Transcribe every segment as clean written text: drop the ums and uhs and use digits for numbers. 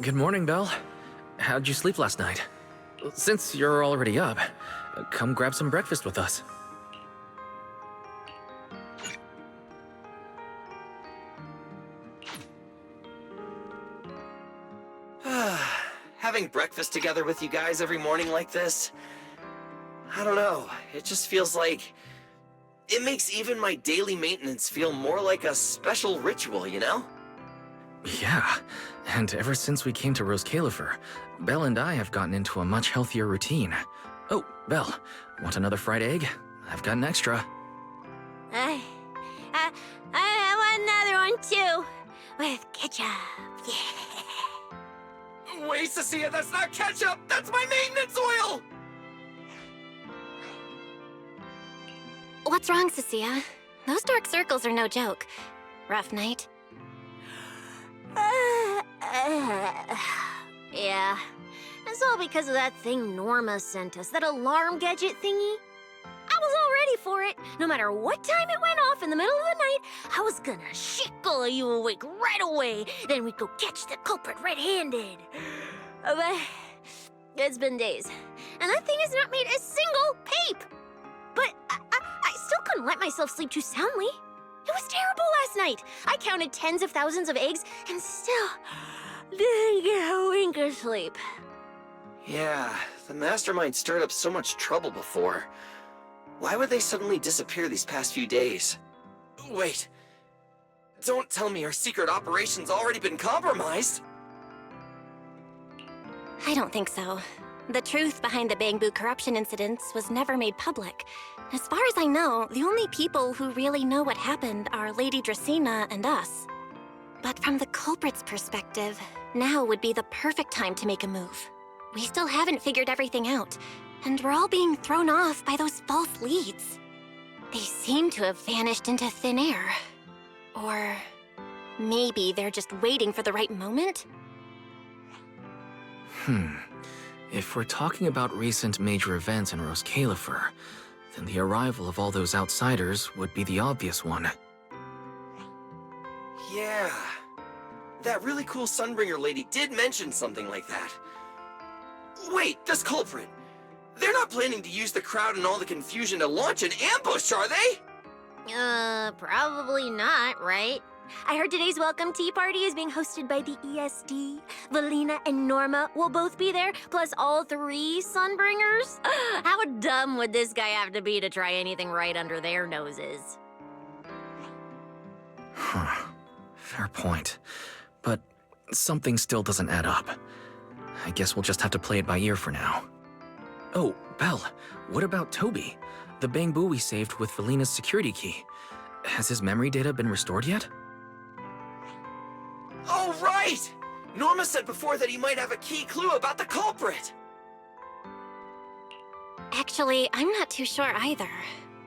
Good morning, Belle. How'd you sleep last night? Since you're already up, come grab some breakfast with us. Having breakfast together with you guys every morning like this, I don't know, it just feels like... It makes even my daily maintenance feel more like a special ritual, you know? Yeah, and ever since we came to Rose Califer, Belle and I have gotten into a much healthier routine. Oh, Belle, want another fried egg? I've got an extra. I want another one too, with ketchup. Yeah. Wait, Cecilia, that's not ketchup! That's my maintenance oil! What's wrong, Cecilia? Those dark circles are no joke. Rough night? Yeah. It's all because of that thing Norma sent us, that alarm gadget thingy. I was all ready for it. No matter what time it went off in the middle of the night, I was gonna shake all of you awake right away. Then we'd go catch the culprit red-handed. But it's been days, and that thing has not made a single peep. But I still couldn't let myself sleep too soundly. It was terrible last night. I counted tens of thousands of eggs and still didn't get a wink of sleep. Yeah, the mastermind stirred up so much trouble before. Why would they suddenly disappear these past few days? Wait. Don't tell me our secret operation's already been compromised! I don't think so. The truth behind the Bamboo corruption incidents was never made public. As far as I know, the only people who really know what happened are Lady Dracena and us. But from the culprit's perspective, now would be the perfect time to make a move. We still haven't figured everything out, and we're all being thrown off by those false leads. They seem to have vanished into thin air. Or maybe they're just waiting for the right moment? If we're talking about recent major events in Rose Califer, then the arrival of all those outsiders would be the obvious one. Yeah. That really cool Sunbringer lady did mention something like that. Wait, this culprit! They're not planning to use the crowd and all the confusion to launch an ambush, are they? Probably not, right? I heard today's welcome tea party is being hosted by the ESD. Valina and Norma will both be there, plus all three Sunbringers. How dumb would this guy have to be to try anything right under their noses? Fair point. But something still doesn't add up. I guess we'll just have to play it by ear for now. Oh, Belle, what about Toby? The Bamboo we saved with Valina's security key. Has his memory data been restored yet? Oh, right! Norma said before that he might have a key clue about the culprit! Actually, I'm not too sure either.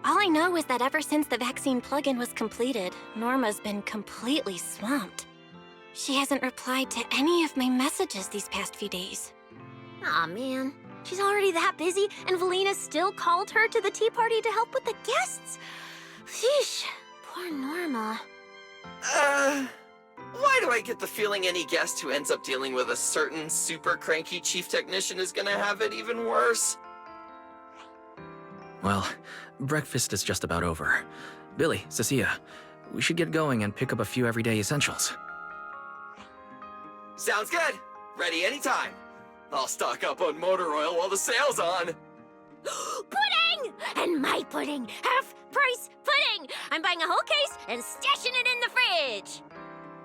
All I know is that ever since the vaccine plugin was completed, Norma's been completely swamped. She hasn't replied to any of my messages these past few days. Aw, man. She's already that busy, and Valina still called her to the tea party to help with the guests. Sheesh, poor Norma. Why do I get the feeling any guest who ends up dealing with a certain super cranky chief technician is gonna have it even worse? Well, breakfast is just about over. Billy, Cecilia, we should get going and pick up a few everyday essentials. Sounds good! Ready anytime! I'll stock up on motor oil while the sale's on! Pudding! And my pudding! Half-price pudding! I'm buying a whole case and stashing it in the fridge!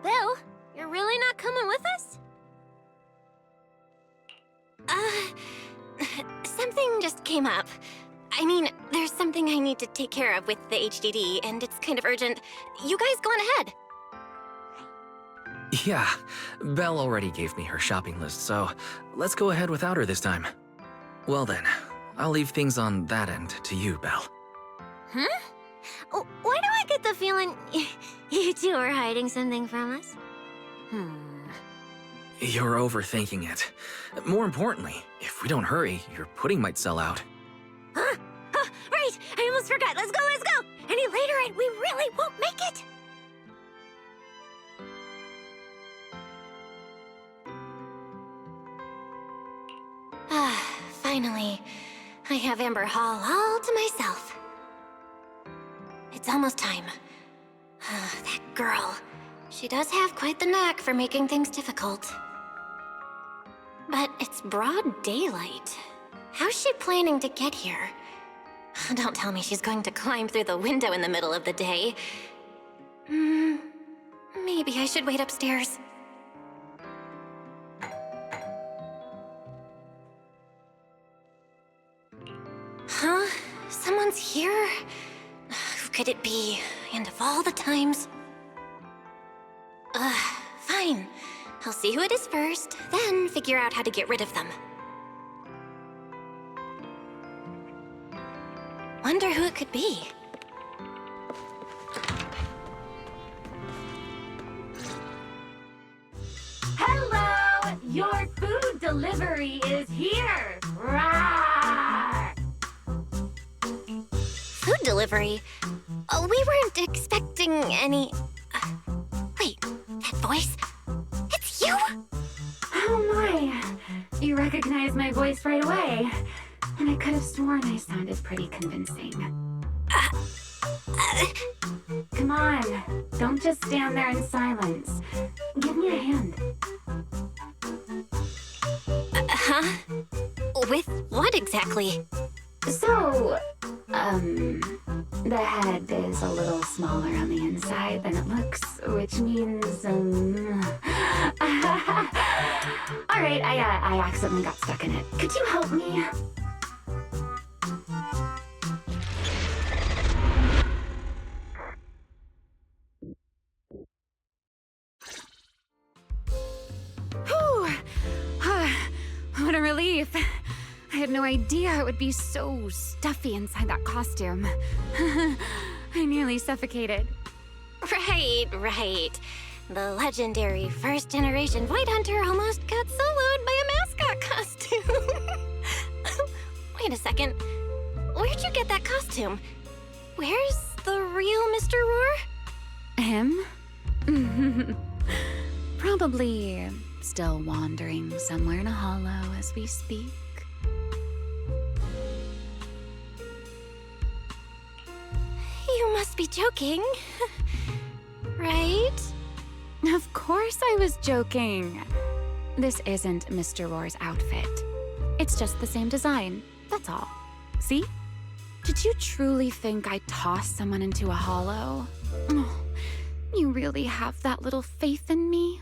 Bill, you're really not coming with us? Something just came up. I mean, there's something I need to take care of with the HDD, and it's kind of urgent. You guys go on ahead. Yeah, Belle already gave me her shopping list, so let's go ahead without her this time. Well then, I'll leave things on that end to you, Belle. Huh? Why do I get the feeling you two are hiding something from us? You're overthinking it. More importantly, if we don't hurry, your pudding might sell out. Huh? Oh, right! I almost forgot. Let's go, let's go! Any later and we really won't make it! Finally, I have Amber Hall all to myself. It's almost time. That girl. She does have quite the knack for making things difficult. But it's broad daylight. How's she planning to get here? Don't tell me she's going to climb through the window in the middle of the day. Maybe I should wait upstairs. Huh? Someone's here? Who could it be? And of all the times... Fine. I'll see who it is first, then figure out how to get rid of them. Wonder who it could be. Hello! Your food delivery is here! Rawr! Food delivery? Oh, we weren't expecting any... wait, that voice? It's you? Oh my! You recognize my voice right away. And I could have sworn I sounded pretty convincing. Come on, don't just stand there in silence. Give me a hand. Huh? With what exactly? So, the head is a little smaller on the inside than it looks, which means, Alright, I accidentally got stuck in it. Could you help me? Whew! What a relief. I had no idea it would be so stuffy inside that costume. I nearly suffocated. Right. The legendary first-generation Void Hunter almost got soloed by a mascot costume. Wait a second. Where'd you get that costume? Where's the real Mr. Roar? Him? Probably still wandering somewhere in a hollow as we speak. You must be joking. Right? Of course I was joking. This isn't Mr. Roar's outfit. It's just the same design, that's all. See? Did you truly think I'd toss someone into a hollow? Oh, you really have that little faith in me?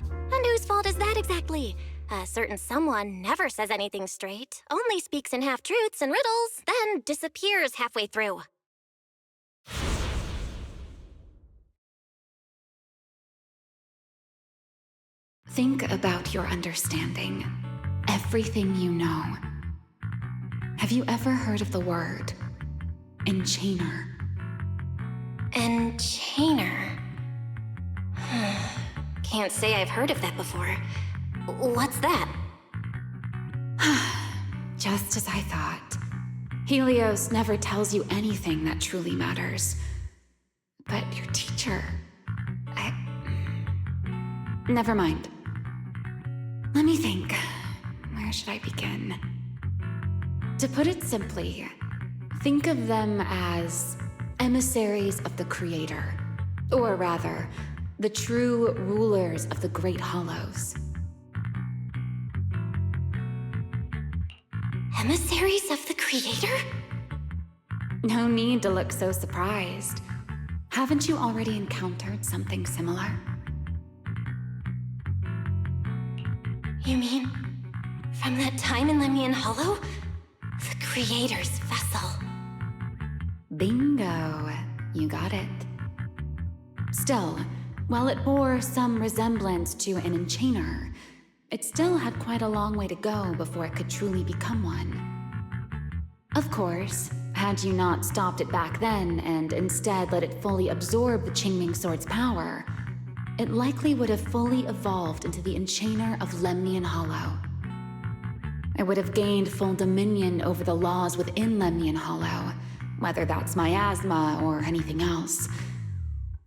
And whose fault is that exactly? A certain someone never says anything straight, only speaks in half-truths and riddles, then disappears halfway through. Think about your understanding. Everything you know. Have you ever heard of the word enchainer? Enchainer. Can't say I've heard of that before. What's that? Just as I thought. Helios never tells you anything that truly matters. But your teacher... Never mind. Let me think. Where should I begin? To put it simply, think of them as emissaries of the Creator. Or rather, the true rulers of the Great Hollows. Emissaries of the Creator? No need to look so surprised. Haven't you already encountered something similar? You mean, from that time in Lemnian Hollow? The Creator's vessel. Bingo. You got it. Still, while it bore some resemblance to an enchainer, it still had quite a long way to go before it could truly become one. Of course, had you not stopped it back then and instead let it fully absorb the Qingming Sword's power, it likely would have fully evolved into the enchainer of Lemnian Hollow. It would have gained full dominion over the laws within Lemnian Hollow, whether that's miasma or anything else.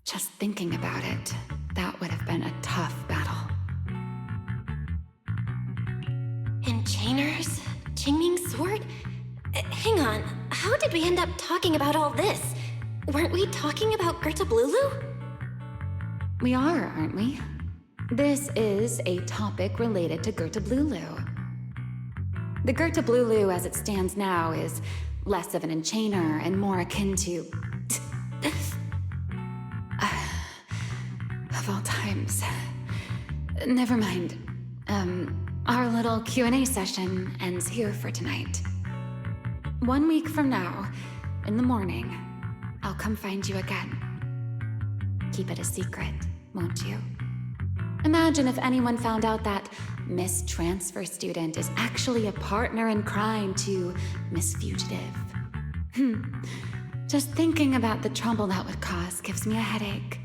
Just thinking about it, that would have been a tough battle. Qingming's sword? Hang on, how did we end up talking about all this? Weren't we talking about Ludullu? We are, aren't we? This is a topic related to Ludullu. The Ludullu as it stands now is less of an enchainer and more akin to... of all times. Never mind. Our little Q&A session ends here for tonight. 1 week from now, in the morning, I'll come find you again. Keep it a secret, won't you? Imagine if anyone found out that Miss Transfer Student is actually a partner in crime to Miss Fugitive. Just thinking about the trouble that would cause gives me a headache.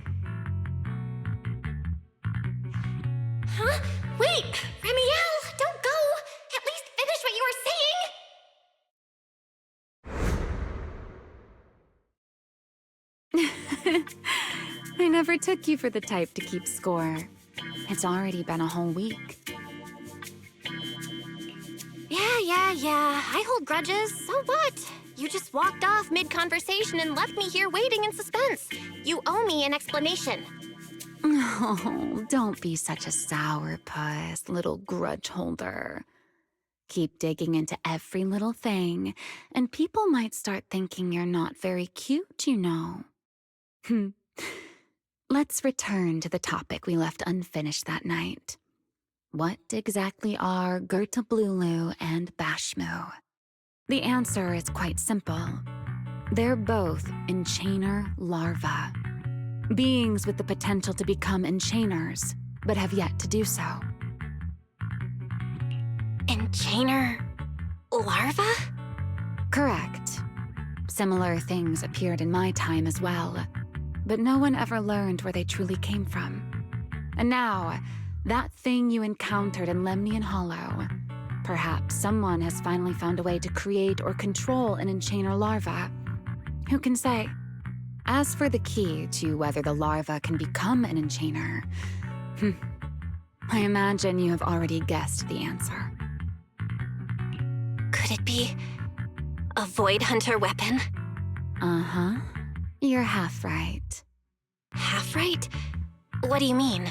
Huh? Wait! Remiel! Don't go! At least finish what you were saying! I never took you for the type to keep score. It's already been a whole week. Yeah. I hold grudges. So what? You just walked off mid-conversation and left me here waiting in suspense. You owe me an explanation. Oh, don't be such a sourpuss, little grudge holder. Keep digging into every little thing, and people might start thinking you're not very cute, you know. Let's return to the topic we left unfinished that night. What exactly are Ludullu and Bashmu? The answer is quite simple. They're both enchainer larvae. Beings with the potential to become enchainers, but have yet to do so. Enchainer larva? Correct. Similar things appeared in my time as well, but no one ever learned where they truly came from. And now, that thing you encountered in Lemnian Hollow, perhaps someone has finally found a way to create or control an enchainer larva. Who can say? As for the key to whether the larva can become an enchainer, I imagine you have already guessed the answer. Could it be a Void Hunter weapon? Uh-huh. You're half right. Half right? What do you mean?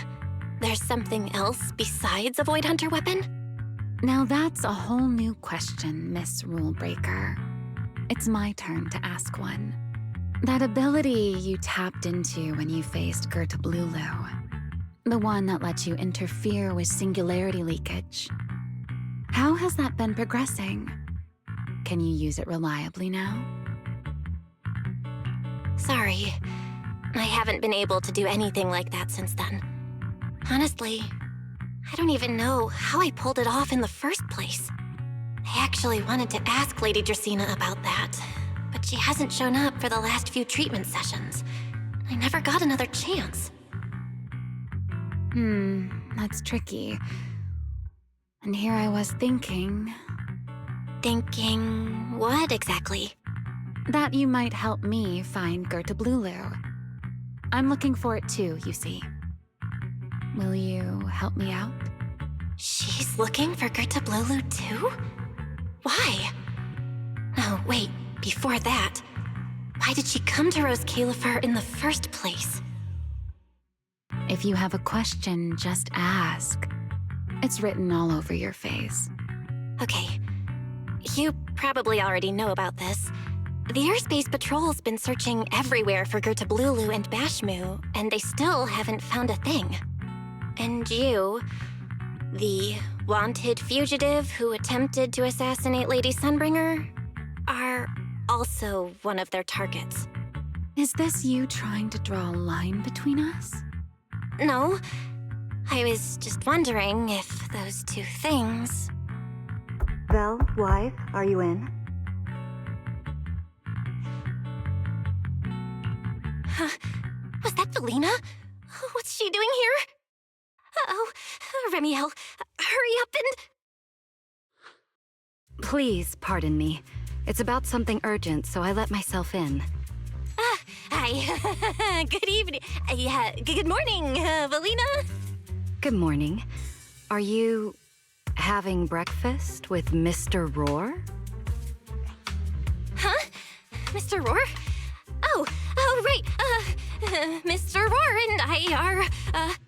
There's something else besides a Void Hunter weapon? Now that's a whole new question, Miss Rulebreaker. It's my turn to ask one. That ability you tapped into when you faced Ludullu, the one that lets you interfere with singularity leakage. How has that been progressing? Can you use it reliably now? Sorry. I haven't been able to do anything like that since then. Honestly, I don't even know how I pulled it off in the first place. I actually wanted to ask Lady Dracaena about that, but she hasn't shown up for the last few treatment sessions. I never got another chance. That's tricky. And here I was thinking... Thinking what exactly? that you might help me find Ludullu. I'm looking for it too, you see. Will you help me out? She's looking for Ludullu too? Why? Oh, wait, before that, why did she come to Rose Califer in the first place? If you have a question, just ask. It's written all over your face. Okay, you probably already know about this. The Airspace Patrol's been searching everywhere for Ludullu and Bashmu, and they still haven't found a thing. And you, the wanted fugitive who attempted to assassinate Lady Sunbringer, are also one of their targets. Is this you trying to draw a line between us? No, I was just wondering if those two things... Vel, wife, are you in? Huh? Was that Velina? What's she doing here? Uh-oh, Remiel, hurry up and... Please, pardon me. It's about something urgent, so I let myself in. Hi. Good evening. Good morning, Velina. Good morning. Are you... Having breakfast with Mr. Roar? Huh? Mr. Roar? Oh, right. Mr. Roar and I are,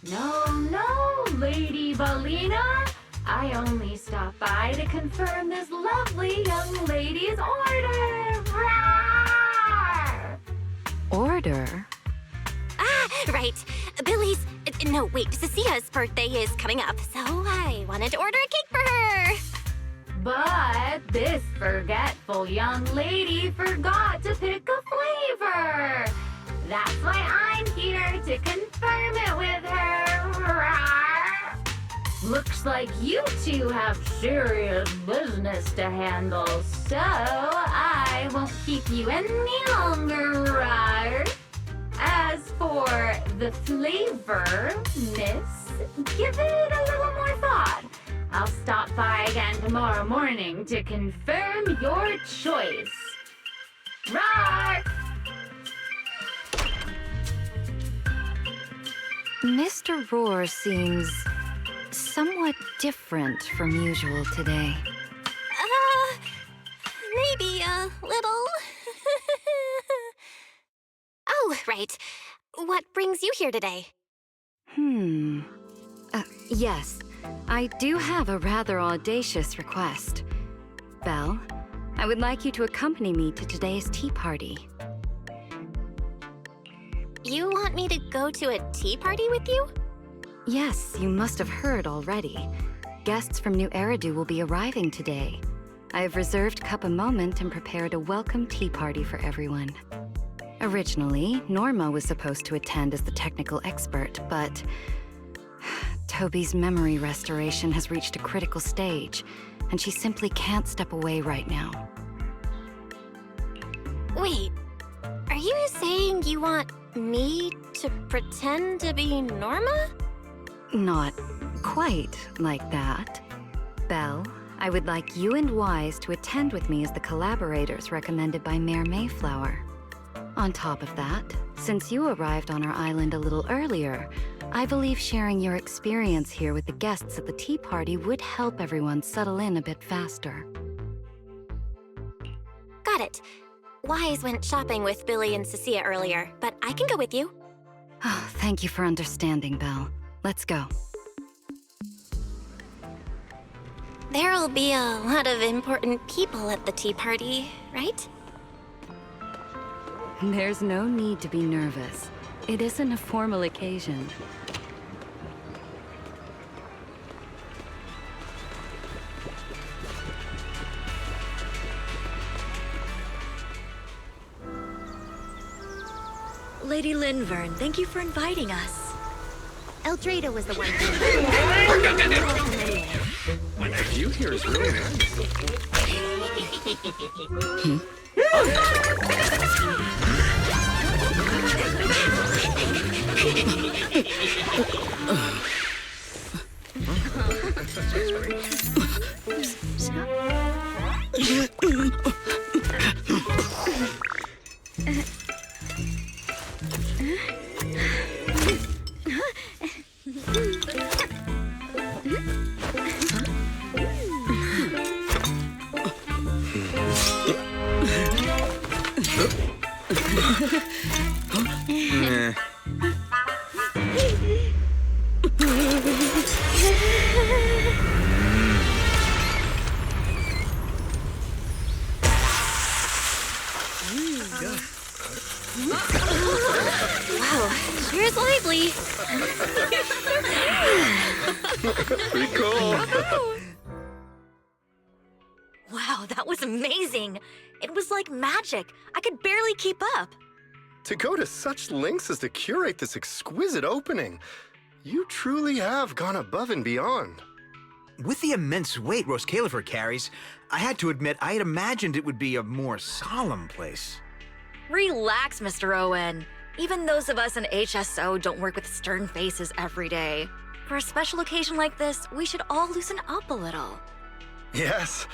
No, Lady Balina. I only stopped by to confirm this lovely young lady's order. Rawr! Order? right. Billy's, no, wait, Cecia's birthday is coming up, so I wanted to order a cake for her. But this forgetful young lady forgot to pick a flavor. That's why I'm here to confirm it with her. Rawr! Looks like you two have serious business to handle, so I won't keep you any longer. Rawr! As for the flavor, miss, give it a little more thought. I'll stop by again tomorrow morning to confirm your choice. Roar! Mr. Roar seems somewhat different from usual today. Maybe a little. Oh, right. What brings you here today? Yes, I do have a rather audacious request. Belle, I would like you to accompany me to today's tea party. You want me to go to a tea party with you? Yes, you must have heard already. Guests from New Eridu will be arriving today. I have reserved Cup a Moment and prepared a welcome tea party for everyone. Originally, Norma was supposed to attend as the technical expert, but Toby's memory restoration has reached a critical stage, and she simply can't step away right now. Wait, are you saying you want me to pretend to be Norma? Not quite like that. Belle, I would like you and Wise to attend with me as the collaborators recommended by Mayor Mayflower. On top of that, since you arrived on our island a little earlier, I believe sharing your experience here with the guests at the tea party would help everyone settle in a bit faster. Got it. Wise went shopping with Billy and Cecilia earlier, but I can go with you. Oh, thank you for understanding, Belle. Let's go. There'll be a lot of important people at the tea party, right? There's no need to be nervous. It isn't a formal occasion. Lady Linvern, thank you for inviting us. Eldrada was the one The view here is really nice. Wow, sure is lively. Pretty cool. Wow, that was amazing. It was like magic. I could barely keep up. To go to such lengths as to curate this exquisite opening, you truly have gone above and beyond. With the immense weight Rose Califer carries, I had to admit I had imagined it would be a more solemn place. Relax, Mr. Owen. Even those of us in HSO don't work with stern faces every day. For a special occasion like this, we should all loosen up a little. Yes.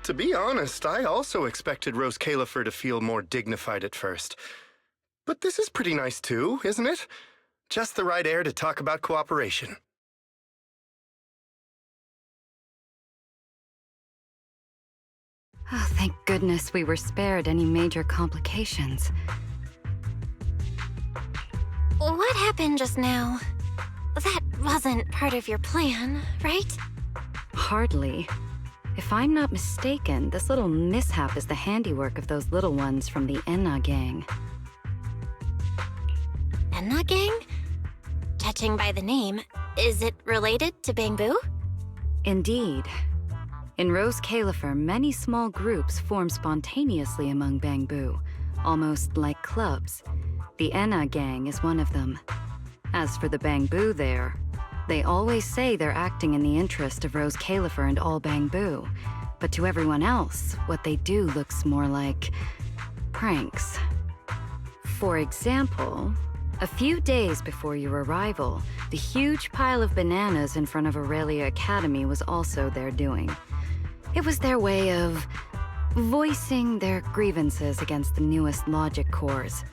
To be honest, I also expected Rose Califer to feel more dignified at first. But this is pretty nice too, isn't it? Just the right air to talk about cooperation. Oh, thank goodness we were spared any major complications. What happened just now? That wasn't part of your plan, right? Hardly. If I'm not mistaken, this little mishap is the handiwork of those little ones from the Enna gang. Enna gang? Judging by the name, is it related to Bangbu? Indeed. In Rose Califer, many small groups form spontaneously among Bangbu, almost like clubs. The Enna gang is one of them. As for the Bangbu there, they always say they're acting in the interest of Rose Califer and all Bangbu, but to everyone else, what they do looks more like pranks. For example, a few days before your arrival, the huge pile of bananas in front of Aurelia Academy was also their doing. It was their way of voicing their grievances against the newest logic cores.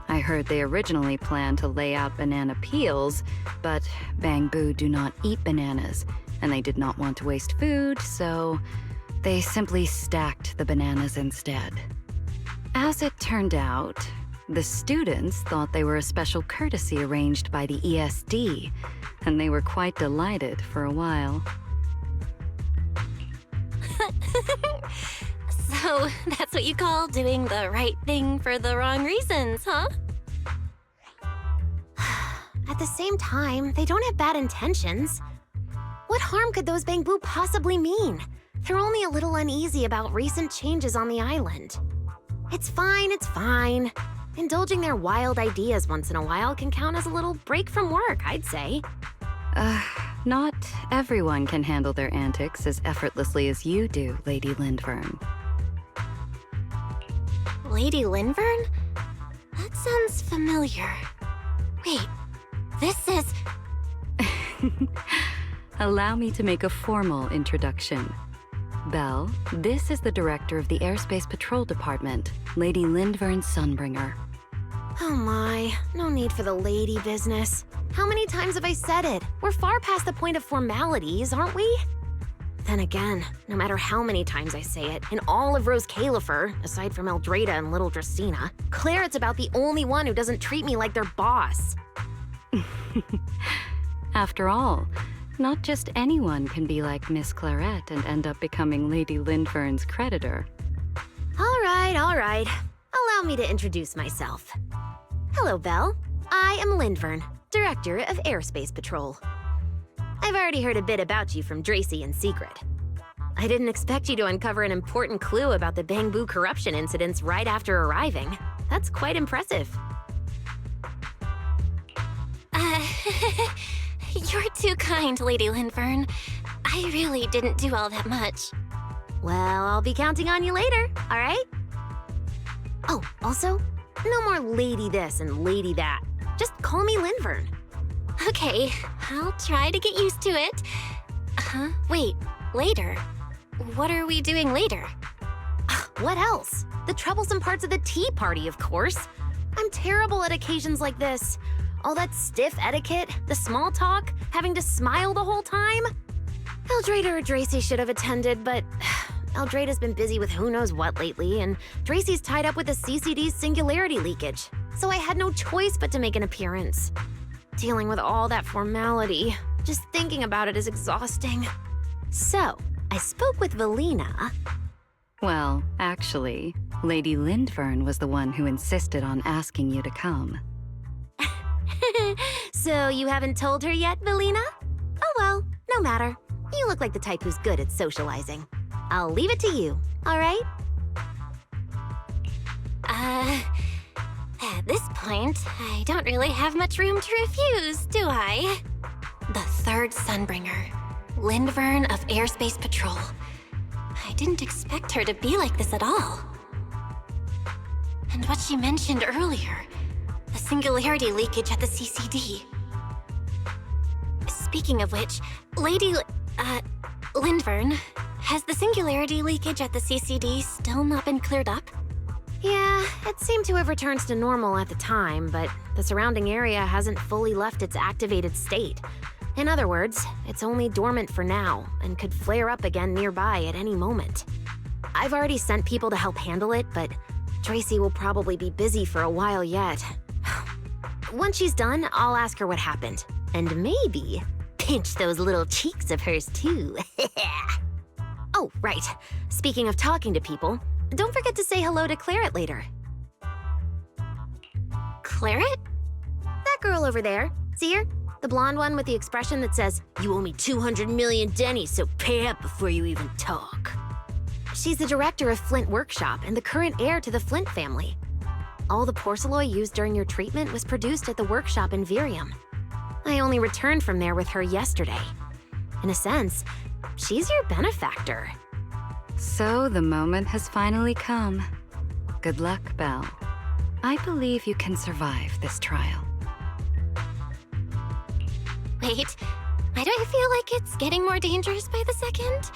I heard they originally planned to lay out banana peels, but Bangbu do not eat bananas, and they did not want to waste food, so they simply stacked the bananas instead. As it turned out, the students thought they were a special courtesy arranged by the ESD, and they were quite delighted for a while. So, that's what you call doing the right thing for the wrong reasons, huh? At the same time, they don't have bad intentions. What harm could those Bangbu possibly mean? They're only a little uneasy about recent changes on the island. It's fine, it's fine. Indulging their wild ideas once in a while can count as a little break from work, I'd say. Not everyone can handle their antics as effortlessly as you do, Lady Lindvern. Lady Lindvern? That sounds familiar. Wait, this is... Allow me to make a formal introduction. Belle, this is the director of the Airspace Patrol Department, Lady Lindvern Sunbringer. Oh my, no need for the lady business. How many times have I said it? We're far past the point of formalities, aren't we? Then again, no matter how many times I say it, in all of Rose Califer, aside from Eldrada and little Dracena, Claret's about the only one who doesn't treat me like their boss. After all, not just anyone can be like Miss Claret and end up becoming Lady Lindvern's creditor. All right. Allow me to introduce myself. Hello, Belle. I am Lindvern, Director of Airspace Patrol. I've already heard a bit about you from Dracy in secret. I didn't expect you to uncover an important clue about the Bangbu corruption incidents right after arriving. That's quite impressive. You're too kind, Lady Lindvern. I really didn't do all that much. Well, I'll be counting on you later, all right? Oh, also, no more lady this and lady that. Just call me Lindvern. Okay, I'll try to get used to it. Wait, later? What are we doing later? What else? The troublesome parts of the tea party, of course. I'm terrible at occasions like this. All that stiff etiquette, the small talk, having to smile the whole time. Eldrada or Dracy should have attended, but Eldrada's been busy with who knows what lately, and Dracy's tied up with the CCD's singularity leakage, so I had no choice but to make an appearance. Dealing with all that formality, just thinking about it is exhausting. So, I spoke with Valina. Well, actually, Lady Lindvern was the one who insisted on asking you to come. So you haven't told her yet, Valina? Oh well, no matter. You look like the type who's good at socializing. I'll leave it to you, all right? At this point, I don't really have much room to refuse, do I? The third Sunbringer, Lindvern of Airspace Patrol. I didn't expect her to be like this at all. And what she mentioned earlier, the singularity leakage at the CCD. Speaking of which, Lady Lindvern, has the singularity leakage at the CCD still not been cleared up? Yeah, it seemed to have returned to normal at the time, but the surrounding area hasn't fully left its activated state. In other words, it's only dormant for now, and could flare up again nearby at any moment. I've already sent people to help handle it, but Tracy will probably be busy for a while yet. Once she's done, I'll ask her what happened. And maybe pinch those little cheeks of hers too. Oh, right. Speaking of talking to people, don't forget to say hello to Claret later. Claret? That girl over there. See her? The blonde one with the expression that says, "You owe me 200 million dennies, so pay up before you even talk." She's the director of Flint Workshop and the current heir to the Flint family. All the porcelain used during your treatment was produced at the workshop in Virium. I only returned from there with her yesterday. In a sense, she's your benefactor. So the moment has finally come. Good luck, Belle. I believe you can survive this trial. Wait, why do I feel like it's getting more dangerous by the second?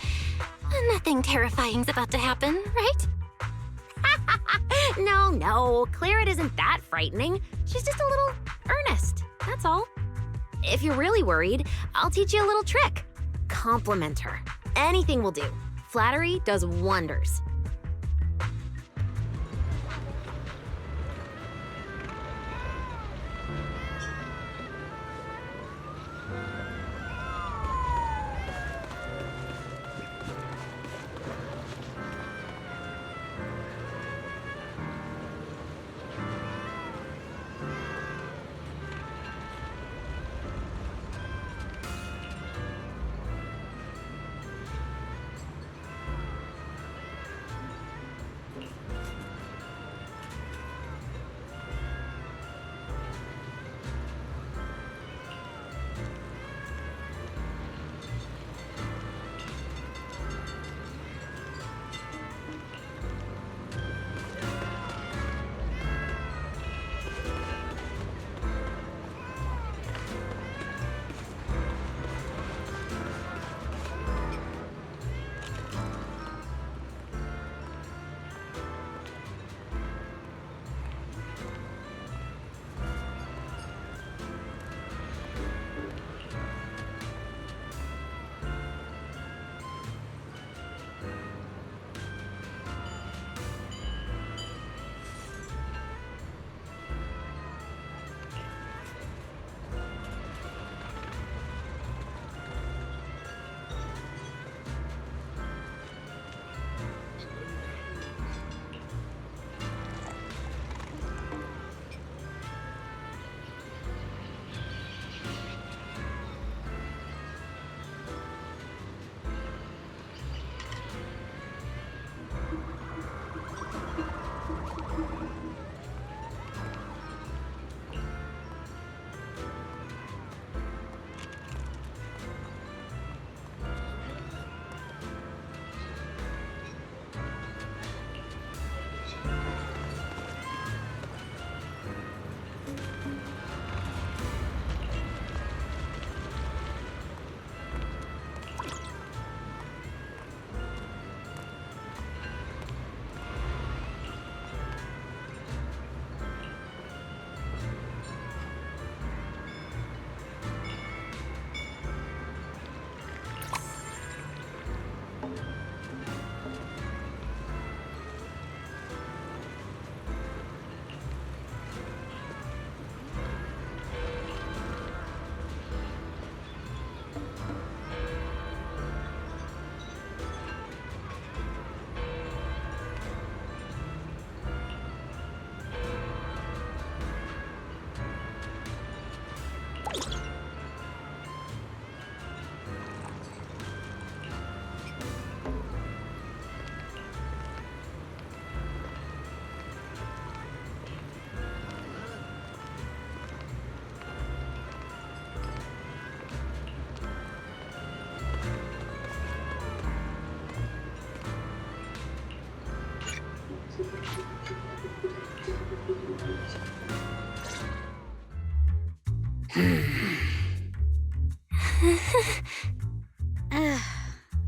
Nothing terrifying's about to happen, right? No, Claret isn't that frightening. She's just a little earnest, that's all. If you're really worried, I'll teach you a little trick. Compliment her. Anything will do. Flattery does wonders.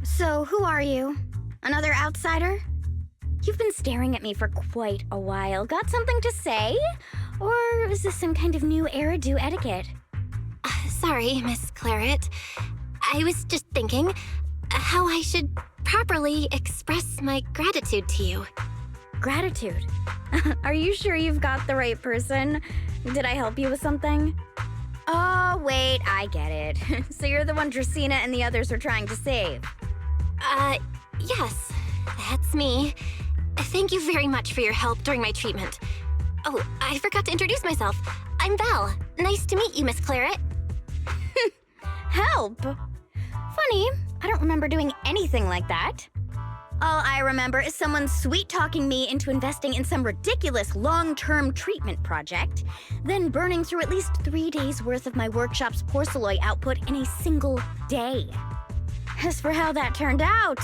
So, who are you? Another outsider? You've been staring at me for quite a while. Got something to say? Or is this some kind of new Eridu etiquette? Sorry, Miss Claret. I was just thinking, how I should properly express my gratitude to you. Gratitude? Are you sure you've got the right person? Did I help you with something? Oh, wait, I get it. So you're the one Dracaena and the others are trying to save. Yes, that's me. Thank you very much for your help during my treatment. Oh, I forgot to introduce myself. I'm Val. Nice to meet you, Miss Claret. Help? Funny, I don't remember doing anything like that. All I remember is someone sweet-talking me into investing in some ridiculous long-term treatment project, then burning through at least 3 days' worth of my workshop's porcelain output in a single day. As for how that turned out,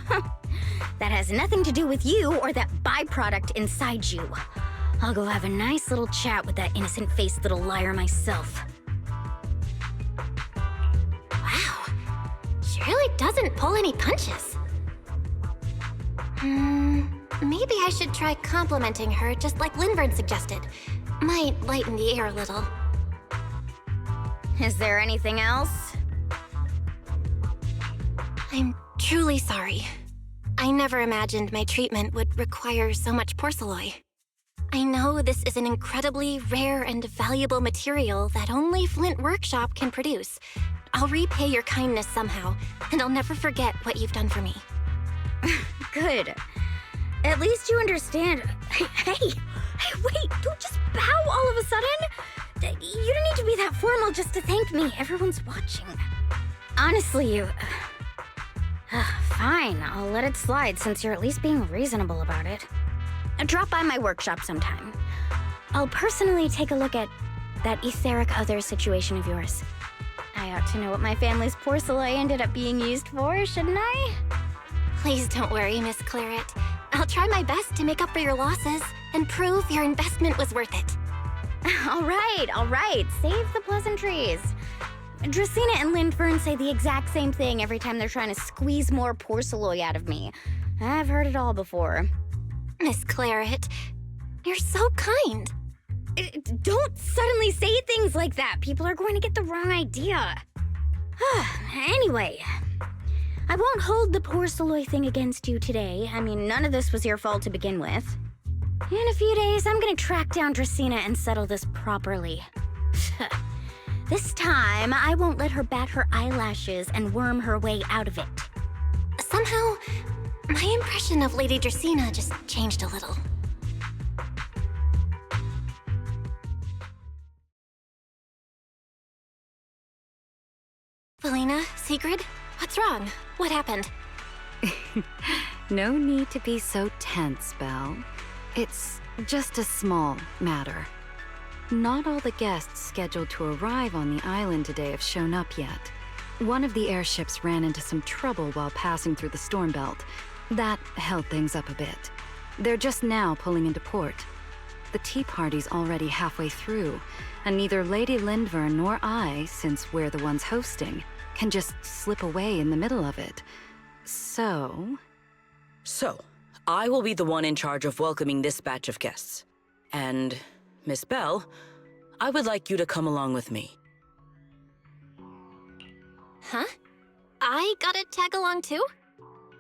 that has nothing to do with you or that byproduct inside you. I'll go have a nice little chat with that innocent-faced little liar myself. Wow, she really doesn't pull any punches. Maybe I should try complimenting her just like Linvern suggested. Might lighten the air a little. Is there anything else? I'm truly sorry. I never imagined my treatment would require so much porcelain. I know this is an incredibly rare and valuable material that only Flint Workshop can produce. I'll repay your kindness somehow, and I'll never forget what you've done for me. Good. At least you understand. Hey, wait, don't just bow all of a sudden. You don't need to be that formal just to thank me. Everyone's watching. Honestly, you... Fine, I'll let it slide since you're at least being reasonable about it. Drop by my workshop sometime. I'll personally take a look at that etheric other situation of yours. I ought to know what my family's porcelain ended up being used for, shouldn't I? Please don't worry, Miss Claret. I'll try my best to make up for your losses and prove your investment was worth it. All right. Save the pleasantries. Dracaena and Linvern say the exact same thing every time they're trying to squeeze more porcelain out of me. I've heard it all before. Miss Claret, you're so kind. Don't suddenly say things like that. People are going to get the wrong idea. Anyway, I won't hold the porcelain thing against you today. I mean, none of this was your fault to begin with. In a few days, I'm gonna track down Dracaena and settle this properly. This time, I won't let her bat her eyelashes and worm her way out of it. Somehow, my impression of Lady Dracaena just changed a little. Valina, Sigrid, what's wrong? What happened? No need to be so tense, Belle. It's just a small matter. Not all the guests scheduled to arrive on the island today have shown up yet. One of the airships ran into some trouble while passing through the storm belt. That held things up a bit. They're just now pulling into port. The tea party's already halfway through, and neither Lady Linvern nor I, since we're the ones hosting, can just slip away in the middle of it. So, I will be the one in charge of welcoming this batch of guests. And, Miss Belle, I would like you to come along with me. Huh? I gotta tag along too?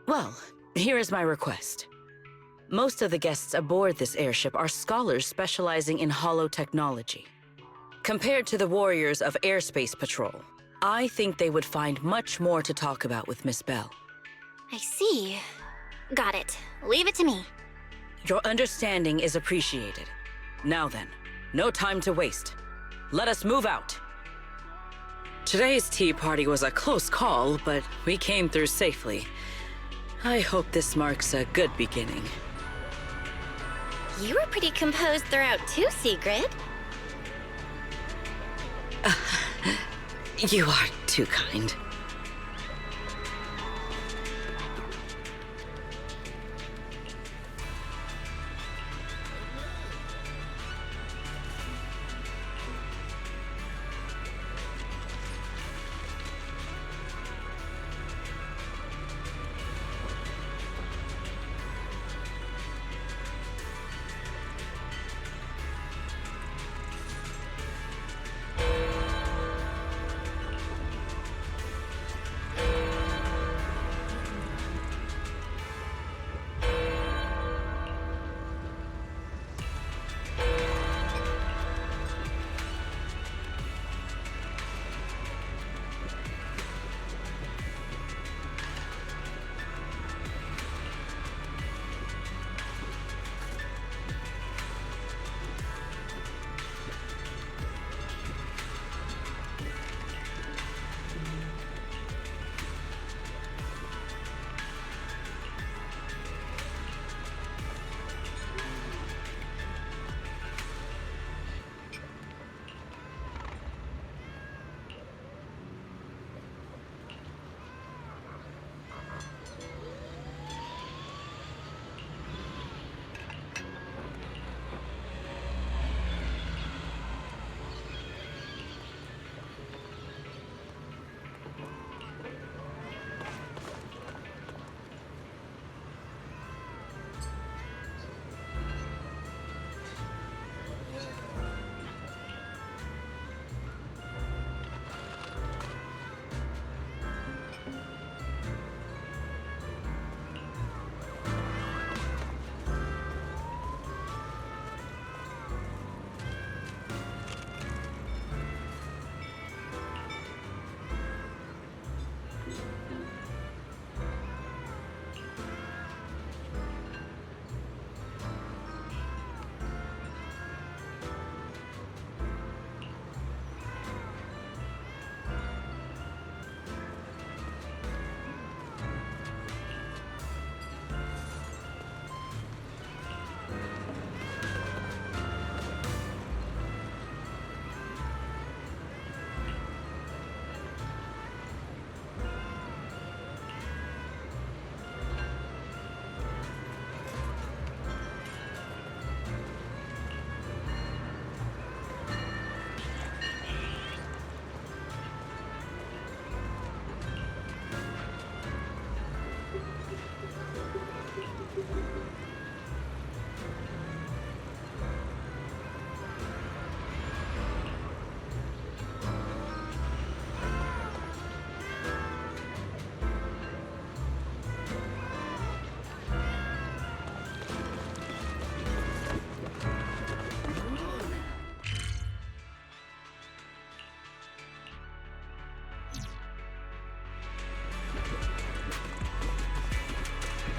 Well, here is my request. Most of the guests aboard this airship are scholars specializing in hollow technology. Compared to the warriors of Airspace Patrol, I think they would find much more to talk about with Miss Belle. I see. Got it. Leave it to me. Your understanding is appreciated. Now then, no time to waste. Let us move out. Today's tea party was a close call, but we came through safely. I hope this marks a good beginning. You were pretty composed throughout too, Sigrid. You are too kind.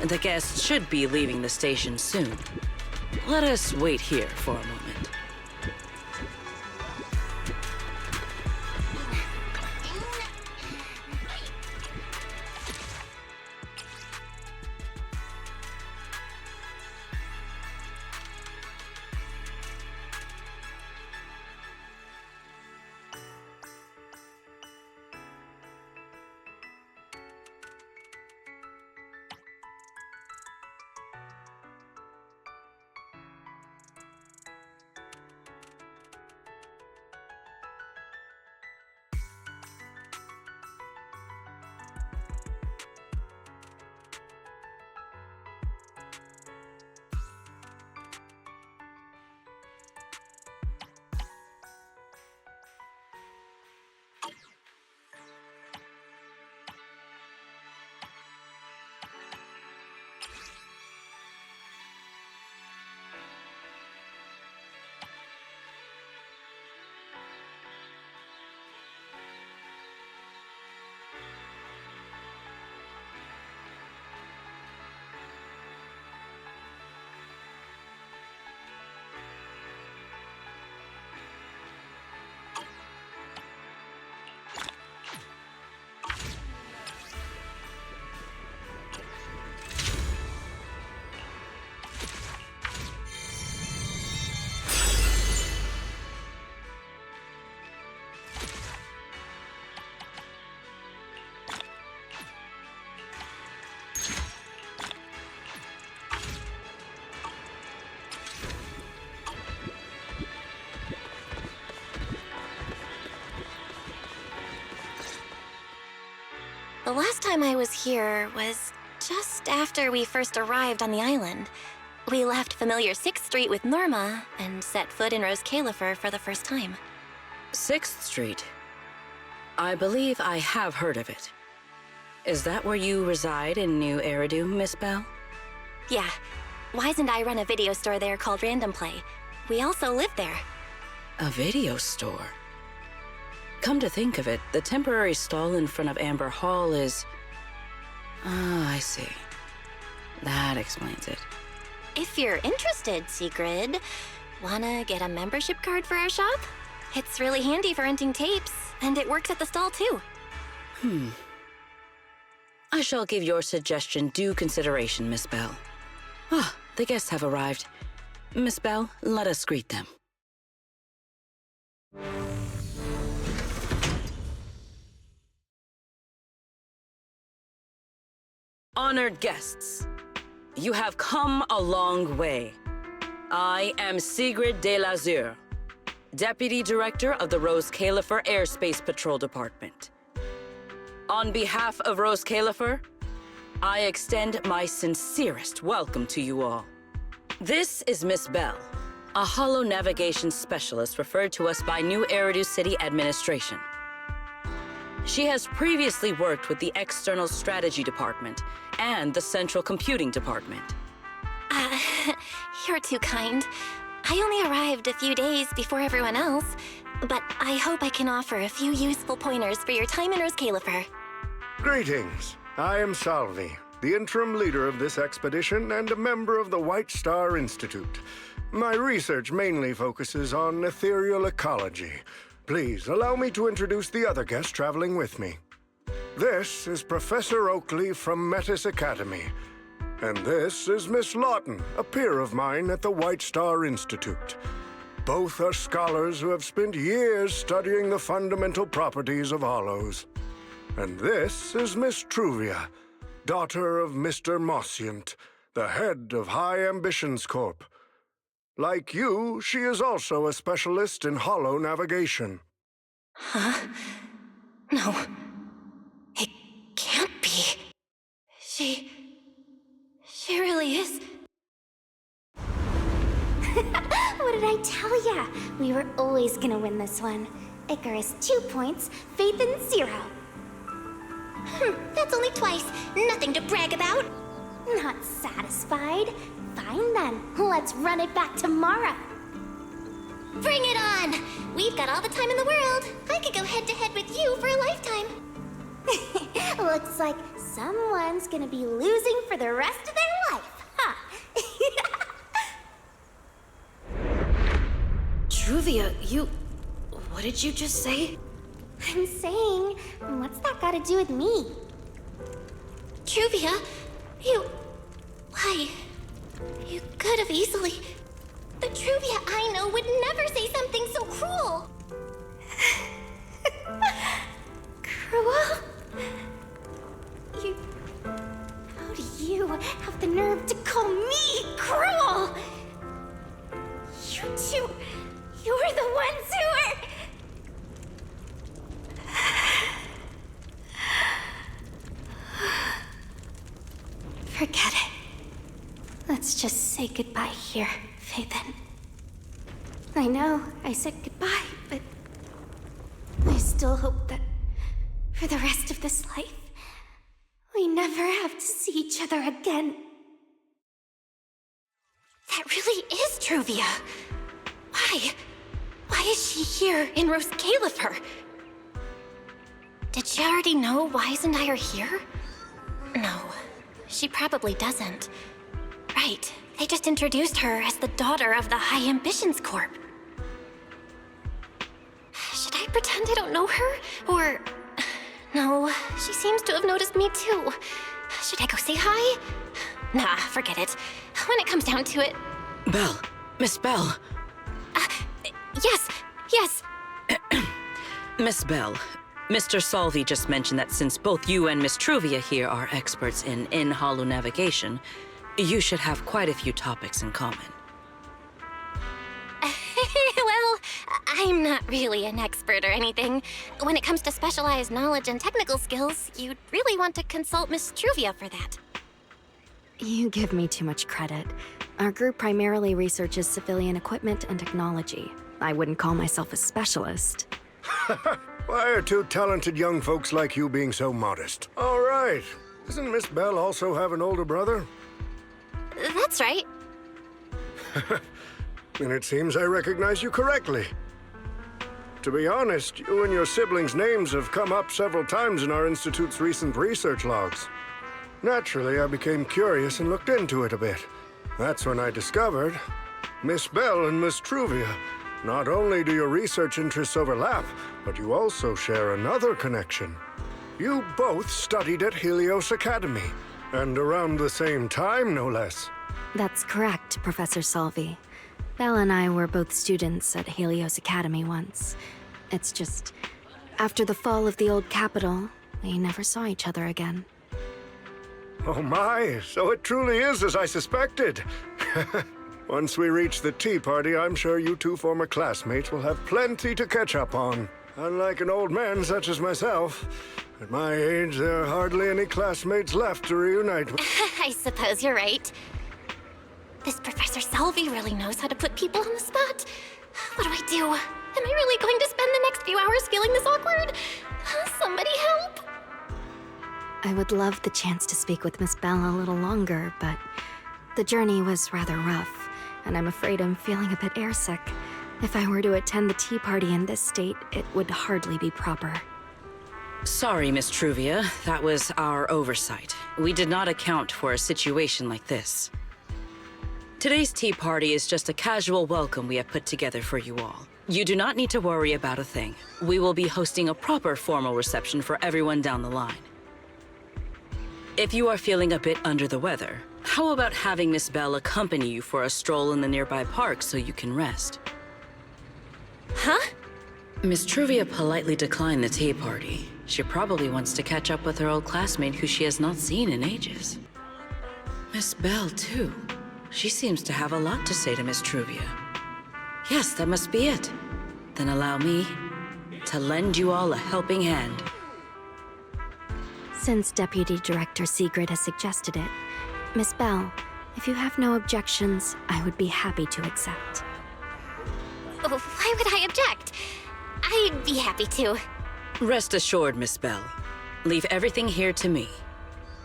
The guests should be leaving the station soon. Let us wait here for a moment. The last time I was here was just after we first arrived on the island. We left familiar 6th Street with Norma and set foot in Rose Califer for the first time. 6th Street. I believe I have heard of it. Is that where you reside in New Eridu, Miss Bell? Yeah. Wise and I run a video store there called Random Play. We also live there. A video store? Come to think of it, the temporary stall in front of Amber Hall is... Ah, I see. That explains it. If you're interested, Sigrid, wanna get a membership card for our shop? It's really handy for renting tapes, and it works at the stall too. I shall give your suggestion due consideration, Miss Bell. Ah, the guests have arrived. Miss Bell, let us greet them. Honored guests, you have come a long way. I am Sigrid de Lazure, Deputy Director of the Rose Califer Airspace Patrol Department. On behalf of Rose Califer, I extend my sincerest welcome to you all. This is Miss Bell, a holo navigation specialist referred to us by New Eridu City Administration. She has previously worked with the External Strategy Department and the Central Computing Department. You're too kind. I only arrived a few days before everyone else, but I hope I can offer a few useful pointers for your time in Rose Califer. Greetings. I am Salvi, the interim leader of this expedition and a member of the White Star Institute. My research mainly focuses on ethereal ecology. Please allow me to introduce the other guest traveling with me. This is Professor Oakley from Metis Academy. And this is Miss Lawton, a peer of mine at the White Star Institute. Both are scholars who have spent years studying the fundamental properties of hollows. And this is Miss Truvia, daughter of Mr. Mossient, the head of High Ambitions Corp. Like you, she is also a specialist in holo navigation. Huh? No. It can't be. She really is. What did I tell ya? We were always gonna win this one. Icarus 2 points, Phaethon 0. That's only twice. Nothing to brag about. Not satisfied? Fine then, let's run it back tomorrow. Bring it on! We've got all the time in the world. I could go head-to-head with you for a lifetime. Looks like Someone's gonna be losing for the rest of their life, huh? Truvia, what did you just say? I'm saying, what's that got to do with me? Truvia, why? You could have easily... The Truvia I know would never say something so cruel. Cruel? How do you have the nerve to call me cruel? You two, you're the ones who are... Forget it. Let's just say goodbye here, Phaethon. I know I said goodbye, but I still hope that for the rest of this life, we never have to see each other again. That really is Truvia. Why? Why is she here in Roskalifer? Did she already know Wise and I are here? No, she probably doesn't. Right, they just introduced her as the daughter of the High Ambitions Corp. Should I pretend I don't know her? Or... No, she seems to have noticed me too. Should I go say hi? Nah, forget it. When it comes down to it... Belle. Miss Belle. Yes. Miss Belle, Mr. Salvi just mentioned that since both you and Miss Truvia here are experts in hollow navigation, you should have quite a few topics in common. Well, I'm not really an expert or anything. When it comes to specialized knowledge and technical skills, you'd really want to consult Miss Truvia for that. You give me too much credit. Our group primarily researches civilian equipment and technology. I wouldn't call myself a specialist. Why are two talented young folks like you being so modest? All right. Doesn't Miss Belle also have an older brother? That's right. Then it seems I recognize you correctly. To be honest, you and your siblings' names have come up several times in our Institute's recent research logs. Naturally, I became curious and looked into it a bit. That's when I discovered Miss Belle and Miss Truvia. Not only do your research interests overlap, but you also share another connection. You both studied at Helios Academy, and around the same time, no less. That's correct, Professor Salvi. Belle and I were both students at Helios Academy once. It's just, after the fall of the old capital, we never saw each other again. Oh my, so it truly is as I suspected. Once we reach the tea party, I'm sure you two former classmates will have plenty to catch up on. Unlike an old man such as myself, at my age, there are hardly any classmates left to reunite with. I suppose you're right. This Professor Salvi really knows how to put people on the spot. What do I do? Am I really going to spend the next few hours feeling this awkward? Somebody help! I would love the chance to speak with Miss Belle a little longer, but the journey was rather rough, and I'm afraid I'm feeling a bit airsick. If I were to attend the tea party in this state, it would hardly be proper. Sorry, Miss Truvia. That was our oversight. We did not account for a situation like this. Today's tea party is just a casual welcome we have put together for you all. You do not need to worry about a thing. We will be hosting a proper formal reception for everyone down the line. If you are feeling a bit under the weather, how about having Miss Belle accompany you for a stroll in the nearby park so you can rest? Huh? Miss Truvia politely declined the tea party. She probably wants to catch up with her old classmate who she has not seen in ages. Miss Belle, too. She seems to have a lot to say to Miss Truvia. Yes, that must be it. Then allow me to lend you all a helping hand. Since Deputy Director Sigrid has suggested it, Miss Belle, if you have no objections, I would be happy to accept. Oh, why would I object? I'd be happy to. Rest assured, Miss Belle. Leave everything here to me.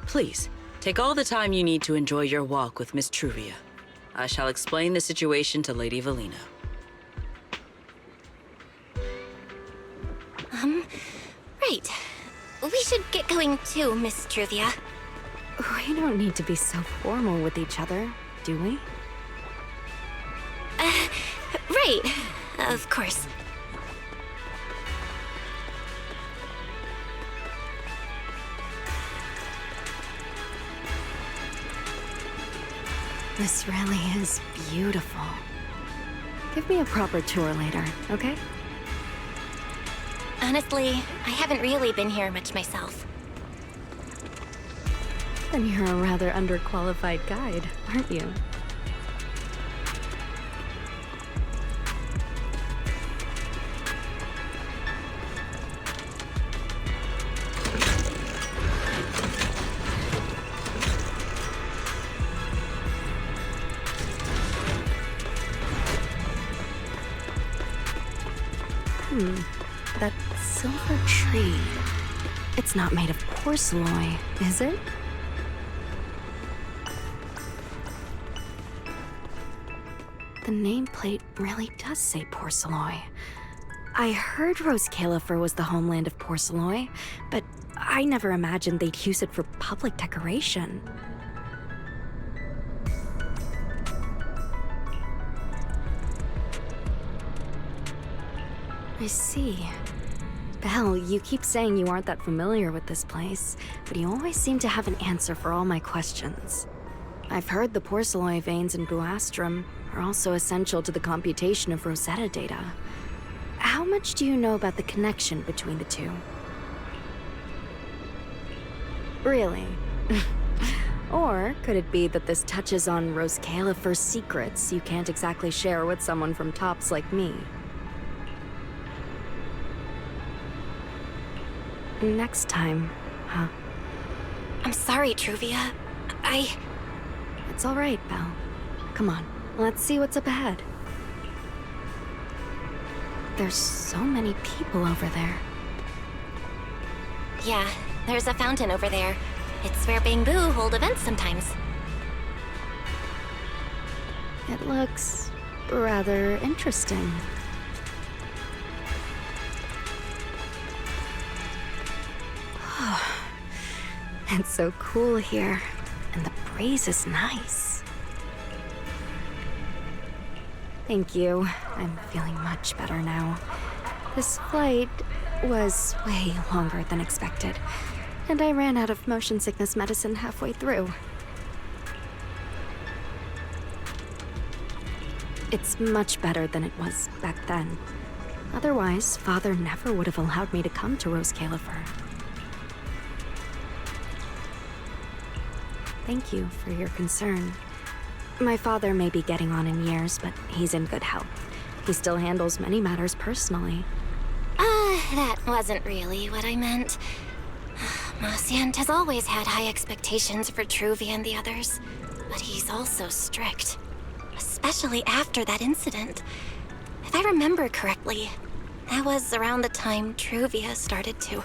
Please, take all the time you need to enjoy your walk with Miss Truvia. I shall explain the situation to Lady Valina. Right. we should get going too, Miss Truvia. We don't need to be so formal with each other, do we? Right. Of course. This really is beautiful. Give me a proper tour later, okay? Honestly, I haven't really been here much myself. Then you're a rather underqualified guide, aren't you? That silver tree. It's not made of porcelain, is it? The nameplate really does say porcelain. I heard Rose Califer was the homeland of porcelain, but I never imagined they'd use it for public decoration. I see. Belle, you keep saying you aren't that familiar with this place, but you always seem to have an answer for all my questions. I've heard the porcelain veins in Buastrum are also essential to the computation of Rosetta data. How much do you know about the connection between the two? Really? Or could it be that this touches on Rose Califer's secrets you can't exactly share with someone from Tops like me? Next time, huh? I'm sorry, Truvia. It's all right, Belle. Come on, let's see what's up ahead. There's so many people over there. Yeah, there's a fountain over there. It's where Bamboo hold events sometimes. It looks rather interesting. It's so cool here, and the breeze is nice. Thank you. I'm feeling much better now. This flight was way longer than expected, and I ran out of motion sickness medicine halfway through. It's much better than it was back then. Otherwise, Father never would have allowed me to come to Rose Califer. Thank you for your concern. My father may be getting on in years, but he's in good health. He still handles many matters personally. That wasn't really what I meant. Mosient has always had high expectations for Truvia and the others, but he's also strict. Especially after that incident. If I remember correctly, that was around the time Truvia started to...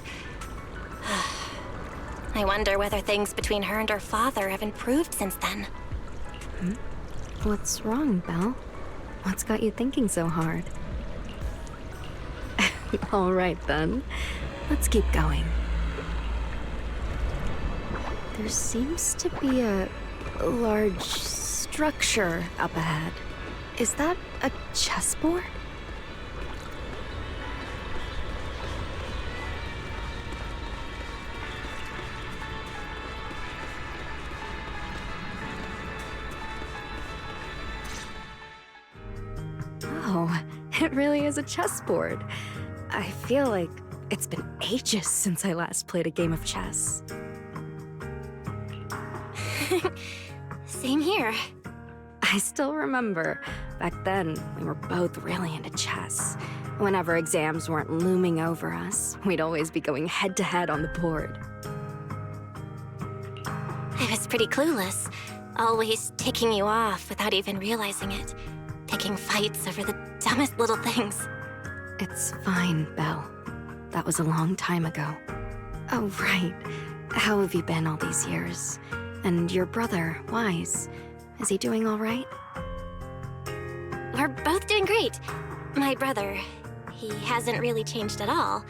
I wonder whether things between her and her father have improved since then. What's wrong, Belle? What's got you thinking so hard? All right, then. Let's keep going. There seems to be a large structure up ahead. Is that a chessboard? Oh, it really is a chessboard. I feel like it's been ages since I last played a game of chess. Same here. I still remember. Back then, we were both really into chess. Whenever exams weren't looming over us, we'd always be going head-to-head on the board. I was pretty clueless. Always ticking you off without even realizing it. Picking fights over the dumbest little things. It's fine, Belle. That was a long time ago. Oh, right. How have you been all these years? And your brother, Wise, is he doing all right? We're both doing great. My brother, he hasn't really changed at all.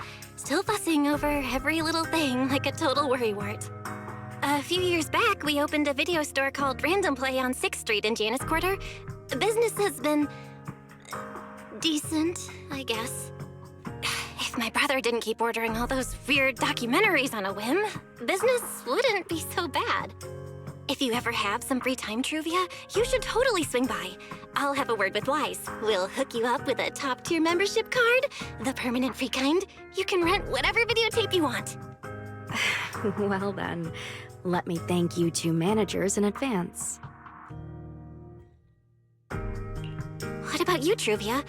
still fussing over every little thing like a total worrywart. A few years back, we opened a video store called Random Play on 6th Street in Janus Quarter. Business has been... decent, I guess. If my brother didn't keep ordering all those weird documentaries on a whim, business wouldn't be so bad. If you ever have some free time, Truvia, you should totally swing by. I'll have a word with Wise. We'll hook you up with a top-tier membership card, the permanent free kind. You can rent whatever videotape you want. Well then, let me thank you two managers in advance. What about you, Truvia?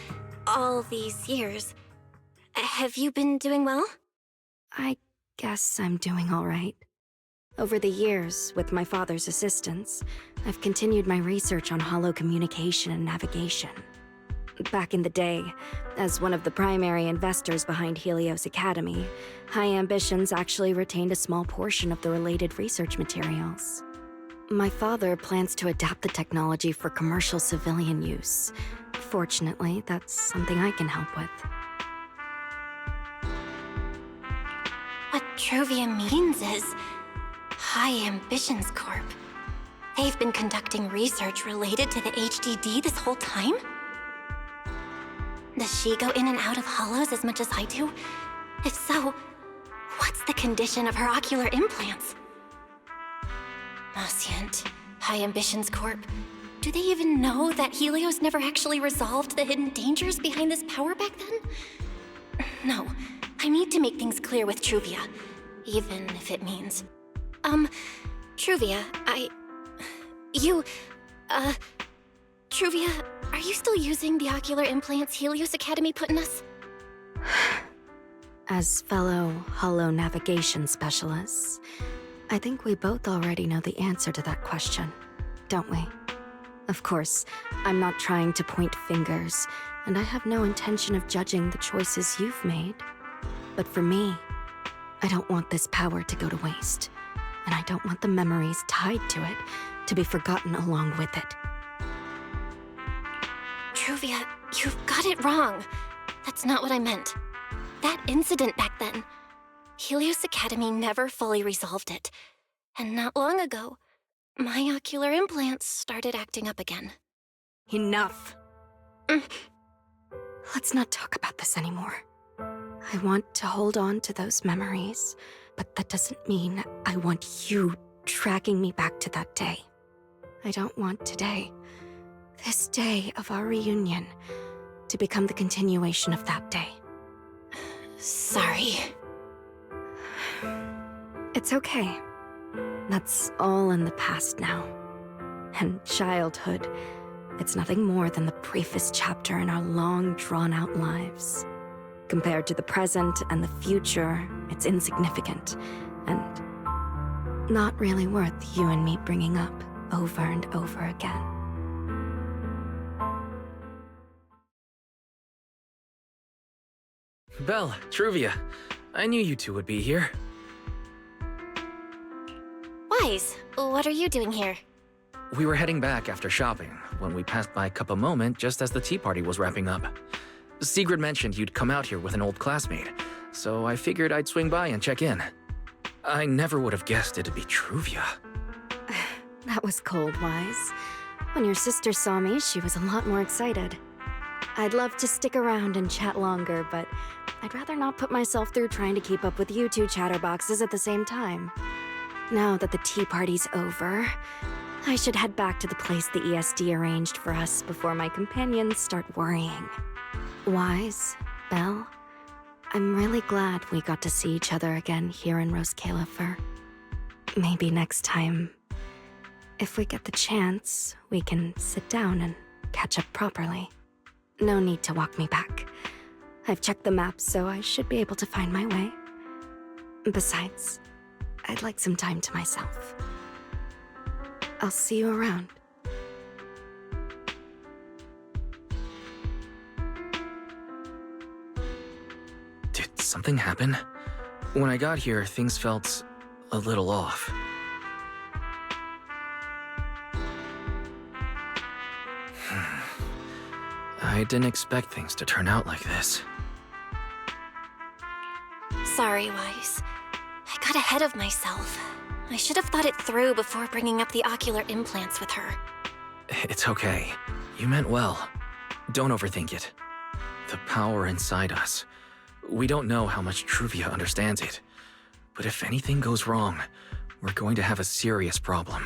All these years. Have you been doing well? I guess I'm doing all right. Over the years, with my father's assistance, I've continued my research on holo communication and navigation. Back in the day, as one of the primary investors behind Helios Academy, High Ambitions actually retained a small portion of the related research materials. My father plans to adapt the technology for commercial civilian use. Fortunately, that's something I can help with. What Truvia means is High Ambitions Corp. They've been conducting research related to the HDD this whole time? Does she go in and out of hollows as much as I do? If so, what's the condition of her ocular implants? Nascent, High Ambitions Corp. Do they even know that Helios never actually resolved the hidden dangers behind this power back then? No, I need to make things clear with Truvia, even if it means... Truvia, Truvia, are you still using the ocular implants Helios Academy put in us? As fellow holo navigation specialists, I think we both already know the answer to that question, don't we? Of course, I'm not trying to point fingers, and I have no intention of judging the choices you've made. But for me, I don't want this power to go to waste, and I don't want the memories tied to it to be forgotten along with it. Truvia, you've got it wrong. That's not what I meant. That incident back then, Helios Academy never fully resolved it. And not long ago, my ocular implants started acting up again. Enough! Let's not talk about this anymore. I want to hold on to those memories, but that doesn't mean I want you dragging me back to that day. I don't want today, this day of our reunion, to become the continuation of that day. Sorry. It's okay. That's all in the past now. And childhood, it's nothing more than the briefest chapter in our long, drawn-out lives. Compared to the present and the future, it's insignificant, and not really worth you and me bringing up over and over again. Belle, Truvia, I knew you two would be here. Wise, what are you doing here? We were heading back after shopping when we passed by Cup a Moment just as the tea party was wrapping up. Sigrid mentioned you'd come out here with an old classmate, so I figured I'd swing by and check in. I never would have guessed it'd be Truvia. That was cold, Wise. When your sister saw me, she was a lot more excited. I'd love to stick around and chat longer, but I'd rather not put myself through trying to keep up with you two chatterboxes at the same time. Now that the tea party's over, I should head back to the place the ESD arranged for us before my companions start worrying. Wise, Belle, I'm really glad we got to see each other again here in Roskilde. Maybe next time, if we get the chance, we can sit down and catch up properly. No need to walk me back. I've checked the map, so I should be able to find my way. Besides, I'd like some time to myself. I'll see you around. Did something happen? When I got here, things felt a little off. I didn't expect things to turn out like this. sorry, Wise. I got ahead of myself. I should have thought it through before bringing up the ocular implants with her. It's okay. You meant well. Don't overthink it. The power inside us. We don't know how much Truvia understands it. But if anything goes wrong, we're going to have a serious problem.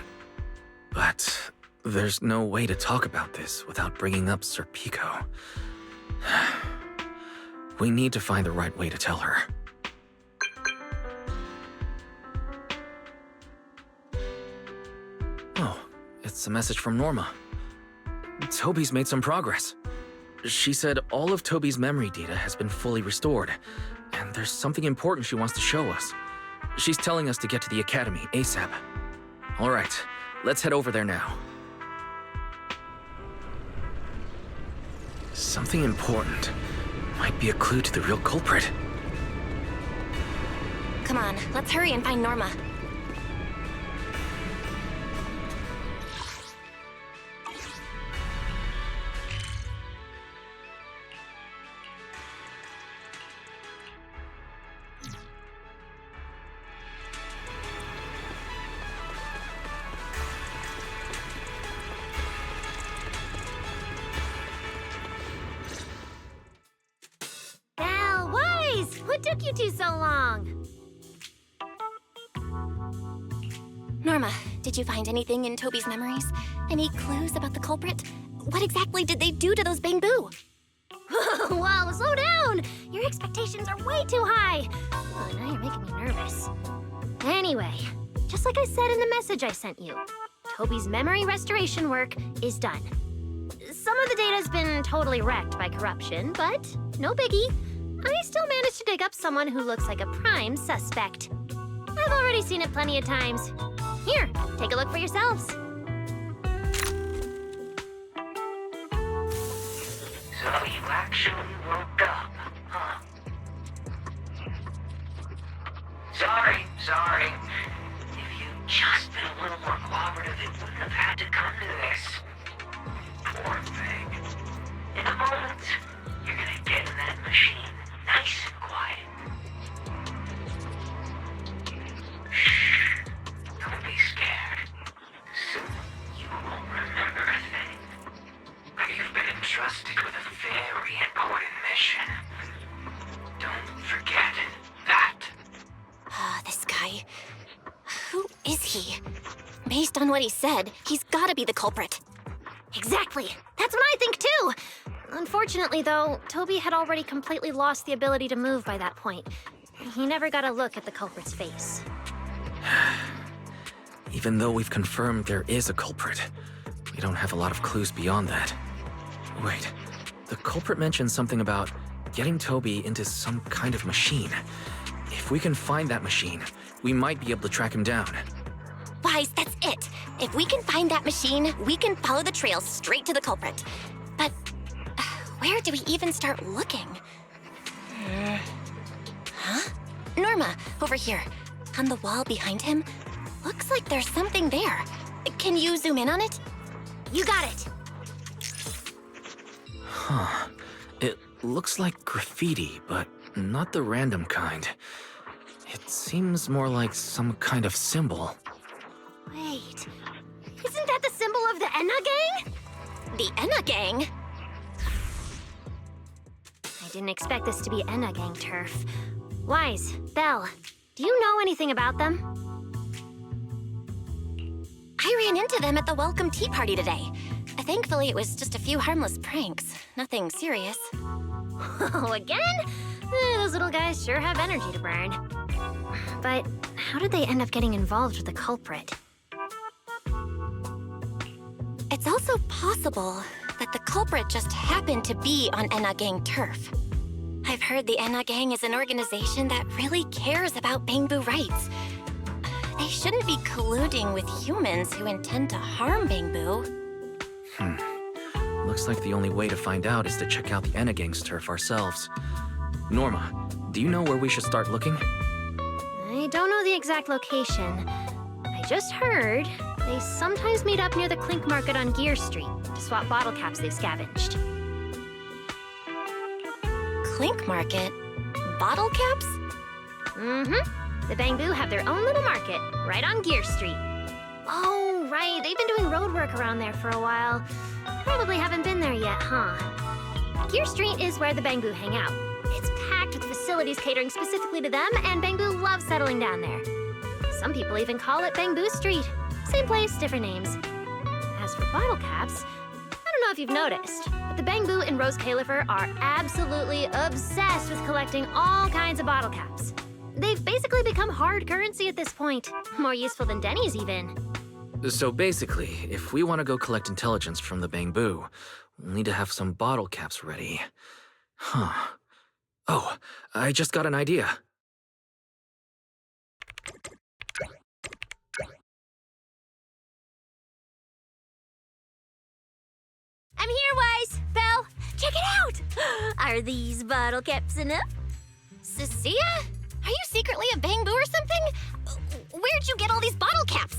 But there's no way to talk about this without bringing up Sir Pico. We need to find the right way to tell her. Oh, it's a message from Norma. Toby's made some progress. She said all of Toby's memory data has been fully restored, and there's something important she wants to show us. She's telling us to get to the academy ASAP. All right, let's head over there now. Something important. Might be a clue to the real culprit. Come on, let's hurry and find Norma. What took you two so long? Norma, did you find anything in Toby's memories? Any clues about the culprit? What exactly did they do to those Bangbu? Whoa, slow down! Your expectations are way too high. Oh, now you're making me nervous. Anyway, just like I said in the message I sent you, Toby's memory restoration work is done. Some of the data's been totally wrecked by corruption, but no biggie. I still managed to dig up someone who looks like a prime suspect. I've already seen it plenty of times. Here, take a look for yourselves. So you actually woke up, huh? Sorry. If you'd just been a little more cooperative, it wouldn't have had to come to this. Poor thing. In a moment, you're gonna get in that machine. Nice and quiet. Shh. Don't be scared. Soon you won't remember a thing. But you've been entrusted with a very important mission. Don't forget that. This guy. Who is he? Based on what he said, he's gotta be the culprit. Exactly. That's what I think too. Unfortunately, though, Toby had already completely lost the ability to move by that point. He never got a look at the culprit's face. Even though we've confirmed there is a culprit, we don't have a lot of clues beyond that. Wait, the culprit mentioned something about getting Toby into some kind of machine. If we can find that machine, we might be able to track him down. Wise, that's it. If we can find that machine, we can follow the trail straight to the culprit. But where do we even start looking? Huh? Norma, over here. On the wall behind him, looks like there's something there. Can you zoom in on it? You got it. Huh. It looks like graffiti, but not the random kind. It seems more like some kind of symbol. Wait, isn't that the symbol of the Enna Gang? The Enna Gang? I didn't expect this to be Enna Gang turf. Wise, Belle, do you know anything about them? I ran into them at the welcome tea party today. Thankfully, it was just a few harmless pranks. Nothing serious. Oh, again? Those little guys sure have energy to burn. But how did they end up getting involved with the culprit? It's also possible that the culprit just happened to be on Enna Gang turf. I've heard the Enna Gang is an organization that really cares about Bangbu rights. They shouldn't be colluding with humans who intend to harm Bangbu. Looks like the only way to find out is to check out the Enna Gang's turf ourselves. Norma, do you know where we should start looking? I don't know the exact location. I just heard they sometimes meet up near the Clink Market on Gear Street to swap bottle caps they've scavenged. Clink Market? Bottle caps? Mm-hmm. The Bamboo have their own little market, right on Gear Street. Oh, right. They've been doing road work around there for a while. Probably haven't been there yet, huh? Gear Street is where the Bamboo hang out. It's packed with facilities catering specifically to them, and Bamboo loves settling down there. Some people even call it Bamboo Street. Same place, different names. As for bottle caps, I don't know if you've noticed, but the Bamboo and Rose Califer are absolutely obsessed with collecting all kinds of bottle caps. They've basically become hard currency at this point. More useful than Denny's, even. So basically, if we want to go collect intelligence from the Bamboo, we'll need to have some bottle caps ready. Huh. Oh, I just got an idea. I'm here, Wise! Belle, check it out! Are these bottle caps enough? Cecilia? Are you secretly a Bamboo or something? Where'd you get all these bottle caps?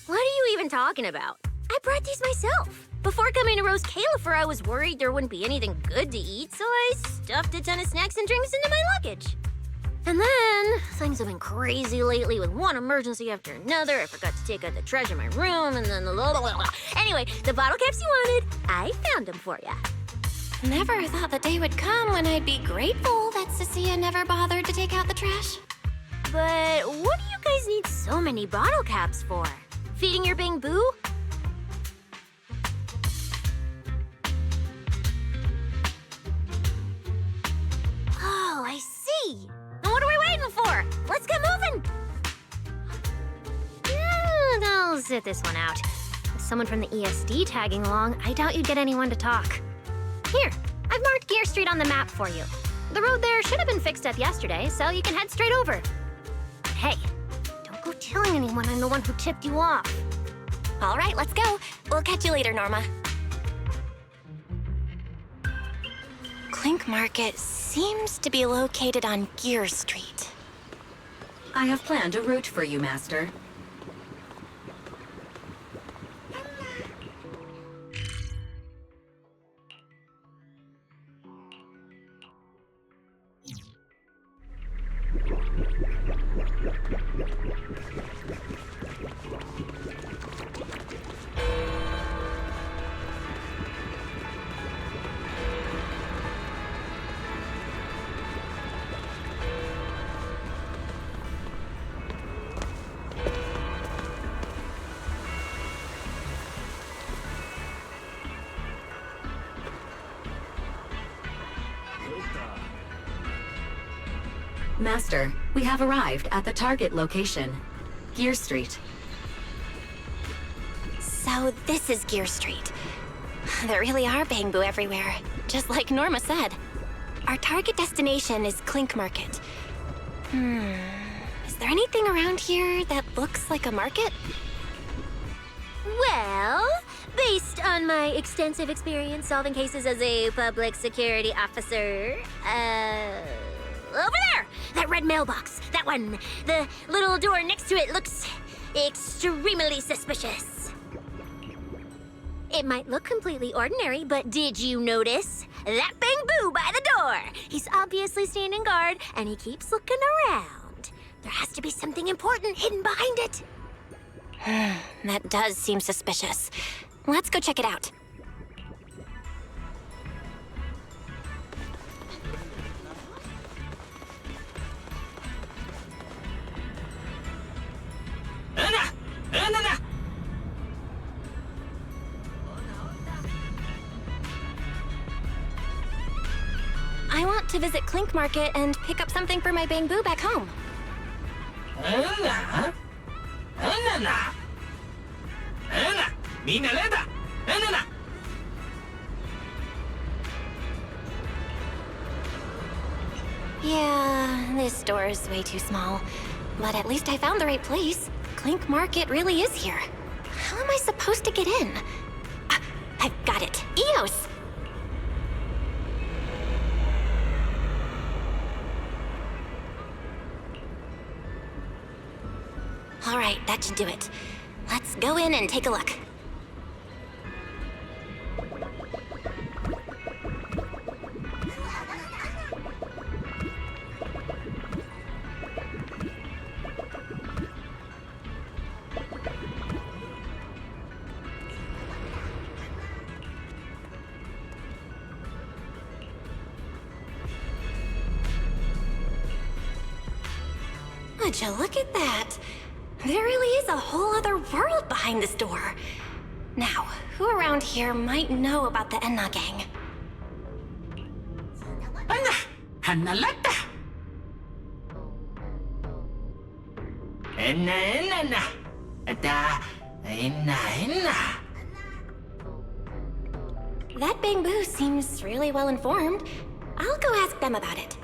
What are you even talking about? I brought these myself. Before coming to Rose Califer, I was worried there wouldn't be anything good to eat, so I stuffed a ton of snacks and drinks into my luggage. And then, things have been crazy lately with one emergency after another. I forgot to take out the trash in my room, and then Anyway, the bottle caps you wanted, I found them for ya. Never thought the day would come when I'd be grateful that Cecilia never bothered to take out the trash. But what do you guys need so many bottle caps for? Feeding your Bamboo? Oh, I see. Now what are we waiting for? Let's get moving. Yeah, I'll sit this one out. With someone from the ESD tagging along, I doubt you'd get anyone to talk. Here, I've marked Gear Street on the map for you. The road there should have been fixed up yesterday, so you can head straight over. But hey, don't go telling anyone I'm the one who tipped you off. All right, let's go. We'll catch you later, Norma. Clink Market seems to be located on Gear Street. I have planned a route for you, Master. Master, we have arrived at the target location, Gear Street. So this is Gear Street. There really are Bamboo everywhere, just like Norma said. Our target destination is Clink Market. Is there anything around here that looks like a market? Well, based on my extensive experience solving cases as a public security officer, over there! That red mailbox! That one! The little door next to it looks extremely suspicious. It might look completely ordinary, but did you notice? That Bamboo by the door! He's obviously standing guard, and he keeps looking around. There has to be something important hidden behind it. That does seem suspicious. Let's go check it out. I want to visit Clink Market and pick up something for my Bamboo back home. Yeah, this store is way too small. But at least I found the right place. Clink Market really is here. How am I supposed to get in? I've got it. EOS! All right, that should do it. Let's go in and take a look. Would you look at that? There really is a whole other world behind this door. Now, who around here might know about the Enna gang? Hanalata. Enna. Enna. That bamboo seems really well informed. I'll go ask them about it.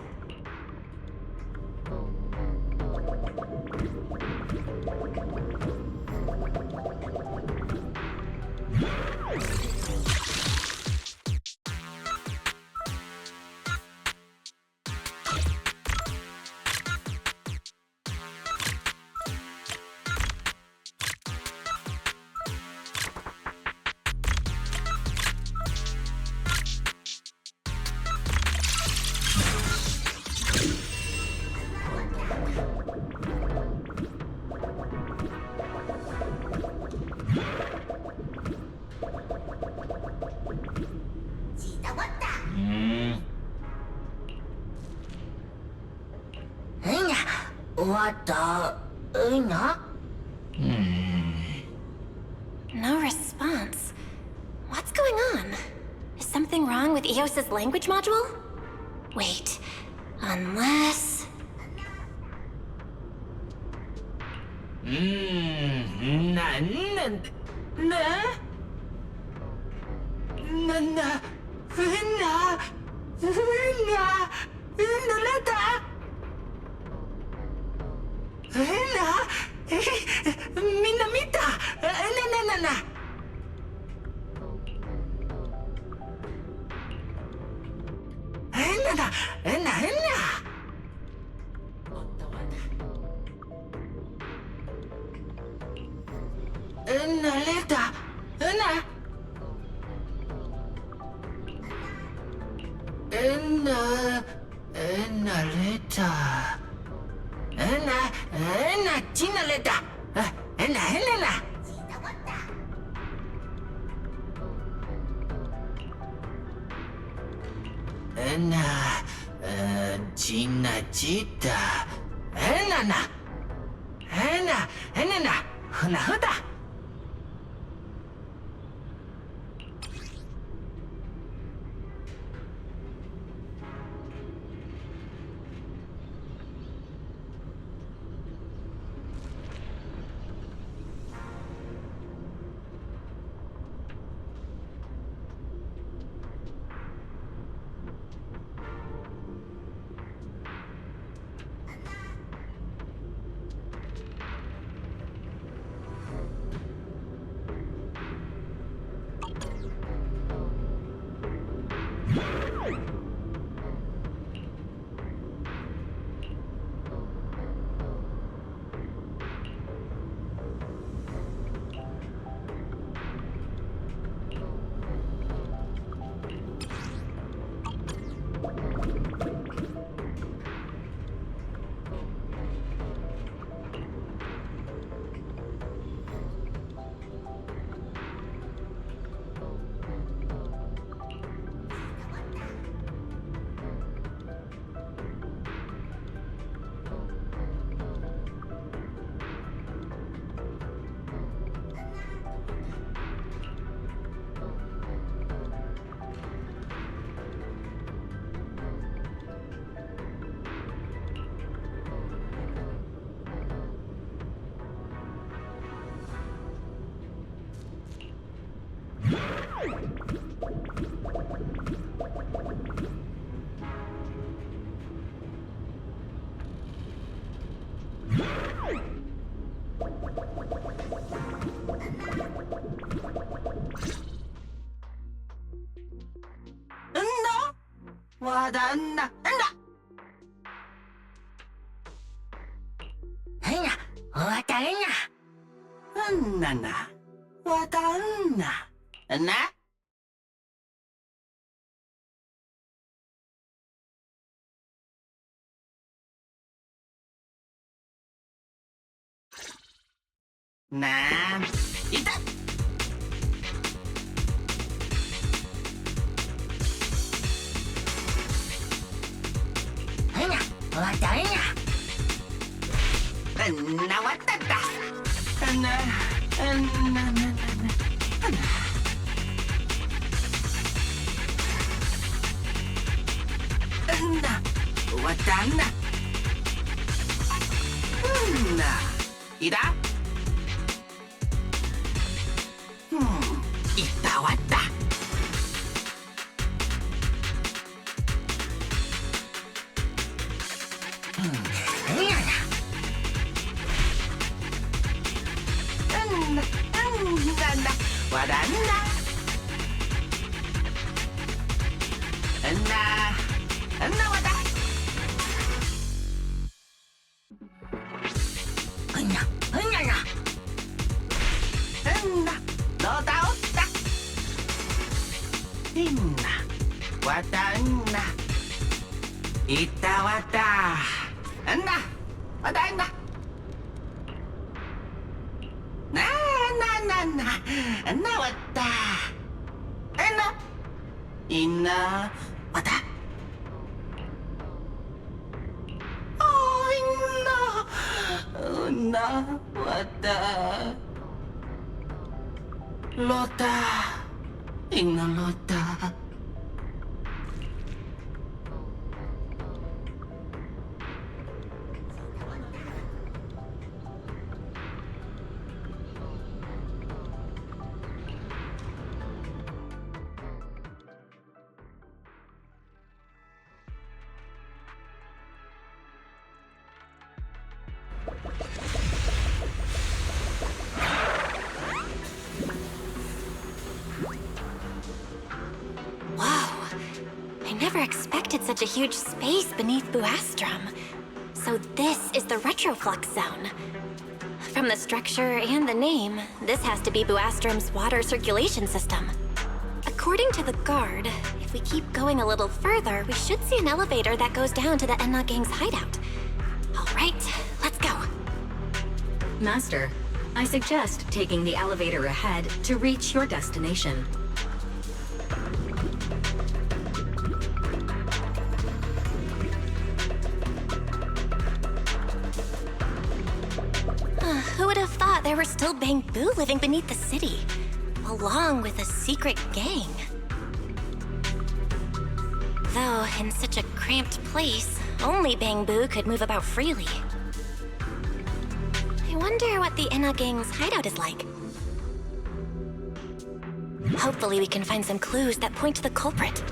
No response. What's going on? Is something wrong with Eos's language module? Wait, unless... I never expected such a huge space beneath Buastrum. So this is the Retroflux Zone. From the structure and the name, this has to be Buastrum's water circulation system. According to the guard, if we keep going a little further, we should see an elevator that goes down to the Enna Gang's hideout. All right, let's go. Master, I suggest taking the elevator ahead to reach your destination. Who would have thought there were still Bangbu living beneath the city, along with a secret gang? Though, in such a cramped place, only Bangbu could move about freely. I wonder what the Enna Gang's hideout is like. Hopefully we can find some clues that point to the culprit.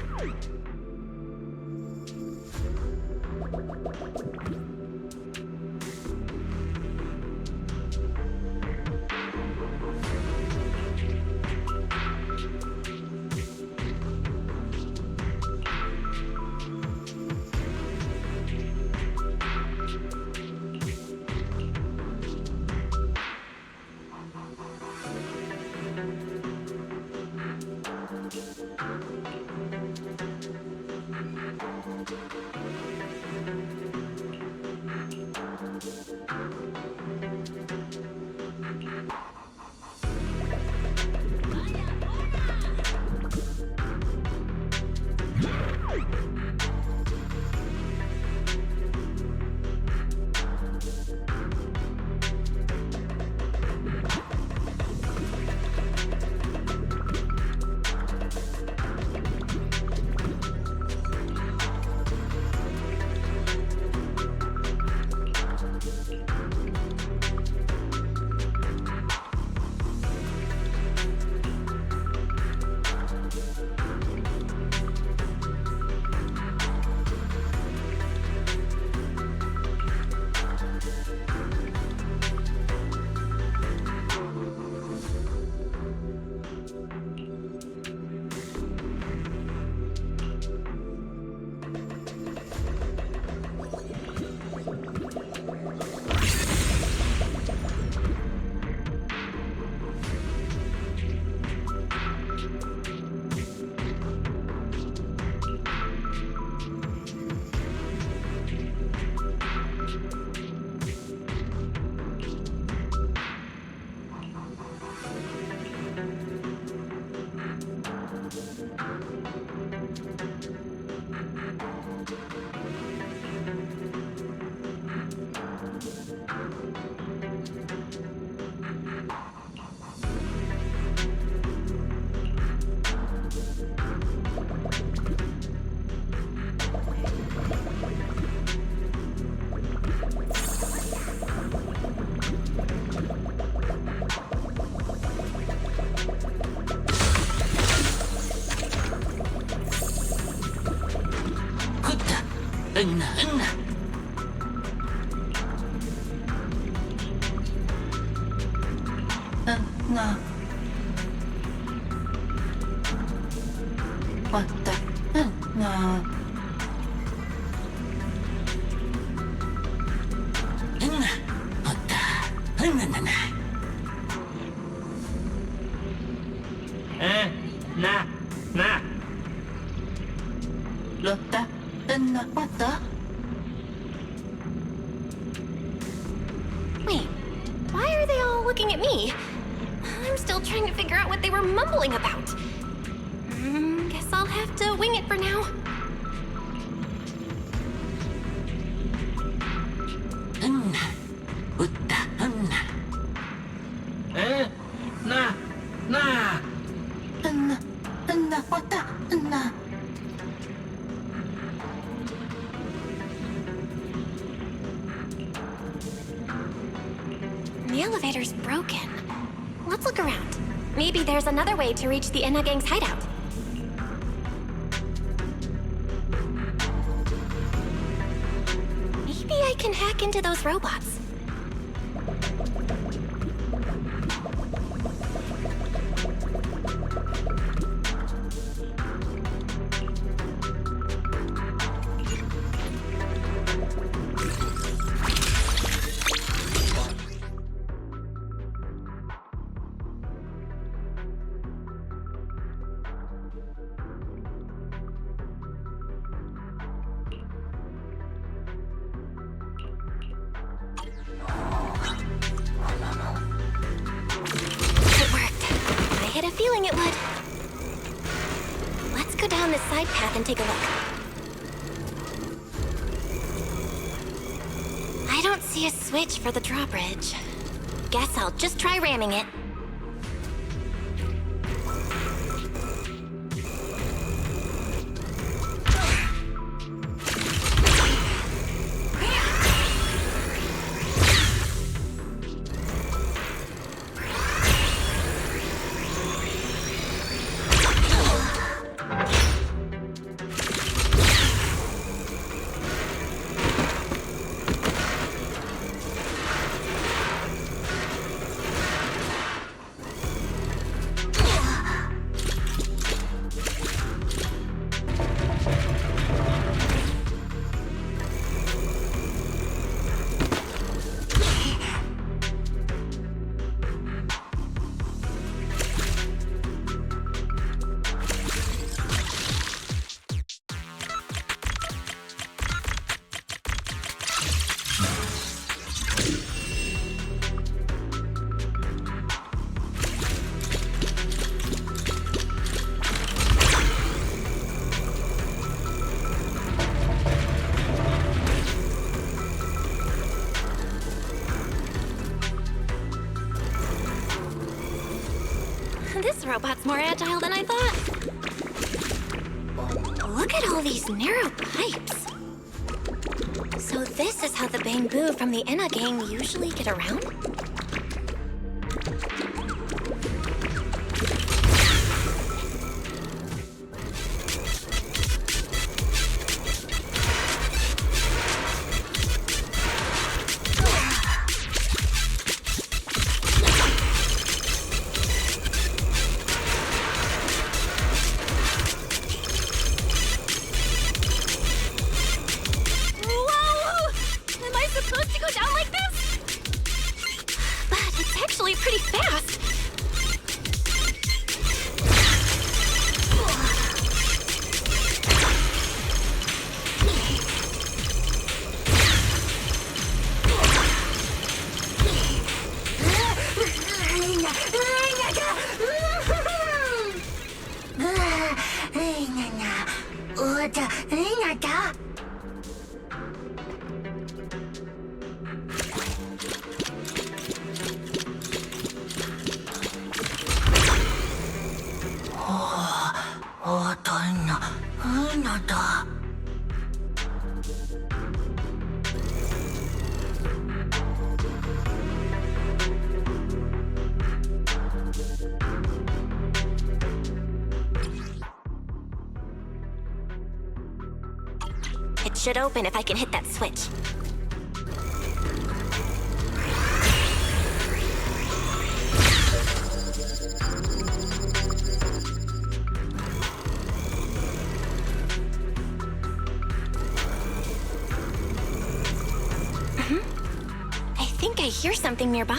Wait, why are they all looking at me? I'm still trying to figure out what they were mumbling about. Guess I'll have to wing it for now. The elevator's broken. Let's look around. Maybe there's another way to reach the Enna Gang's hideout. Maybe I can hack into those robots. I had a feeling it would. Let's go down this side path and take a look. I don't see a switch for the drawbridge. Guess I'll just try ramming it. This robot's more agile than I thought. Look at all these narrow pipes. So this is how the Bamboo from the Enna Gang usually get around? Supposed to go down like this? But it's actually pretty fast. should open if I can hit that switch. I think I hear something nearby.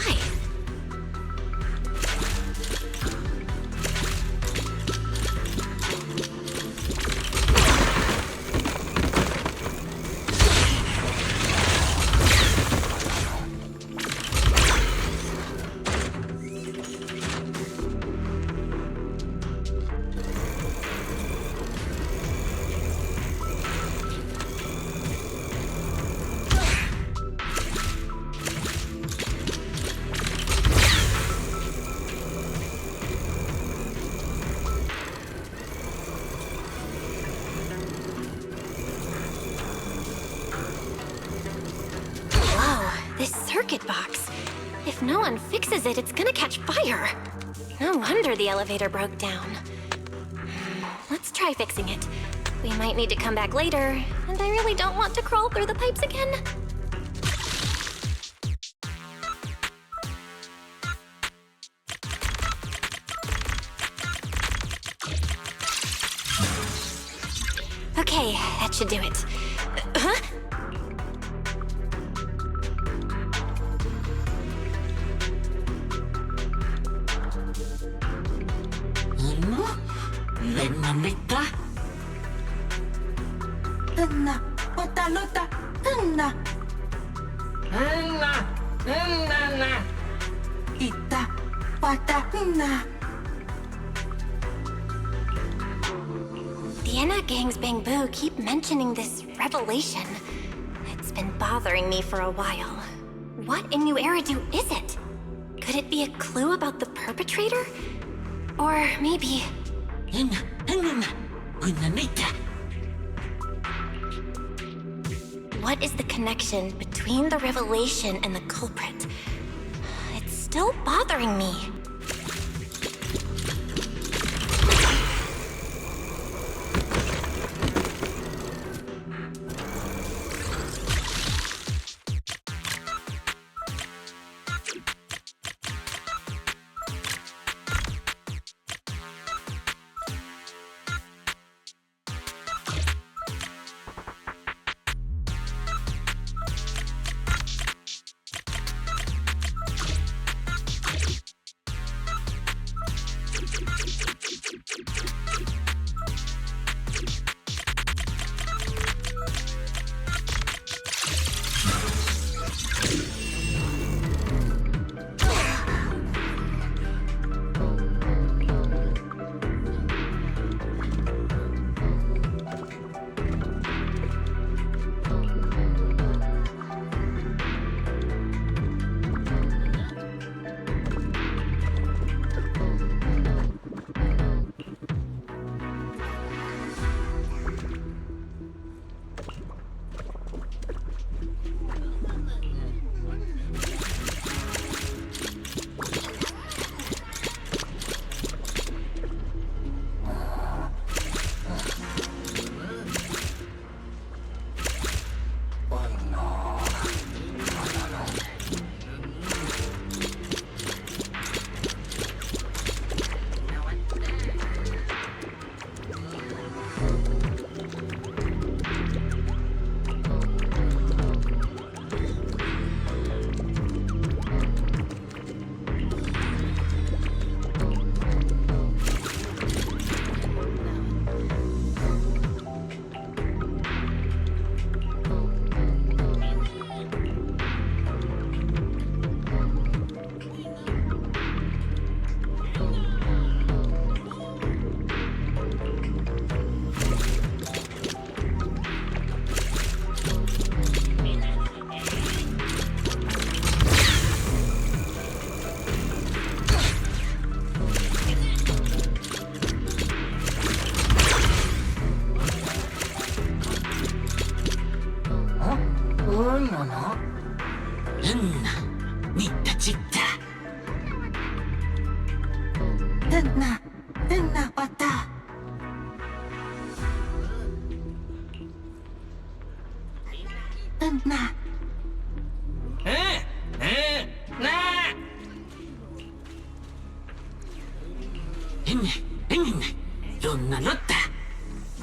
This circuit box. If no one fixes it, it's gonna catch fire. No wonder the elevator broke down. Let's try fixing it. We might need to come back later, and I really don't want to crawl through the pipes again. Okay, that should do it. Huh? The Enna Gang's Bang Boo keep mentioning this revelation. It's been bothering me for a while. What in New Eridu is it? Could it be a clue about the perpetrator? Or maybe... What is the connection between the revelation and the culprit? It's still bothering me.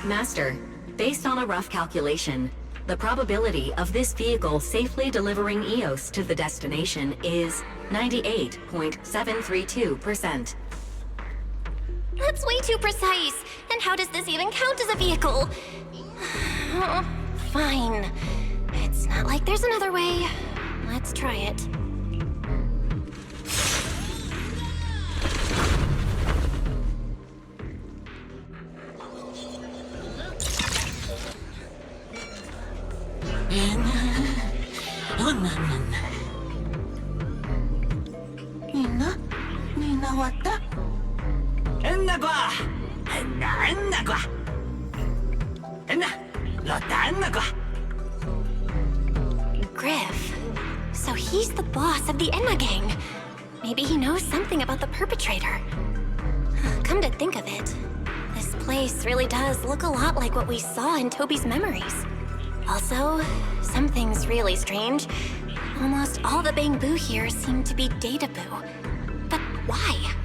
Master, based on a rough calculation, the probability of this vehicle safely delivering Eos to the destination is 98.732%. That's way too precise. And how does this even count as a vehicle? Fine. It's not like there's another way. Let's try it. Griff. So he's the boss of the Enma gang. Maybe he knows something about the perpetrator. Come to think of it, this place really does look a lot like what we saw in Toby's memories. Also, something's really strange. Almost all the Bangbu here seem to be Data Boo. But why?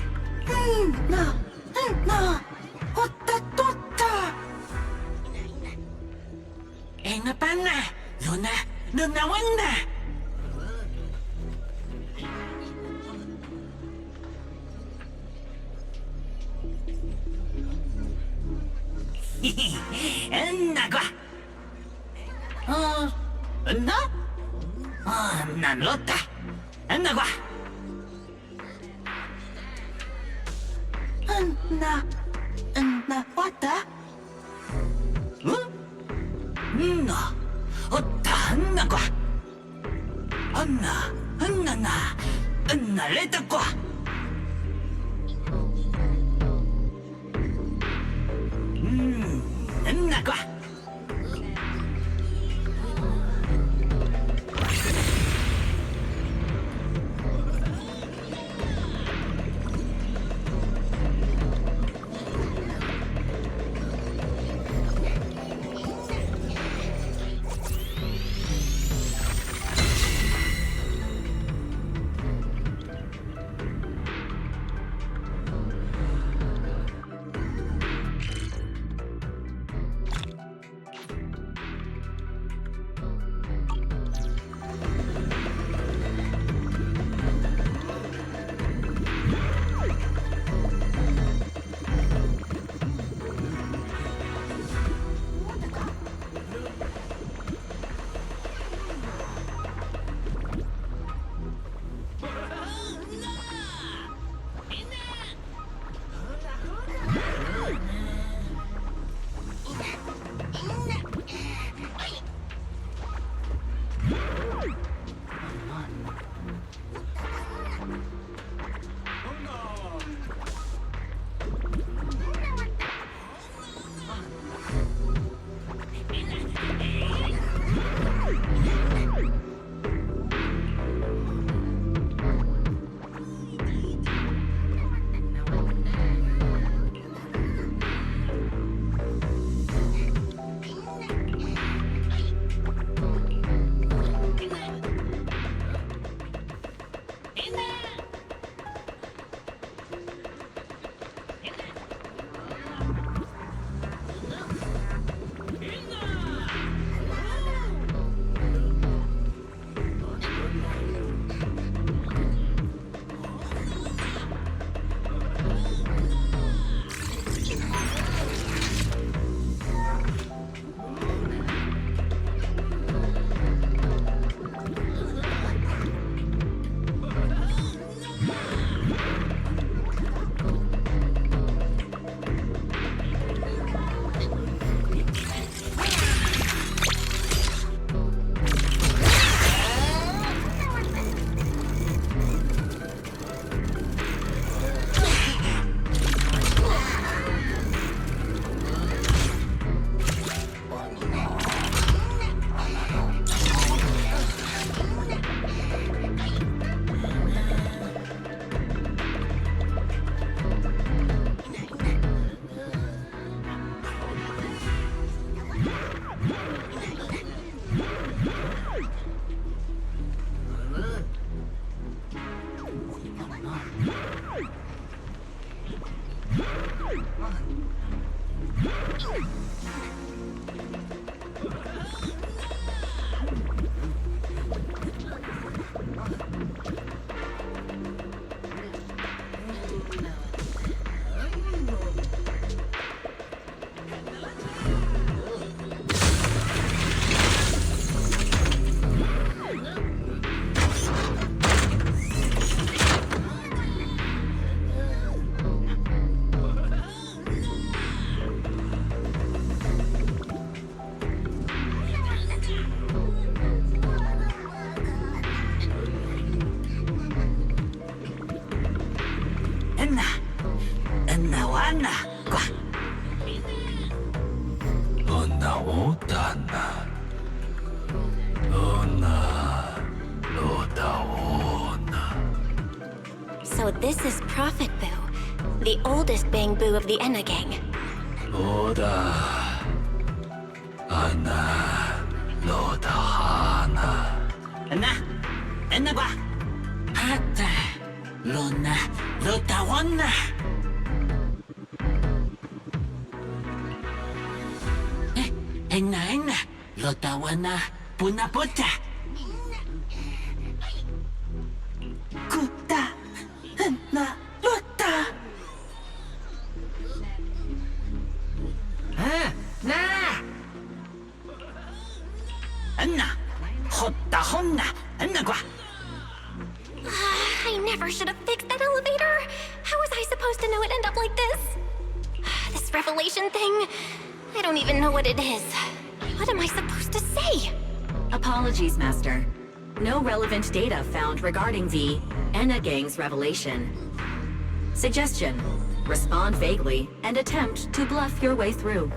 So this is Prophet Boo, the oldest Bang Boo of the Enna gang. I never should have fixed that elevator. How was I supposed to know it'd end up like this? This revelation thing, I don't even know what it is. What am I supposed to say? Apologies, Master. No relevant data found regarding the Enna Gang's revelation. Suggestion: respond vaguely and attempt to bluff your way through.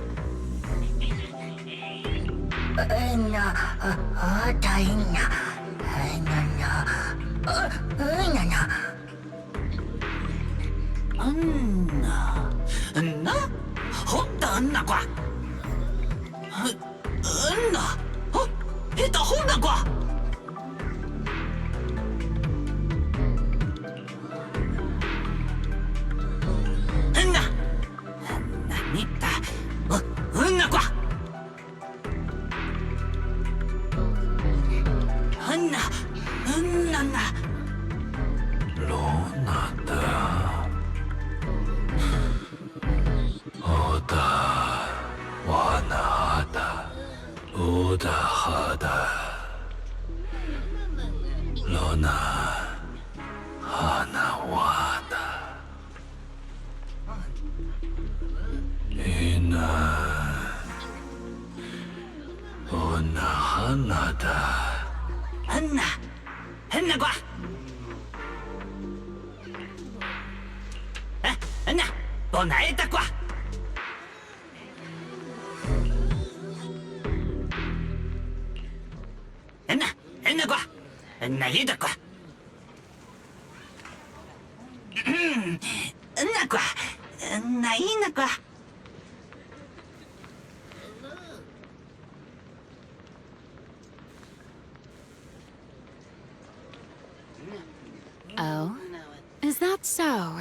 Oh? Is that so?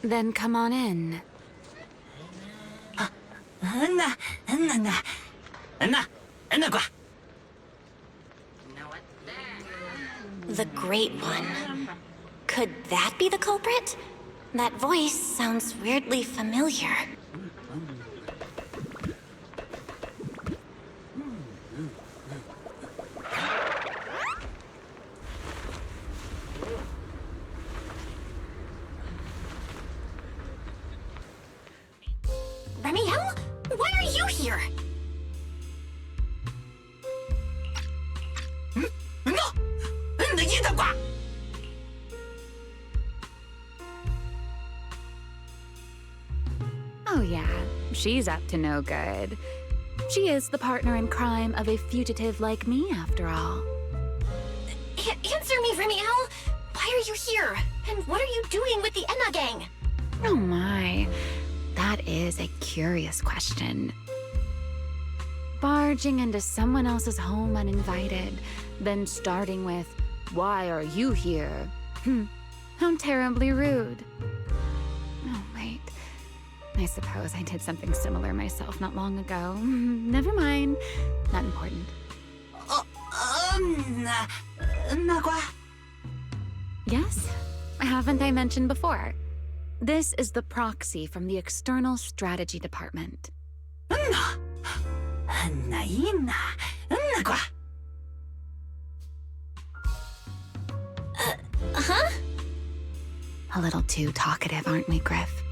Then come on in. The Great One. Could that be the culprit? That voice sounds weirdly familiar. Remiel? Why are you here? Oh yeah, she's up to no good. She is the partner in crime of a fugitive like me, after all. Answer me, Remiel! Why are you here? And what are you doing with the Enna gang? Oh my, that is a curious question. Barging into someone else's home uninvited, then starting with, "Why are you here?" How terribly rude. Oh, wait. I suppose I did something similar myself not long ago. Never mind. Not important. Yes? Haven't I mentioned before? This is the proxy from the External Strategy Department. Huh? A little too talkative, aren't we, Griff?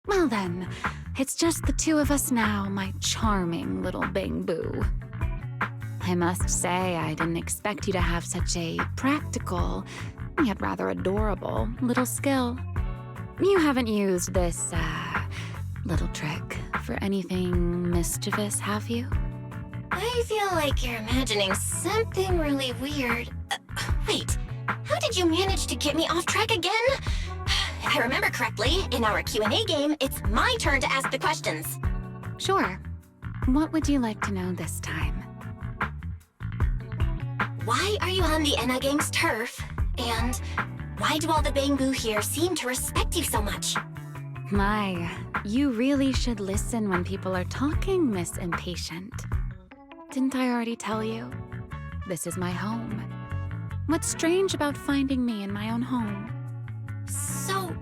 Well then, it's just the two of us now, my charming little Bang Boo. I must say, I didn't expect you to have such a practical, yet rather adorable, little skill. You haven't used this, little trick for anything mischievous, have you? I feel like you're imagining something really weird. Wait, how did you manage to get me off track again? If I remember correctly, in our Q&A game, it's my turn to ask the questions. Sure. What would you like to know this time? Why are you on the Enna Gang's turf? And why do all the Bangbu here seem to respect you so much? My, you really should listen when people are talking, Miss Impatient. Didn't I already tell you? This is my home. What's strange about finding me in my own home? So,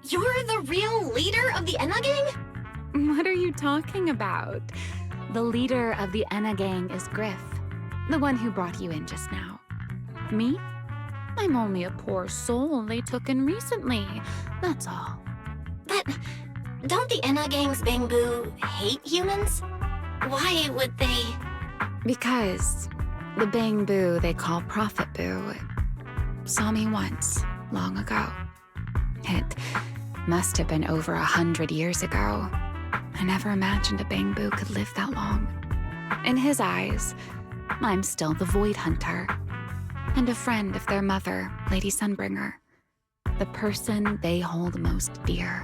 you're the real leader of the Enna Gang? What are you talking about? The leader of the Enna Gang is Griff, the one who brought you in just now. Me? I'm only a poor soul they took in recently, that's all. But don't the Enna Gang's Bangbu hate humans? Why would they? Because the Bangbu they call Prophet Boo saw me once, long ago. It must have been over 100 years ago. I never imagined a Bangbu could live that long. In his eyes, I'm still the Void Hunter, and a friend of their mother, Lady Sunbringer, the person they hold most dear.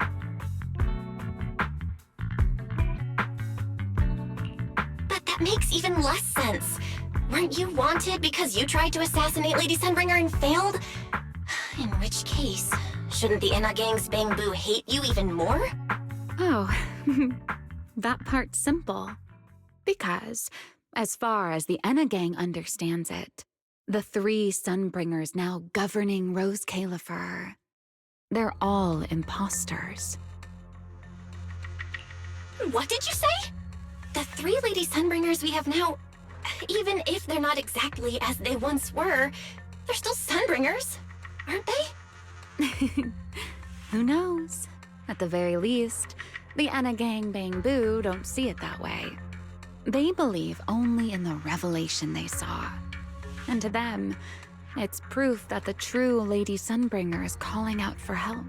But that makes even less sense. Weren't you wanted because you tried to assassinate Lady Sunbringer and failed? In which case, shouldn't the Enna Gang's Bangbu hate you even more? Oh, that part's simple. Because, as far as the Enna Gang understands it, the three Sunbringers now governing Rose Califer, they're all imposters. What did you say? The three Lady Sunbringers we have now, even if they're not exactly as they once were, they're still Sunbringers, aren't they? Who knows? At the very least, the Enna Gang Bangbu don't see it that way. They believe only in the revelation they saw. And to them, it's proof that the true Lady Sunbringer is calling out for help.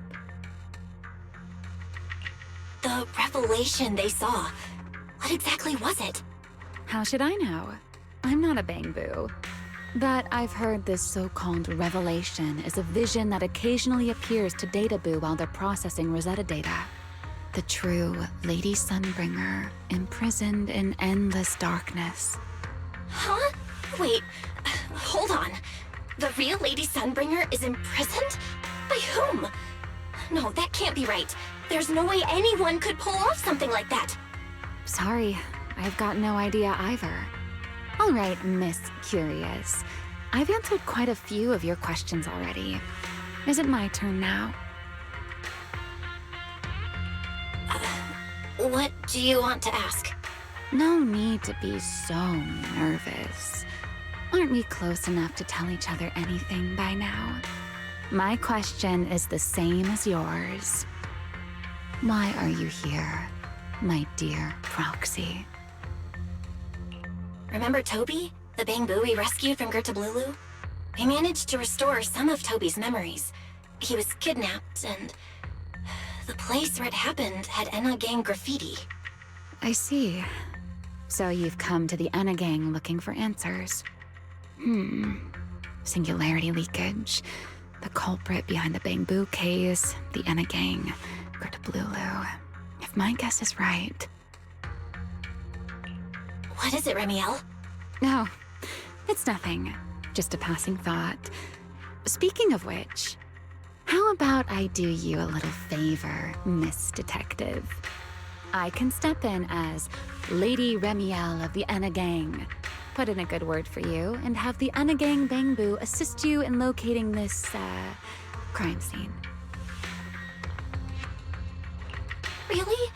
The revelation they saw, what exactly was it? How should I know? I'm not a Bangbu. But I've heard this so-called revelation is a vision that occasionally appears to Databoo while they're processing Rosetta data. The true Lady Sunbringer, imprisoned in endless darkness. Huh? Wait, hold on. The real Lady Sunbringer is imprisoned? By whom? No, that can't be right. There's no way anyone could pull off something like that. Sorry, I've got no idea either. All right, Miss Curious. I've answered quite a few of your questions already. Is it my turn now? What do you want to ask? No need to be so nervous. Aren't we close enough to tell each other anything by now? My question is the same as yours. Why are you here, my dear Proxy? Remember Toby, the Bangbu we rescued from Ludullu? We managed to restore some of Toby's memories. He was kidnapped, and the place where it happened had Enna Gang graffiti. I see. So you've come to the Enna Gang looking for answers. Singularity leakage, the culprit behind the Bangbu case, the Enna Gang, Ludullu. my guess is right. What is it, Remiel? No, it's nothing. Just a passing thought. Speaking of which, how about I do you a little favor, Miss Detective? I can step in as Lady Remiel of the Enna Gang, put in a good word for you, and have the Enna Gang Bangbu assist you in locating this, crime scene. Really?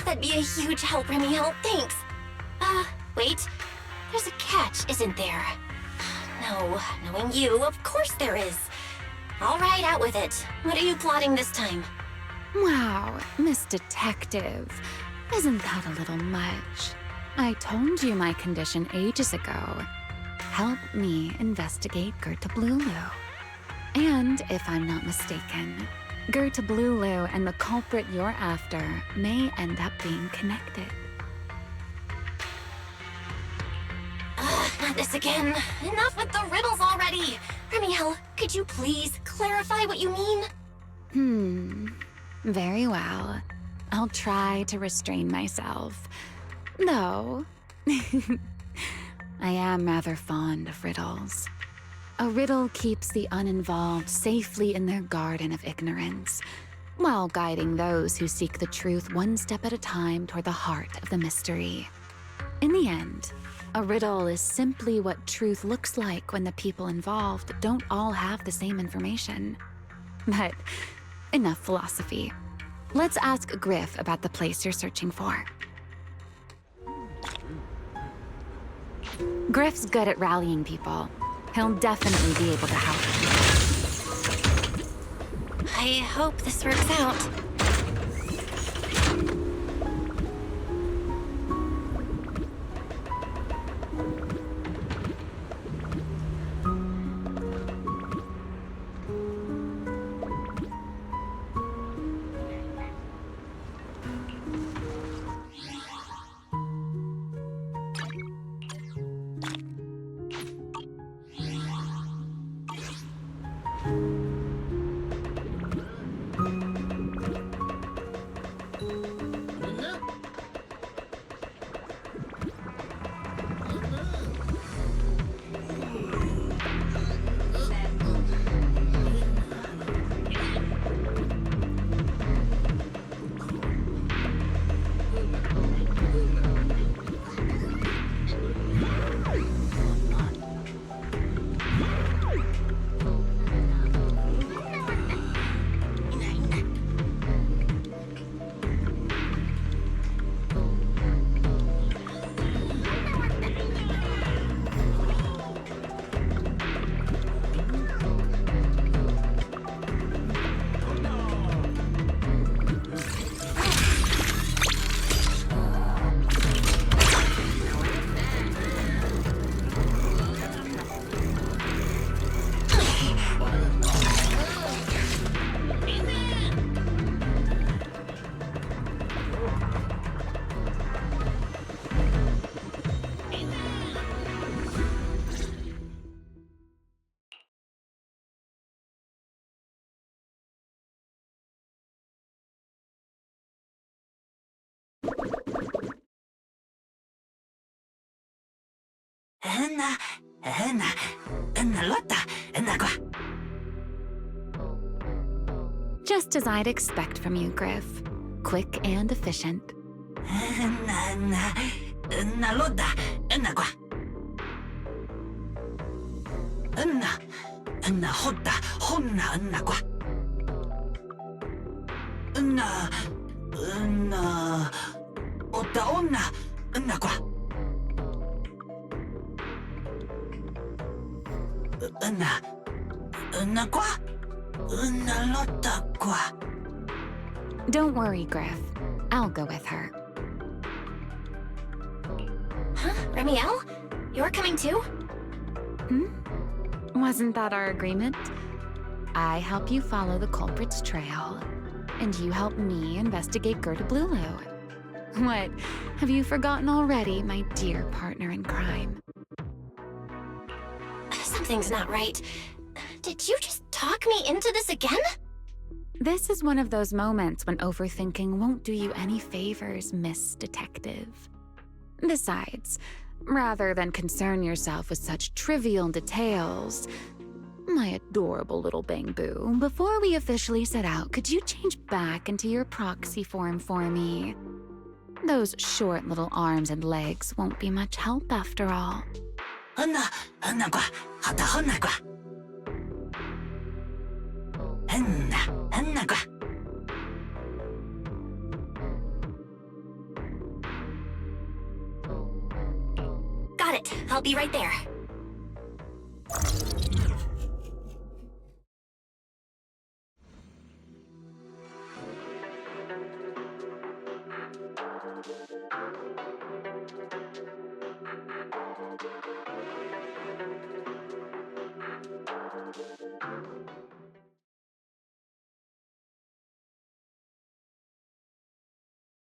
That'd be a huge help, Remiel. Thanks. Wait. There's a catch, isn't there? No, knowing you, of course there is. All right, out with it. What are you plotting this time? Wow, Miss Detective. Isn't that a little much? I told you my condition ages ago. Help me investigate Ludullu. And if I'm not mistaken, Ludullu and the culprit you're after may end up being connected. Not this again. Enough with the riddles already. Remiel, could you please clarify what you mean? Very well. I'll try to restrain myself. Though, I am rather fond of riddles. A riddle keeps the uninvolved safely in their garden of ignorance, while guiding those who seek the truth one step at a time toward the heart of the mystery. In the end, a riddle is simply what truth looks like when the people involved don't all have the same information. But enough philosophy. Let's ask Griff about the place you're searching for. Griff's good at rallying people. He'll definitely be able to help. I hope this works out. Just as I'd expect from you, Griff. Quick and efficient. Don't worry, Griff. I'll go with her. Huh? Remiel? You're coming too? Wasn't that our agreement? I help you follow the culprit's trail, and you help me investigate Ludullu. What, have you forgotten already, my dear partner in crime? Something's not right. Did you just talk me into this again? This is one of those moments when overthinking won't do you any favors, Miss Detective. Besides, rather than concern yourself with such trivial details, my adorable little Bangbu, before we officially set out, could you change back into your proxy form for me? Those short little arms and legs won't be much help after all. Got it. I'll be right there.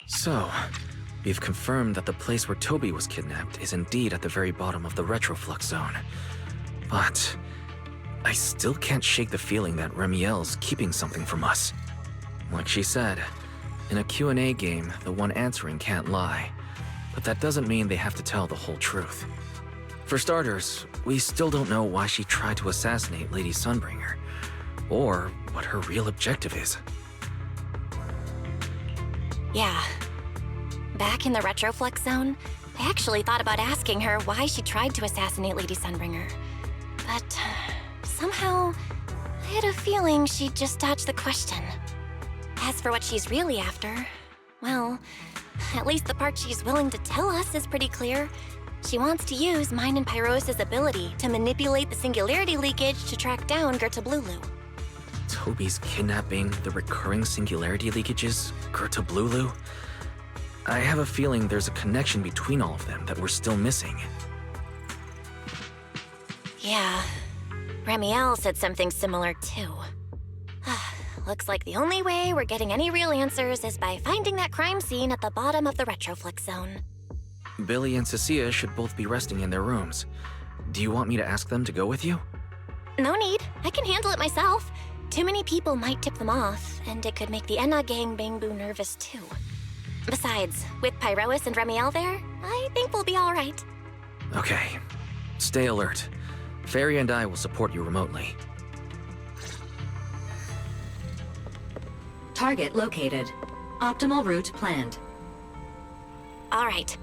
So, we've confirmed that the place where Toby was kidnapped is indeed at the very bottom of the retroflux zone. But I still can't shake the feeling that Remiel's keeping something from us. Like she said, in a Q&A game, the one answering can't lie. But that doesn't mean they have to tell the whole truth. For starters, we still don't know why she tried to assassinate Lady Sunbringer, or what her real objective is. Yeah. Back in the retroflux zone, I actually thought about asking her why she tried to assassinate Lady Sunbringer. But somehow, I had a feeling she'd just dodge the question. As for what she's really after, well, at least the part she's willing to tell us is pretty clear. She wants to use mine and Pyros' ability to manipulate the singularity leakage to track down Ludullu. Toby's kidnapping, the recurring singularity leakages, Ludullu. I have a feeling there's a connection between all of them that we're still missing. Yeah, Remiel said something similar too. Looks like the only way we're getting any real answers is by finding that crime scene at the bottom of the retroflux zone. Billy and Cecilia should both be resting in their rooms. Do you want me to ask them to go with you? No need, I can handle it myself. Too many people might tip them off, and it could make the Enna gang Bangbu nervous too. Besides, with Pyrois and Remiel there, I think we'll be all right. Okay. Stay alert. Fairy and I will support you remotely. Target located. Optimal route planned. All right.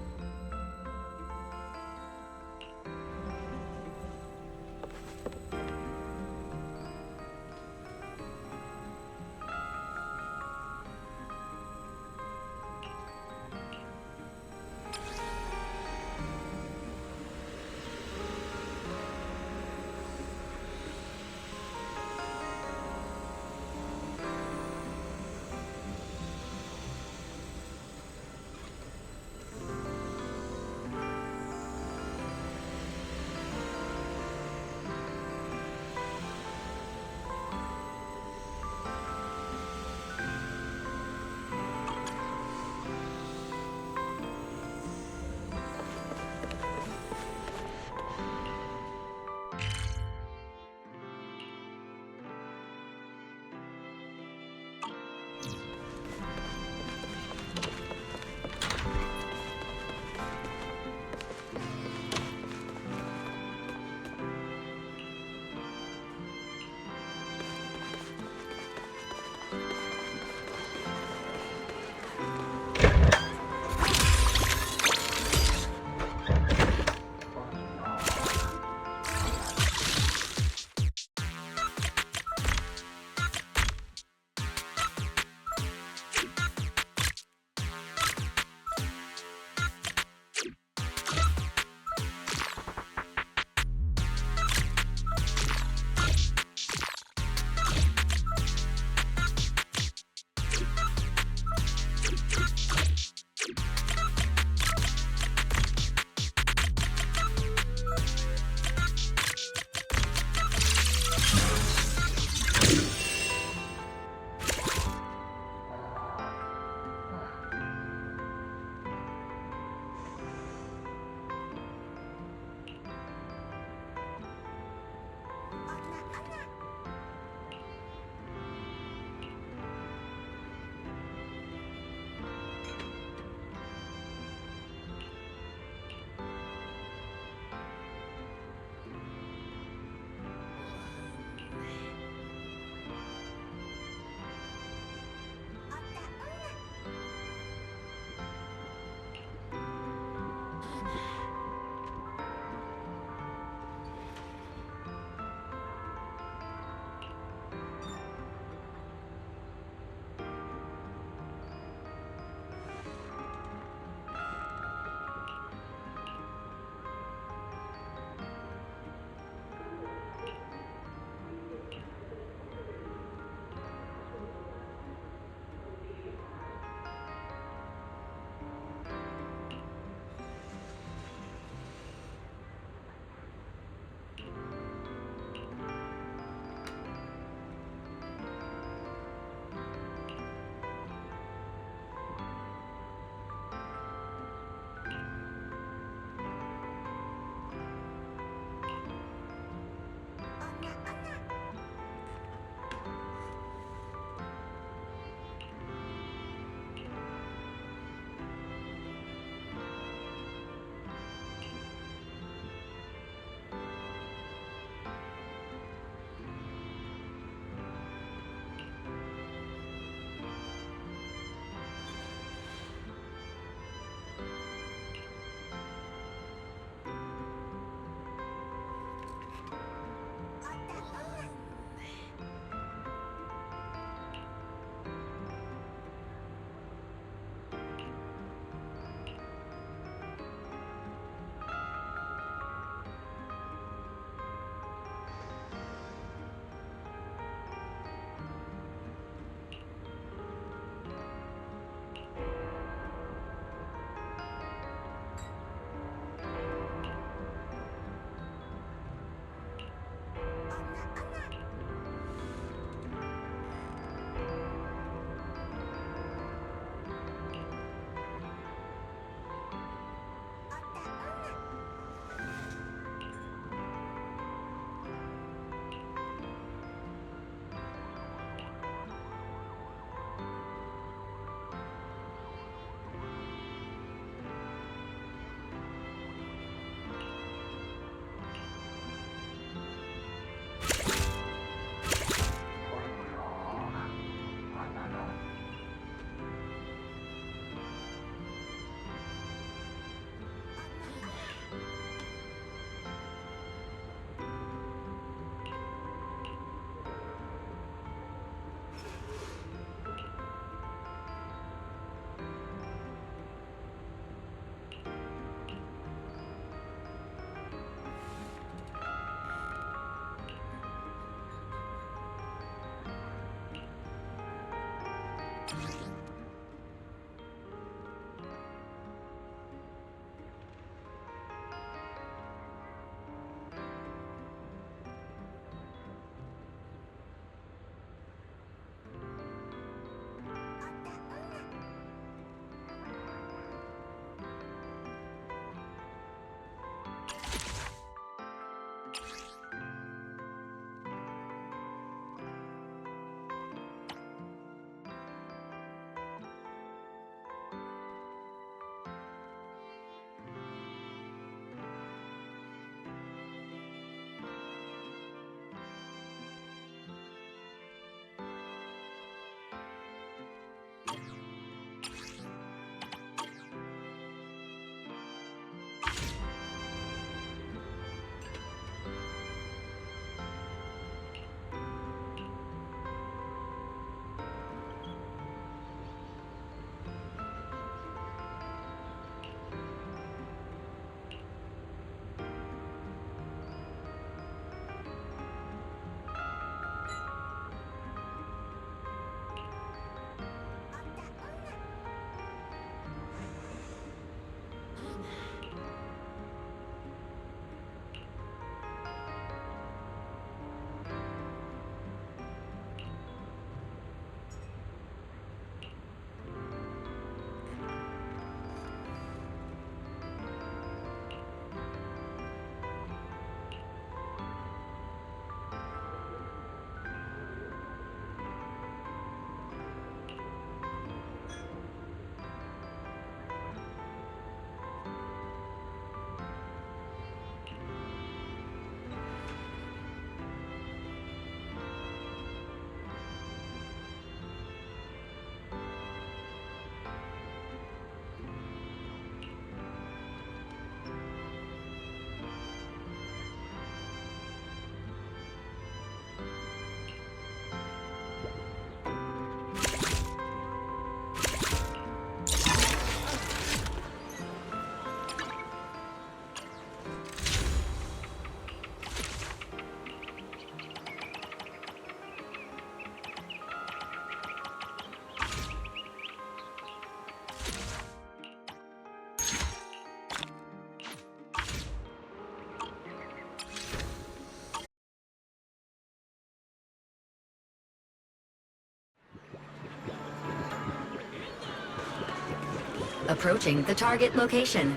Approaching the target location.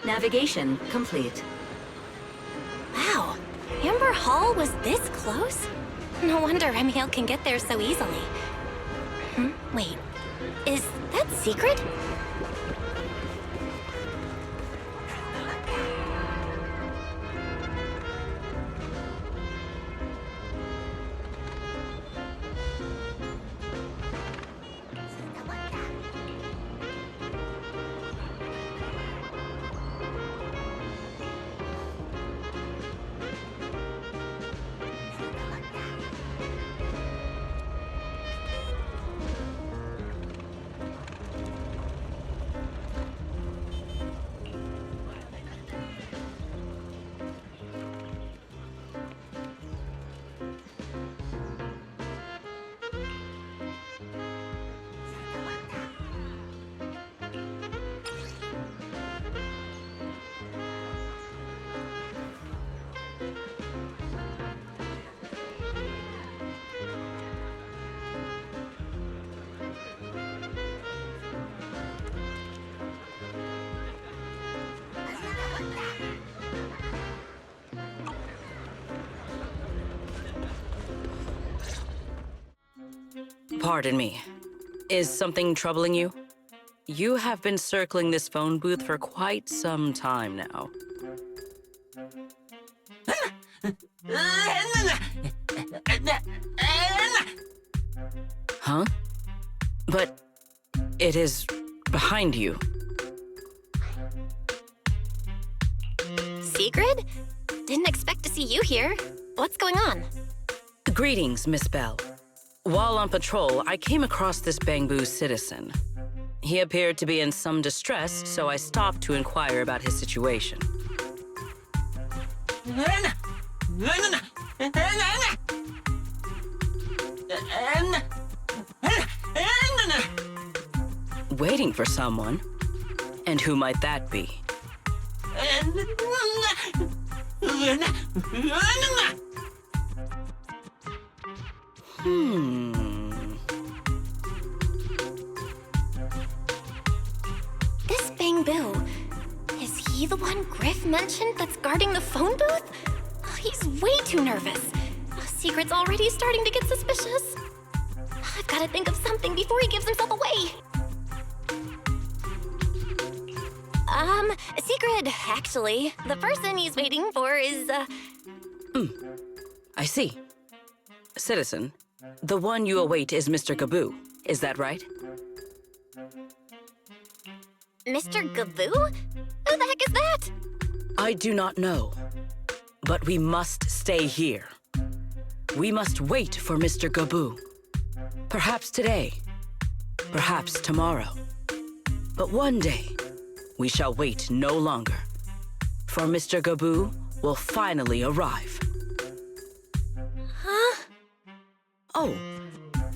Navigation complete. Wow, Amber Hall was this close? No wonder Remiel can get there so easily. Wait, is that secret? Pardon me. Is something troubling you? You have been circling this phone booth for quite some time now. Huh? But it is behind you. Sigrid? Didn't expect to see you here. What's going on? Greetings, Miss Bell. While on patrol, I came across this Bangbu citizen. He appeared to be in some distress, so I stopped to inquire about his situation. Waiting for someone? And who might that be? This Bangbu, is he the one Griff mentioned that's guarding the phone booth? Oh, he's way too nervous. Secret's already starting to get suspicious. I've got to think of something before he gives himself away. Secret, actually. The person he's waiting for is, I see. Citizen, the one you await is Mr. Gaboo. Is that right? Mr. Gaboo? Who the heck is that? I do not know. But we must stay here. We must wait for Mr. Gaboo. Perhaps today. Perhaps tomorrow. But one day, we shall wait no longer. For Mr. Gaboo will finally arrive. Huh? Oh,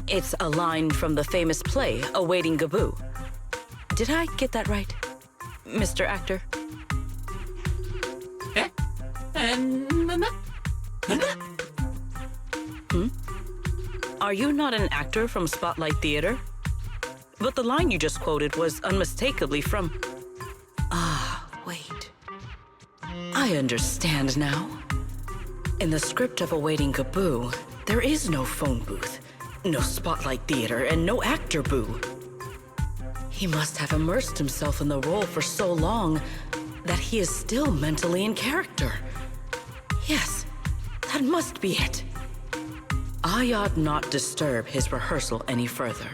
it's a line from the famous play, Awaiting Gaboo. Did I get that right, Mr. Actor? Are you not an actor from Spotlight Theater? But the line you just quoted was unmistakably from... Ah, wait. I understand now. In the script of Awaiting Gaboo, there is no phone booth, no Spotlight Theater, and no actor boo. He must have immersed himself in the role for so long that he is still mentally in character. Yes, that must be it. I ought not disturb his rehearsal any further.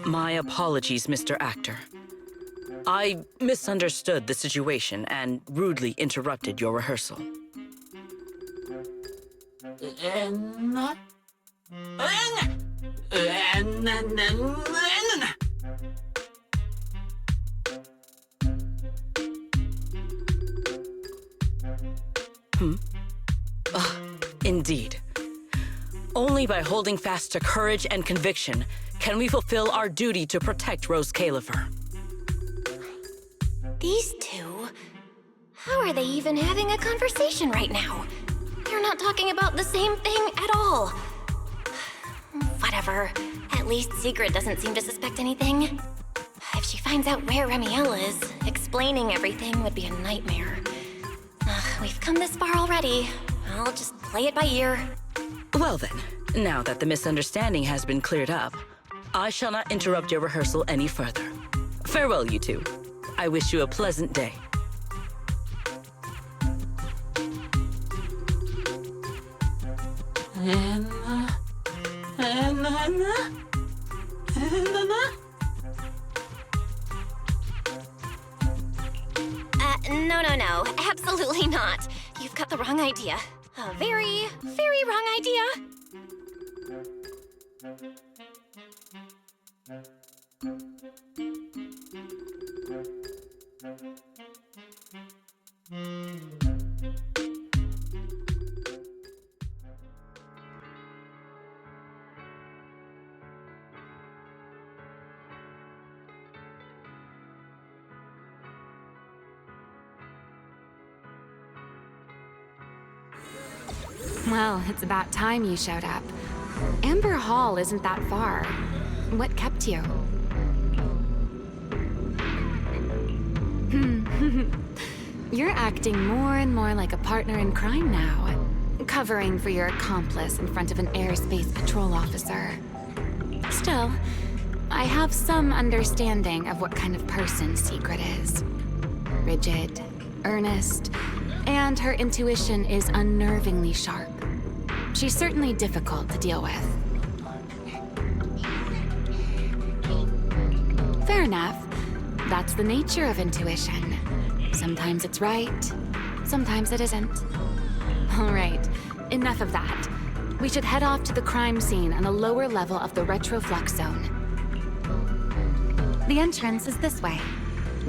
My apologies, Mr. Actor. I misunderstood the situation and rudely interrupted your rehearsal. Indeed. Only by holding fast to courage and conviction can we fulfill our duty to protect Rose Califer. These two? How are they even having a conversation right now? They're not talking about the same thing at all. Whatever. At least Secret doesn't seem to suspect anything. If she finds out where Remiel is, explaining everything would be a nightmare. We've come this far already. I'll just play it by ear. Well then, now that the misunderstanding has been cleared up, I shall not interrupt your rehearsal any further. Farewell, you two. I wish you a pleasant day. No. Absolutely not. You've got the wrong idea. A very, very wrong idea. Well, it's about time you showed up. Amber Hall isn't that far. What kept you? You're acting more and more like a partner in crime now. Covering for your accomplice in front of an airspace patrol officer. Still, I have some understanding of what kind of person Secret is. Rigid, earnest, and her intuition is unnervingly sharp. She's certainly difficult to deal with. Fair enough. That's the nature of intuition. Sometimes it's right, sometimes it isn't. All right, enough of that. We should head off to the crime scene on the lower level of the retroflux zone. The entrance is this way.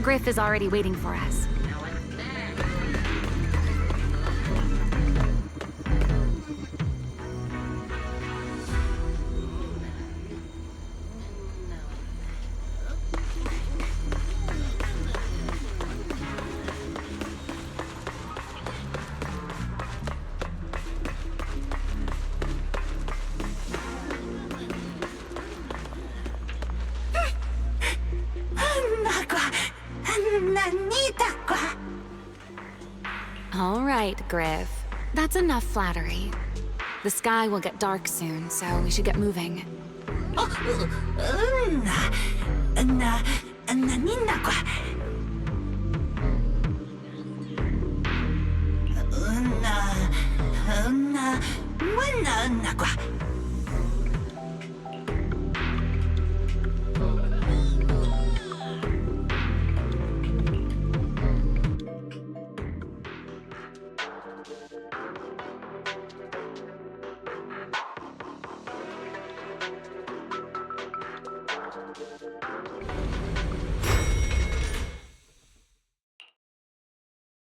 Griff is already waiting for us. All right, Griff. That's enough flattery. The sky will get dark soon, so we should get moving.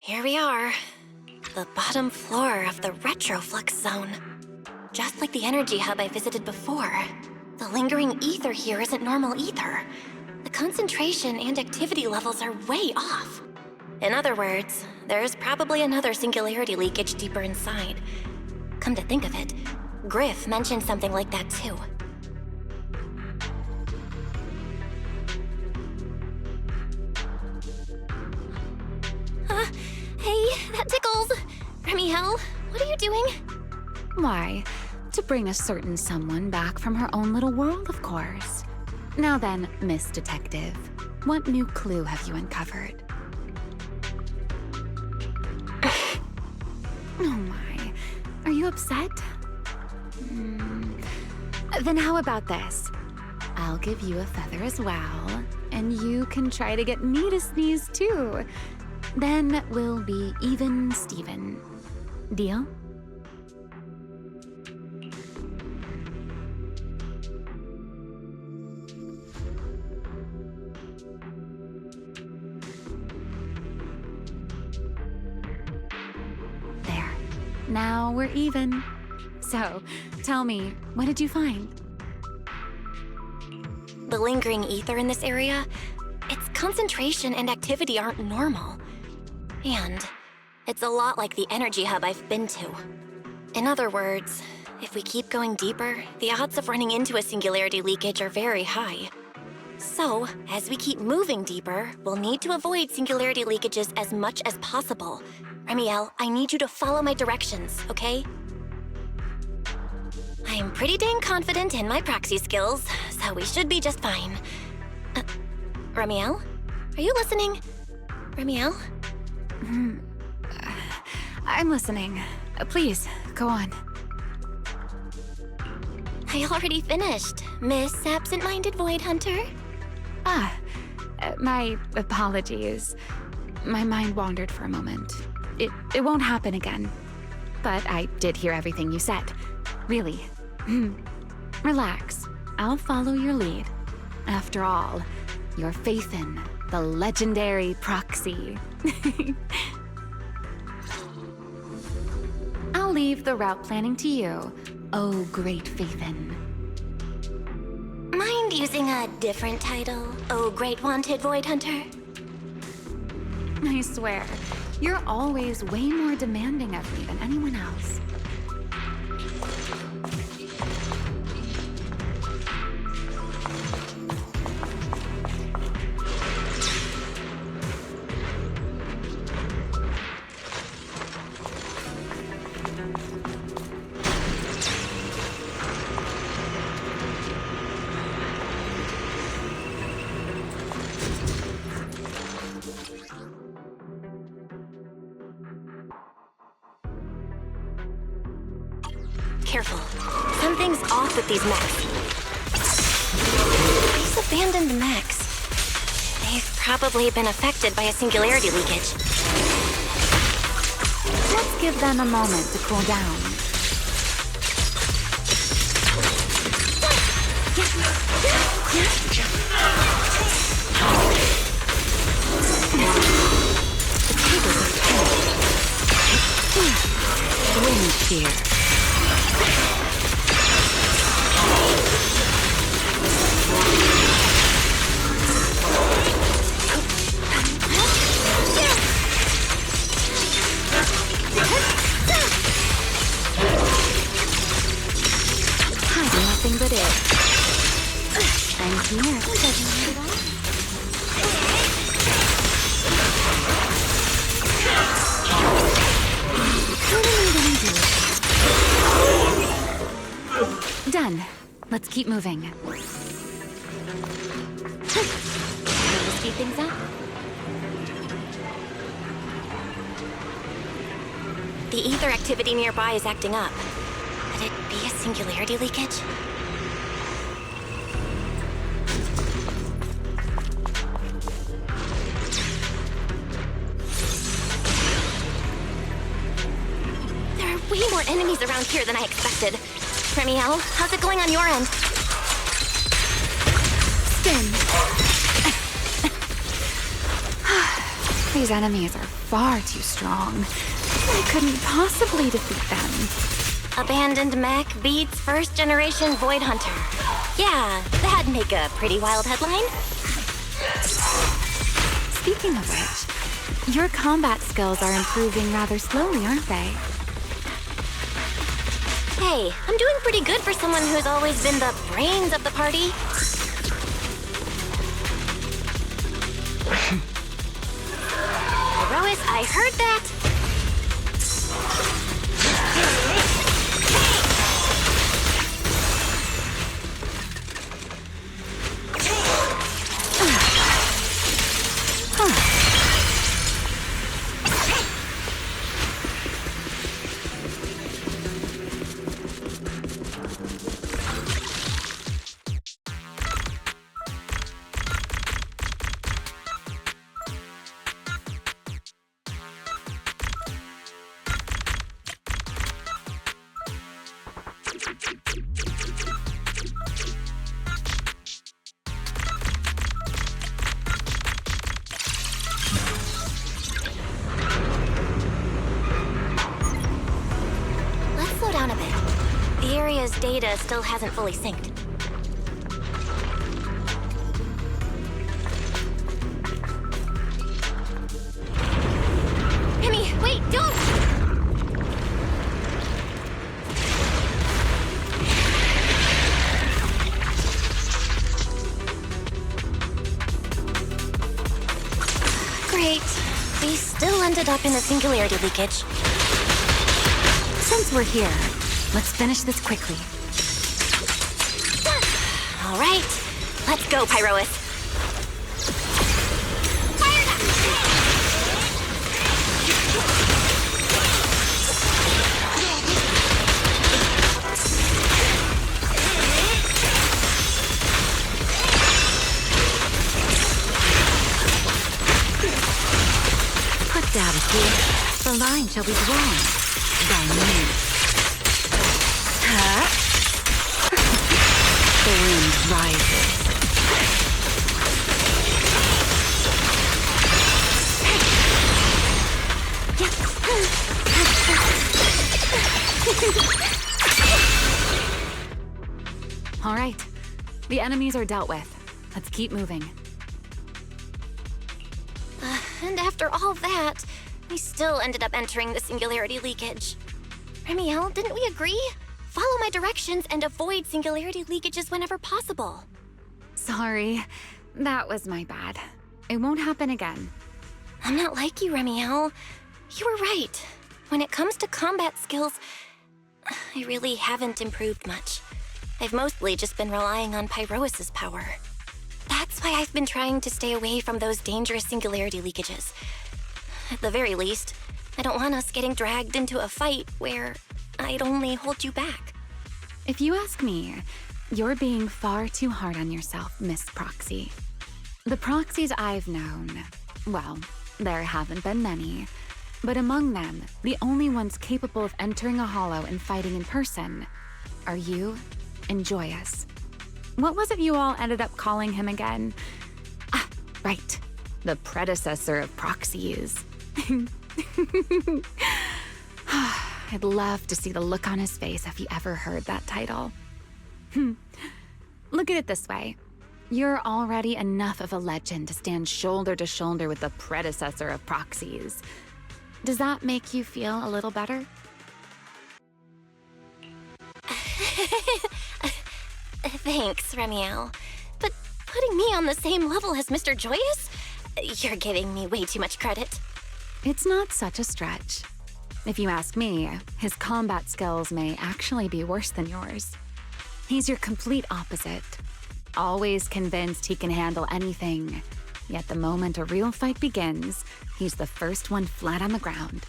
Here we are. The bottom floor of the retroflux zone. Just like the energy hub I visited before. The lingering ether here isn't normal either. The concentration and activity levels are way off. In other words, there's probably another singularity leakage deeper inside. Come to think of it, Griff mentioned something like that too. Hey, that tickles! Remiel, what are you doing? Why, to bring a certain someone back from her own little world, of course. Now then, Miss Detective, what new clue have you uncovered? Oh my, are you upset? Then how about this? I'll give you a feather as well, and you can try to get me to sneeze too. Then we'll be even Steven. Deal? There. Now we're even. So, tell me, what did you find? The lingering ether in this area, its concentration and activity aren't normal. And it's a lot like the energy hub I've been to. In other words, if we keep going deeper, the odds of running into a singularity leakage are very high. So, as we keep moving deeper, we'll need to avoid singularity leakages as much as possible. Remiel, I need you to follow my directions, okay? I'm pretty dang confident in my proxy skills, so we should be just fine. Remiel? Are you listening? Remiel? I'm listening. Please, go on. I already finished, Miss Absent-Minded Void Hunter. My apologies. My mind wandered for a moment. It won't happen again. But I did hear everything you said. Really. Relax. I'll follow your lead. After all, your faith in the legendary proxy. I'll leave the route planning to you, oh great Faithin. Mind using a different title, oh great wanted Void Hunter? I swear, you're always way more demanding of me than anyone else. Careful. Something's off with these mechs. These abandoned mechs. They've probably been affected by a singularity leakage. Let's give them a moment to cool down. Wind shear. Nothing but it. I'm here. Done. Let's keep moving. Speed things up. The ether activity nearby is acting up. Could it be a singularity leakage? There are way more enemies around here than I expected. Remiel, how's it going on your end? Spin. These enemies are far too strong. I couldn't possibly defeat them. Abandoned mech beats first generation Void Hunter. Yeah, that'd make a pretty wild headline. Speaking of which, your combat skills are improving rather slowly, aren't they? Hey, I'm doing pretty good for someone who's always been the brains of the party. Rois, I heard that. Data still hasn't fully synced. Remy, wait, don't! We still ended up in the singularity leakage. Since we're here, let's finish this quickly. All right, let's go, Pyrois. Put data here. The line shall be drawn by me. The wind rises. All right, the enemies are dealt with. Let's keep moving. And after all that, we still ended up entering the singularity leakage. Remiel, didn't we agree? Follow my directions and avoid singularity leakages whenever possible. Sorry, that was my bad. It won't happen again. I'm not like you, Remiel. You were right. When it comes to combat skills, I really haven't improved much. I've mostly just been relying on Pyrois' power. That's why I've been trying to stay away from those dangerous singularity leakages. At the very least, I don't want us getting dragged into a fight where I'd only hold you back. If you ask me, you're being far too hard on yourself, Miss Proxy. The proxies I've known, well, there haven't been many, but among them, the only ones capable of entering a hollow and fighting in person are you and Joyous. What was it you all ended up calling him again? Ah, right. The predecessor of proxies. I'd love to see the look on his face if he ever heard that title. Look at it this way. You're already enough of a legend to stand shoulder to shoulder with the predecessor of proxies. Does that make you feel a little better? Thanks, Remiel. But putting me on the same level as Mr. Joyous? You're giving me way too much credit. It's not such a stretch. If you ask me, his combat skills may actually be worse than yours. He's your complete opposite. Always convinced he can handle anything. Yet the moment a real fight begins, he's the first one flat on the ground.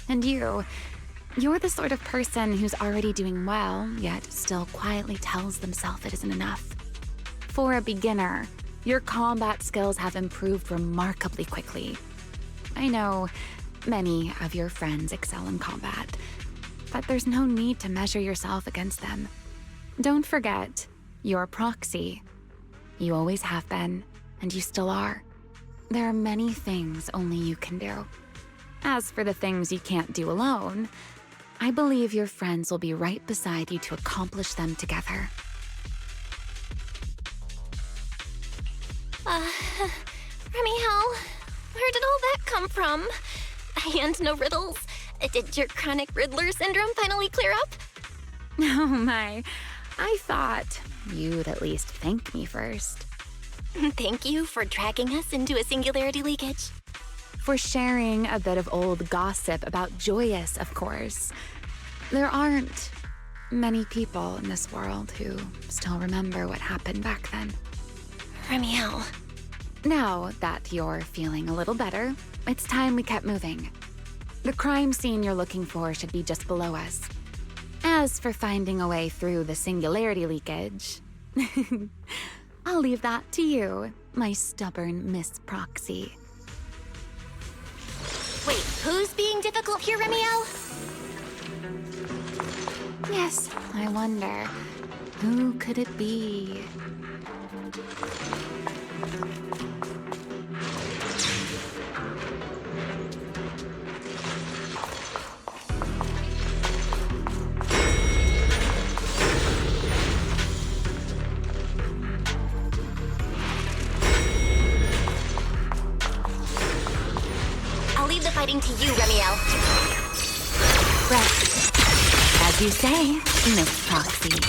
And you're the sort of person who's already doing well, yet still quietly tells themselves it isn't enough. For a beginner, your combat skills have improved remarkably quickly. I know many of your friends excel in combat, but there's no need to measure yourself against them. Don't forget, you're a proxy. You always have been, and you still are. There are many things only you can do. As for the things you can't do alone, I believe your friends will be right beside you to accomplish them together. Remiel, where did all that come from? And no riddles. Did your chronic Riddler syndrome finally clear up? Oh my, I thought you'd at least thank me first. Thank you for dragging us into a singularity leakage. For sharing a bit of old gossip about Joyous, of course. There aren't many people in this world who still remember what happened back then. Remiel. Now that you're feeling a little better, it's time we kept moving. The crime scene you're looking for should be just below us. As for finding a way through the singularity leakage, I'll leave that to you, my stubborn Miss Proxy. Wait, who's being difficult here, Remiel? Yes, I wonder, who could it be? I'll leave the fighting to you, Remiel. Right. As you say, Miss Proxy.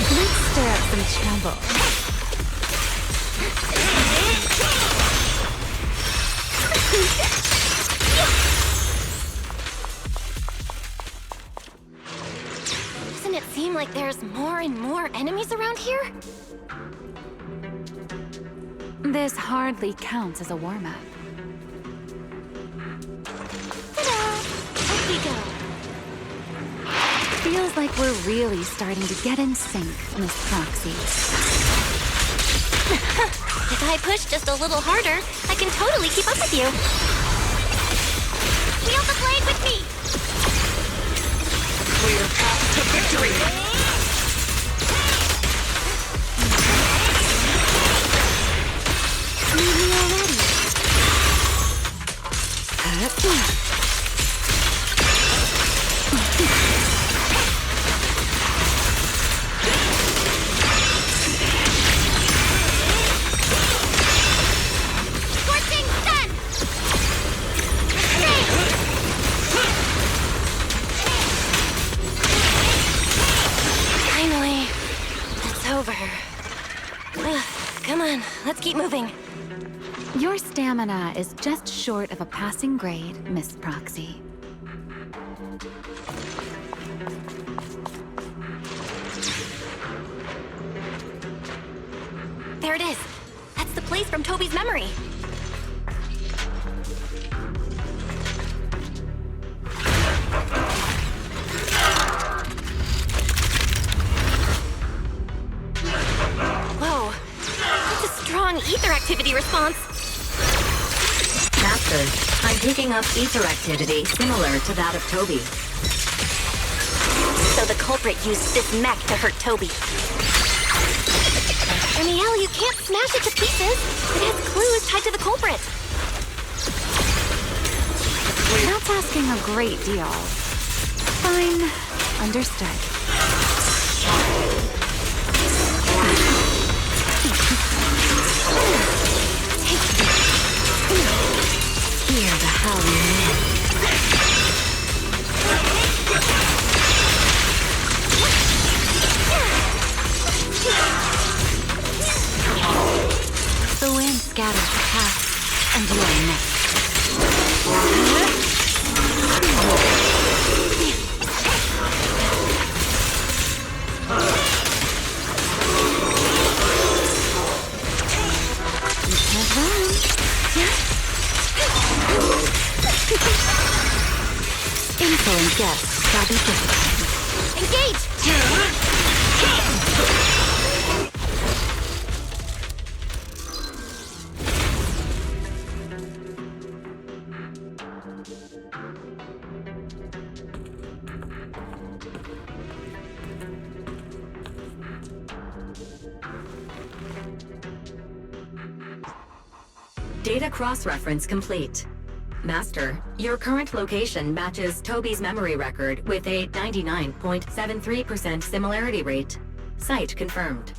Let's stir up some trouble. like there's more and more enemies around here? This hardly counts as a warm-up. Ta-da! Up we go. Feels like we're really starting to get in sync, Miss Proxy. If I push just a little harder, I can totally keep up with you. Wield the blade with me! Clear path to victory! Need me already. Scorching sun! Finally, it's over. Come on, let's keep moving. Your stamina is just short of a passing grade, Miss Proxy. There it is. That's the place from Toby's memory. Whoa. That's a strong ether activity response. Master, I'm picking up ether activity similar to that of Toby. So the culprit used this mech to hurt Toby. Amiel, you can't smash it to pieces. It has clues tied to the culprit. That's asking a great deal. Fine. Understood. Hear the howling wind. The wind scatters the past, and you are next. You can't run. Insolent guests shall be disciplined. Engage! Data cross-reference complete. Master, your current location matches Toby's memory record with a 99.73% similarity rate. Site confirmed.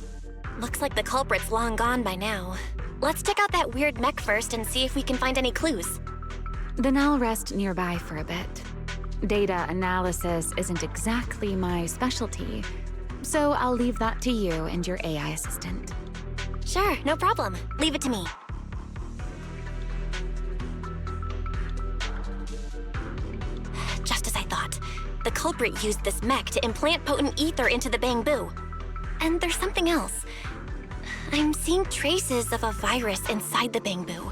Looks like the culprit's long gone by now. Let's check out that weird mech first and see if we can find any clues. Then I'll rest nearby for a bit. Data analysis isn't exactly my specialty, so I'll leave that to you and your AI assistant. Sure, no problem. Leave it to me. Just as I thought. The culprit used this mech to implant potent ether into the bamboo. And there's something else. I'm seeing traces of a virus inside the bamboo.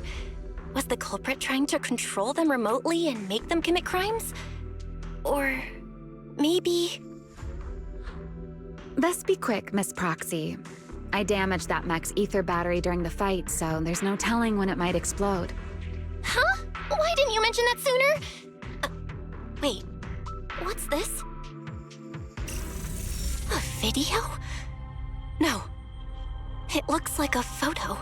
Was the culprit trying to control them remotely and make them commit crimes? Or maybe... Best be quick, Miss Proxy. I damaged that mech's ether battery during the fight, so there's no telling when it might explode. Huh? Why didn't you mention that sooner? Wait, what's this? A video? No. It looks like a photo.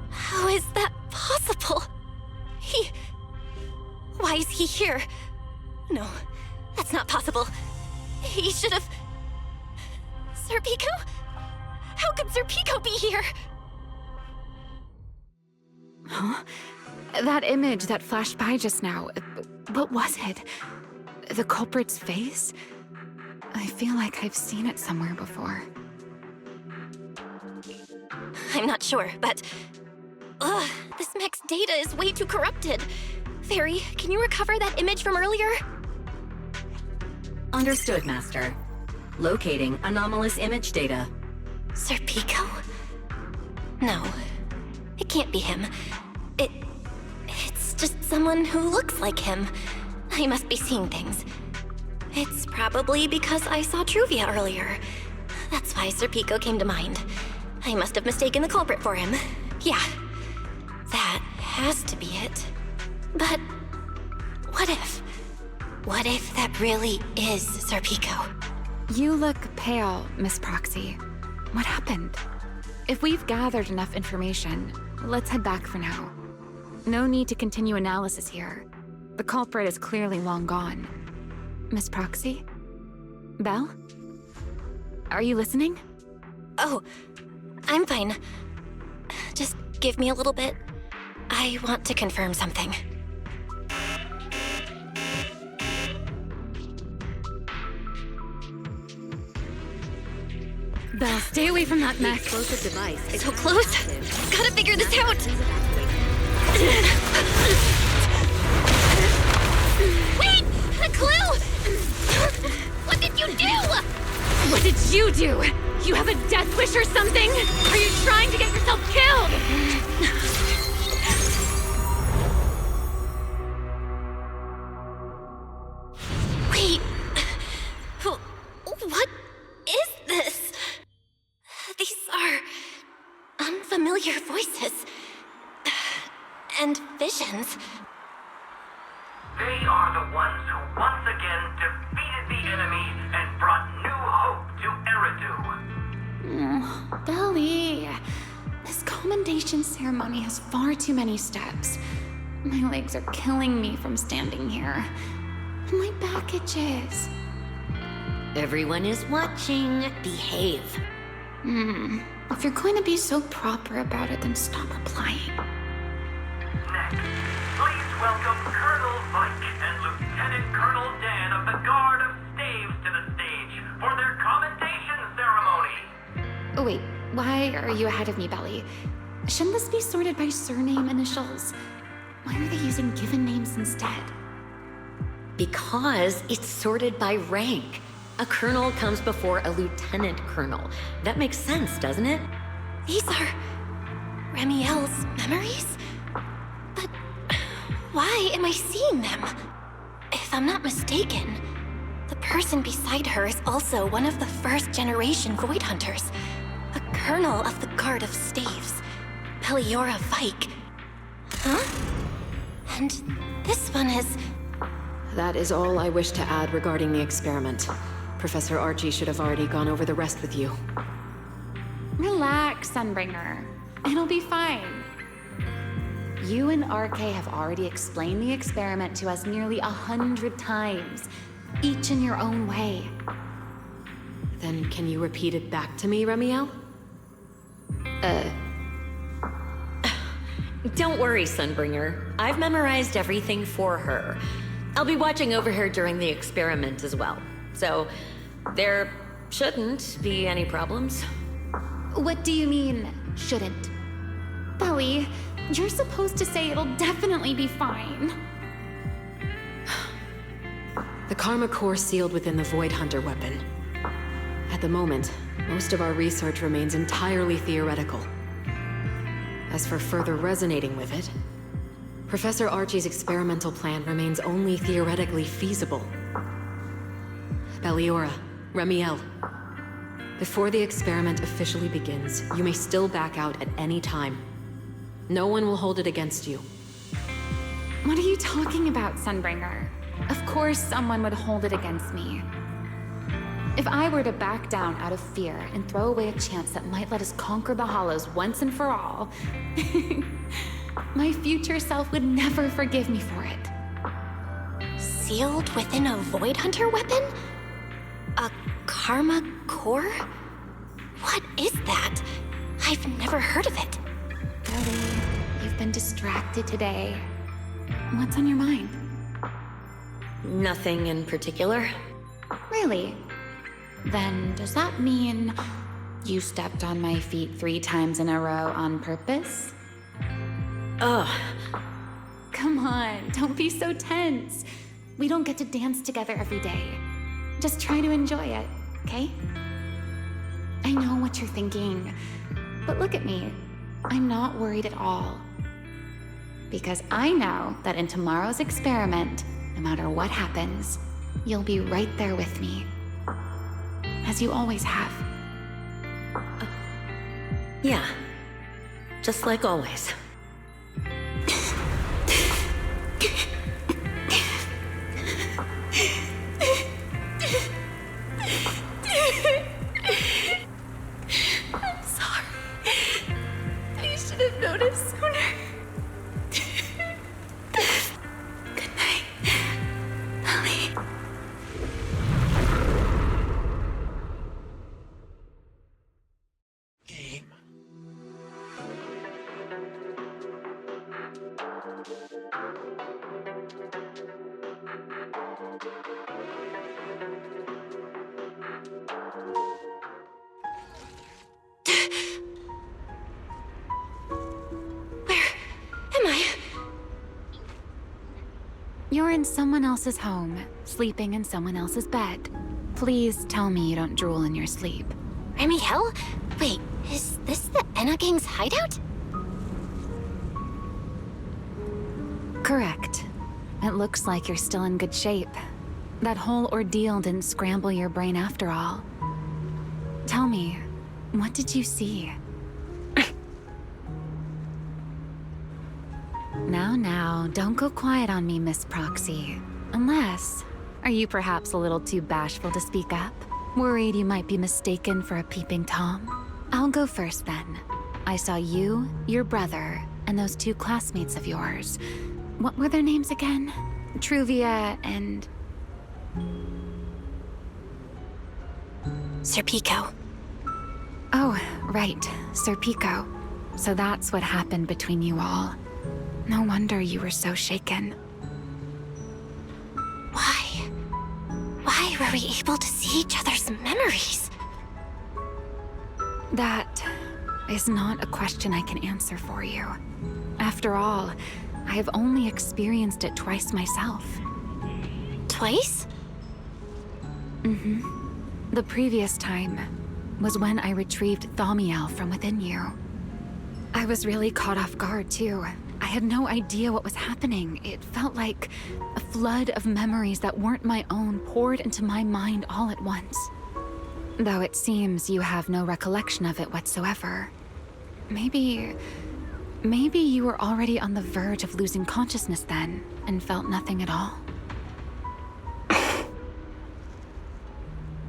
How is that possible? Why is he here? No, that's not possible. He should have... Sir Pico? How could Sir Pico be here? Huh? That image that flashed by just now, what was it? The culprit's face? I feel like I've seen it somewhere before. I'm not sure, but... Ugh, this mech's data is way too corrupted. Fairy, can you recover that image from earlier? Understood, Master. Locating anomalous image data. Serpico? No. It can't be him. It's just someone who looks like him. I must be seeing things. It's probably because I saw Truvia earlier. That's why Serpico came to mind. I must have mistaken the culprit for him. Yeah. That has to be it. But what if? What if that really is Serpico? You look pale, Miss Proxy. What happened? If we've gathered enough information, let's head back for now. No need to continue analysis here. The culprit is clearly long gone. Miss Proxy? Belle? Are you listening? Oh, I'm fine. Just give me a little bit. I want to confirm something. Belle, stay away from that mess. Explosive device. So close! Gotta figure this out! Wait! A clue! What did you do? What did you do? You have a death wish or something? Are you trying to get yourself killed? Wait. What is this? These are unfamiliar voices. And visions. They are the ones who once again defeated the enemy and brought new hope to Eridu. Belly, this commendation ceremony has far too many steps. My legs are killing me from standing here. My back itches. Everyone is watching. Behave. If you're going to be so proper about it, then stop replying. Next, please welcome Colonel Vike and Lieutenant Colonel Dan of the Guard of Staves to the stage for their commendation ceremony. Oh wait, why are you ahead of me, Belly? Shouldn't this be sorted by surname initials? Why are they using given names instead? Because it's sorted by rank. A colonel comes before a lieutenant colonel. That makes sense, doesn't it? These are Remiel's memories? But why am I seeing them? If I'm not mistaken, the person beside her is also one of the first-generation Void Hunters. A colonel of the Guard of Staves, Peliora Vike. Huh? And this one is... That is all I wish to add regarding the experiment. Professor Archie should have already gone over the rest with you. Relax, Sunbringer. It'll be fine. You and RK have already explained the experiment to us nearly 100 times, each in your own way. Then can you repeat it back to me, Remiel? Don't worry, Sunbringer. I've memorized everything for her. I'll be watching over her during the experiment as well. So, there shouldn't be any problems. What do you mean, shouldn't? Belly, you're supposed to say it'll definitely be fine. The Karma Core sealed within the Void Hunter weapon. At the moment, most of our research remains entirely theoretical. As for further resonating with it, Professor Archie's experimental plan remains only theoretically feasible. Peliora, Remiel, before the experiment officially begins, you may still back out at any time. No one will hold it against you. What are you talking about, Sunbringer? Of course someone would hold it against me. If I were to back down out of fear and throw away a chance that might let us conquer the Hollows once and for all, my future self would never forgive me for it. Sealed within a Void Hunter weapon? A Karma Core? What is that? I've never heard of it. Ellie, you've been distracted today. What's on your mind? Nothing in particular. Really? Then does that mean you stepped on my feet 3 times in a row on purpose? Ugh. Come on, don't be so tense. We don't get to dance together every day. Just try to enjoy it, okay? I know what you're thinking, but look at me. I'm not worried at all. Because I know that in tomorrow's experiment, no matter what happens, you'll be right there with me. As you always have. Yeah. Just like always. I'm sorry. I should have noticed sooner. Good night, Ellie. You're in someone else's home, sleeping in someone else's bed. Please tell me you don't drool in your sleep. Remy Hell? Wait, is this the Enna Gang's hideout? Correct. It looks like you're still in good shape. That whole ordeal didn't scramble your brain after all. Tell me, what did you see? Now, don't go quiet on me, Miss Proxy. Unless, are you perhaps a little too bashful to speak up? Worried you might be mistaken for a peeping Tom? I'll go first then. I saw you, your brother, and those two classmates of yours. What were their names again? Truvia and... Serpico. Oh, right, Serpico. So that's what happened between you all. No wonder you were so shaken. Why were we able to see each other's memories? That is not a question I can answer for you. After all, I have only experienced it twice myself. Twice? Mm-hmm. The previous time was when I retrieved Thaumiel from within you. I was really caught off guard, too. I had no idea what was happening. It felt like a flood of memories that weren't my own poured into my mind all at once. Though it seems you have no recollection of it whatsoever. Maybe you were already on the verge of losing consciousness then, and felt nothing at all.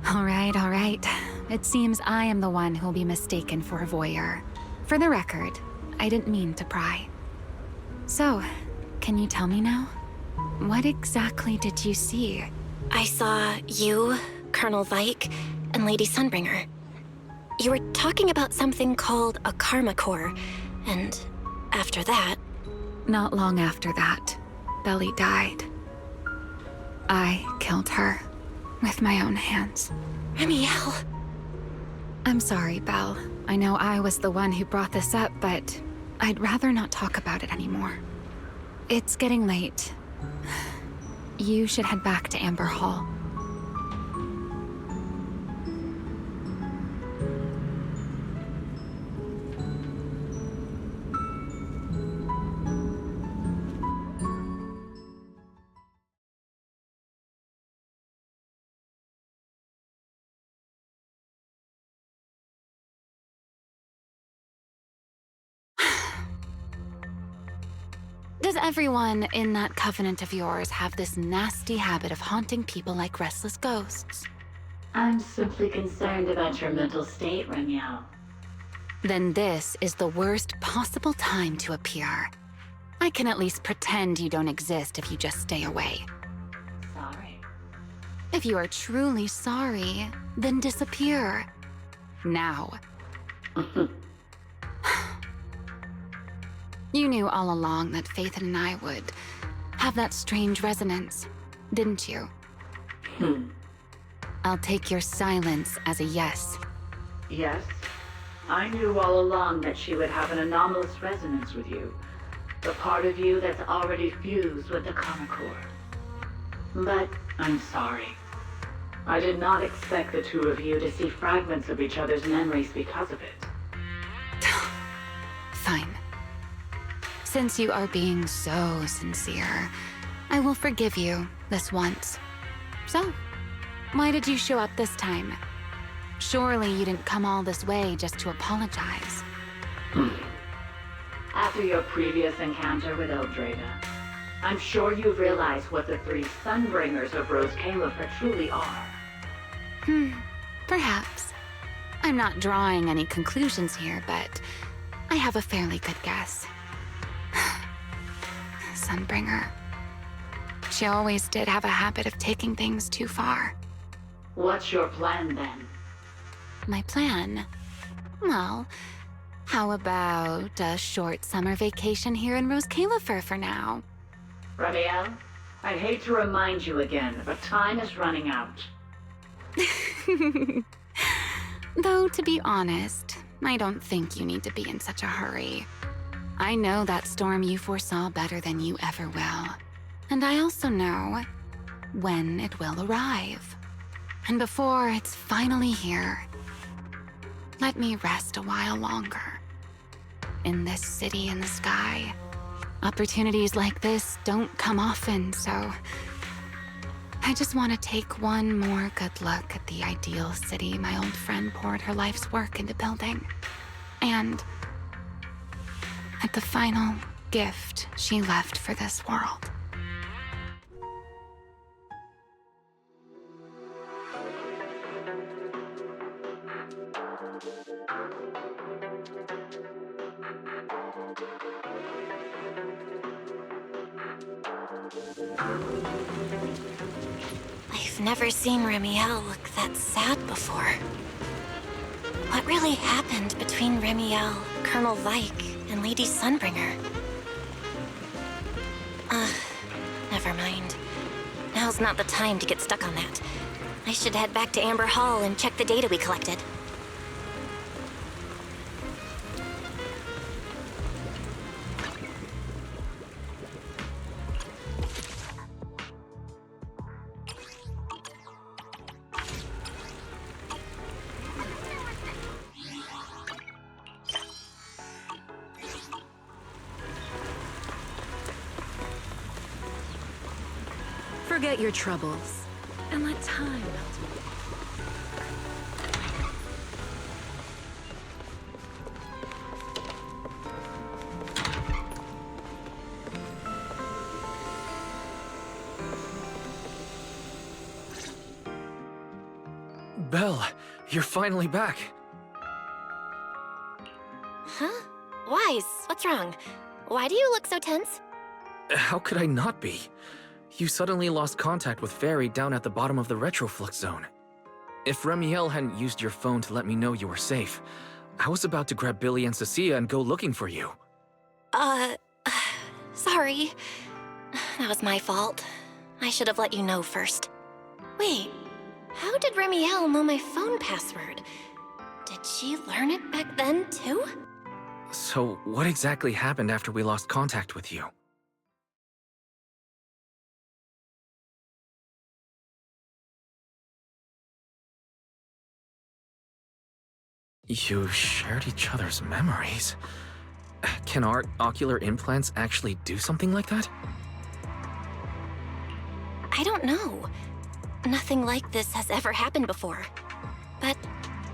All right. It seems I am the one who'll be mistaken for a voyeur. For the record, I didn't mean to pry. So, can you tell me now? What exactly did you see? I saw you, Colonel Vike, and Lady Sunbringer. You were talking about something called a karma core, and after that... Not long after that, Belly died. I killed her, with my own hands. Remiel! I'm sorry, Belle. I know I was the one who brought this up, but I'd rather not talk about it anymore. It's getting late. You should head back to Amber Hall. Does everyone in that covenant of yours have this nasty habit of haunting people like restless ghosts? I'm simply concerned about your mental state, Remiel. Then this is the worst possible time to appear. I can at least pretend you don't exist if you just stay away. Sorry. If you are truly sorry, then disappear. Now. You knew all along that Faithen and I would have that strange resonance, didn't you? I'll take your silence as a yes. Yes. I knew all along that she would have an anomalous resonance with you. The part of you that's already fused with the karma core. But I'm sorry. I did not expect the two of you to see fragments of each other's memories because of it. Fine. Since you are being so sincere, I will forgive you this once. So, why did you show up this time? Surely you didn't come all this way just to apologize. After your previous encounter with Eldrada, I'm sure you've realized what the three Sunbringers of Rose Califer truly are. Perhaps. I'm not drawing any conclusions here, but I have a fairly good guess. Sunbringer. She always did have a habit of taking things too far. What's your plan then? My plan? Well, how about a short summer vacation here in Rose Califer for now? Ramiel, I'd hate to remind you again, but time is running out. Though, to be honest, I don't think you need to be in such a hurry. I know that storm you foresaw better than you ever will. And I also know when it will arrive. And before it's finally here, let me rest a while longer. In this city in the sky, opportunities like this don't come often, so I just want to take one more good look at the ideal city my old friend poured her life's work into building. And at the final gift she left for this world. I've never seen Ramiel look that sad before. What really happened between Ramiel, Colonel Like, and Lady Sunbringer? Never mind. Now's not the time to get stuck on that. I should head back to Amber Hall and check the data we collected. Forget your troubles, and let time melt away. Belle, you're finally back. Huh? Wise, what's wrong? Why do you look so tense? How could I not be? You suddenly lost contact with Fairy down at the bottom of the retroflux zone. If Ramiel hadn't used your phone to let me know you were safe, I was about to grab Billy and Cecilia and go looking for you. Sorry. That was my fault. I should have let you know first. Wait, how did Ramiel know my phone password? Did she learn it back then, too? So, what exactly happened after we lost contact with you? You shared each other's memories. Can our ocular implants actually do something like that? I don't know. Nothing like this has ever happened before. But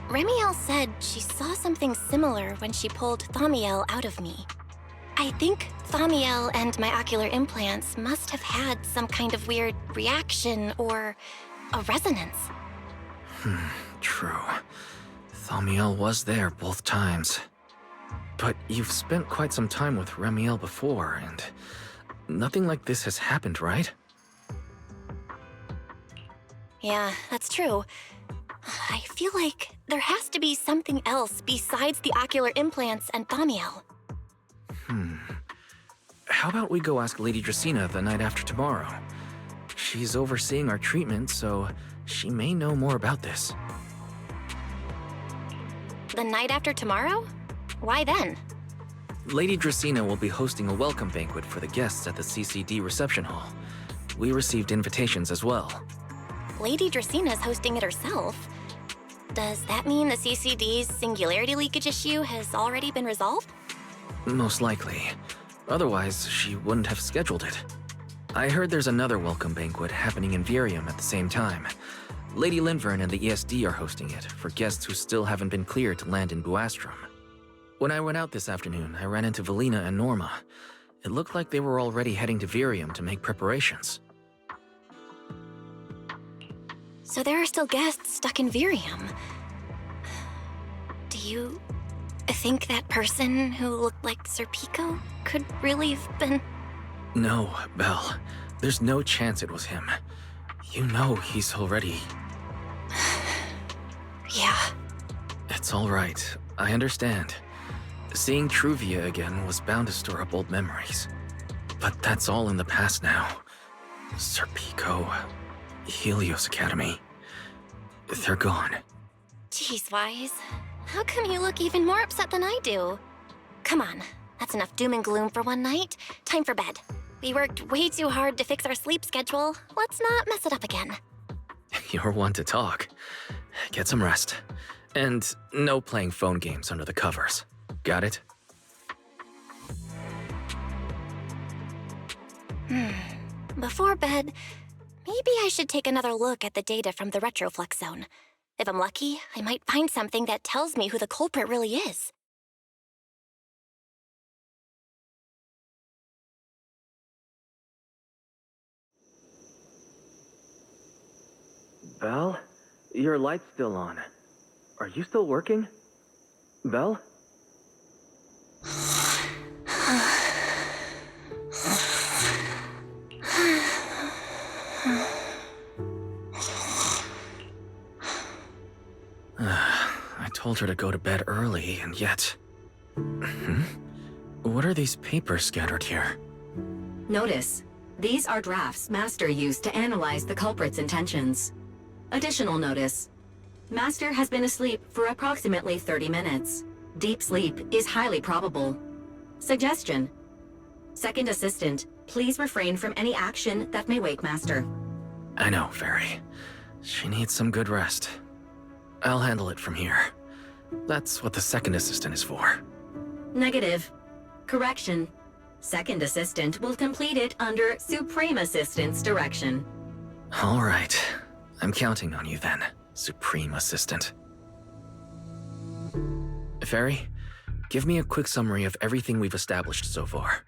Ramiel said she saw something similar when she pulled Thaumiel out of me. I think Thaumiel and my ocular implants must have had some kind of weird reaction or a resonance. True. Thaumiel was there both times. But you've spent quite some time with Ramiel before, and nothing like this has happened, right? Yeah, that's true. I feel like there has to be something else besides the ocular implants and Thaumiel. How about we go ask Lady Dracena the night after tomorrow? She's overseeing our treatment, so she may know more about this. The night after tomorrow? Why then? Lady Dracena will be hosting a welcome banquet for the guests at the CCD reception hall. We received invitations as well. Lady Dracina's hosting it herself. Does that mean the CCD's singularity leakage issue has already been resolved? Most likely. Otherwise, she wouldn't have scheduled it. I heard there's another welcome banquet happening in Virium at the same time. Lady Linvern and the ESD are hosting it for guests who still haven't been cleared to land in Buastrom. When I went out this afternoon, I ran into Valina and Norma. It looked like they were already heading to Virium to make preparations. So there are still guests stuck in Virium. Do you think that person who looked like Sir Pico could really have been... No, Belle. There's no chance it was him. You know he's already... Yeah. It's all right. I understand. Seeing Truvia again was bound to stir up old memories. But that's all in the past now. Sir Pico, Helios Academy. They're gone. Jeez, Wise. How come you look even more upset than I do? Come on, that's enough doom and gloom for one night. Time for bed. We worked way too hard to fix our sleep schedule. Let's not mess it up again. You're one to talk. Get some rest. And no playing phone games under the covers. Got it? Before bed, maybe I should take another look at the data from the Retroflux zone. If I'm lucky, I might find something that tells me who the culprit really is. Belle? Your light's still on. Are you still working? Belle? I told her to go to bed early, and yet... What are these papers scattered here? Notice, these are drafts Master used to analyze the culprit's intentions. Additional notice, Master has been asleep for approximately 30 minutes. Deep sleep is highly probable. Suggestion. Second Assistant, please refrain from any action that may wake Master. I know, Fairy. She needs some good rest. I'll handle it from here. That's what the Second Assistant is for. Negative. Correction. Second Assistant will complete it under Supreme Assistant's direction. All right. I'm counting on you then, Supreme Assistant. Fairy, give me a quick summary of everything we've established so far.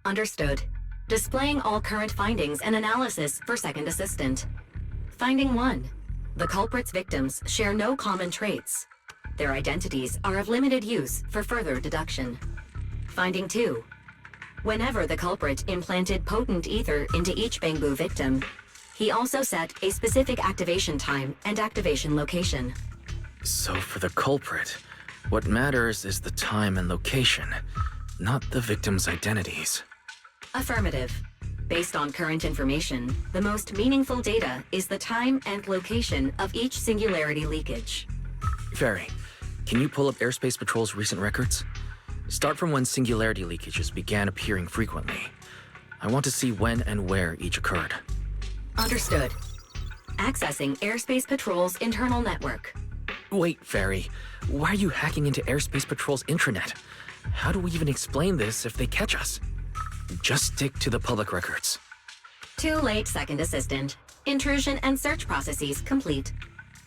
Understood. Displaying all current findings and analysis for Second Assistant. Finding 1. The culprit's victims share no common traits. Their identities are of limited use for further deduction. Finding 2. Whenever the culprit implanted potent ether into each Bangbu victim, he also set a specific activation time and activation location. So for the culprit, what matters is the time and location, not the victims' identities. Affirmative. Based on current information, the most meaningful data is the time and location of each singularity leakage. Fairy, can you pull up Airspace Patrol's recent records? Start from when singularity leakages began appearing frequently. I want to see when and where each occurred. Understood. Accessing Airspace Patrol's internal network. Wait, Fairy. Why are you hacking into Airspace Patrol's intranet? How do we even explain this if they catch us? Just stick to the public records. Too late, Second Assistant. Intrusion and search processes complete.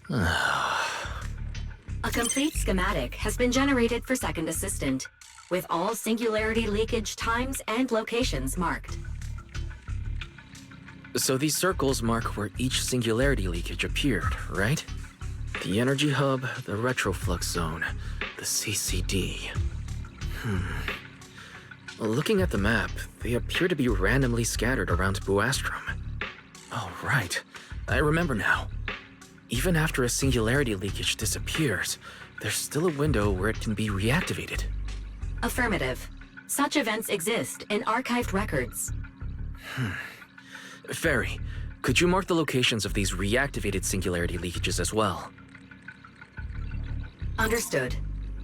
A complete schematic has been generated for Second Assistant, with all singularity leakage times and locations marked. So these circles mark where each singularity leakage appeared, right? The energy hub, the retroflux zone, the CCD. Looking at the map, they appear to be randomly scattered around Buastrom. Oh, right. I remember now. Even after a singularity leakage disappears, there's still a window where it can be reactivated. Affirmative. Such events exist in archived records. Fairy, could you mark the locations of these reactivated singularity leakages as well? Understood.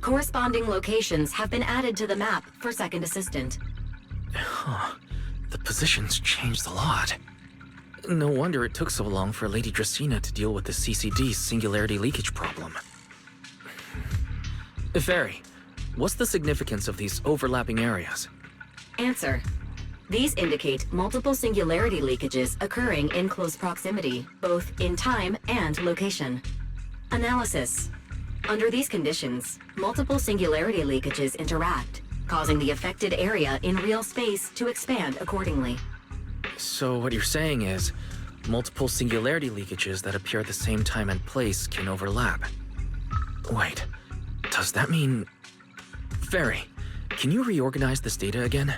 Corresponding locations have been added to the map for Second Assistant. Huh. The positions changed a lot. No wonder it took so long for Lady Dracena to deal with the CCD's singularity leakage problem. Fairy, what's the significance of these overlapping areas? Answer. These indicate multiple singularity leakages occurring in close proximity, both in time and location. Analysis. Under these conditions, multiple singularity leakages interact, causing the affected area in real space to expand accordingly. So what you're saying is, multiple singularity leakages that appear at the same time and place can overlap. Wait, does that mean... Fairy, can you reorganize this data again?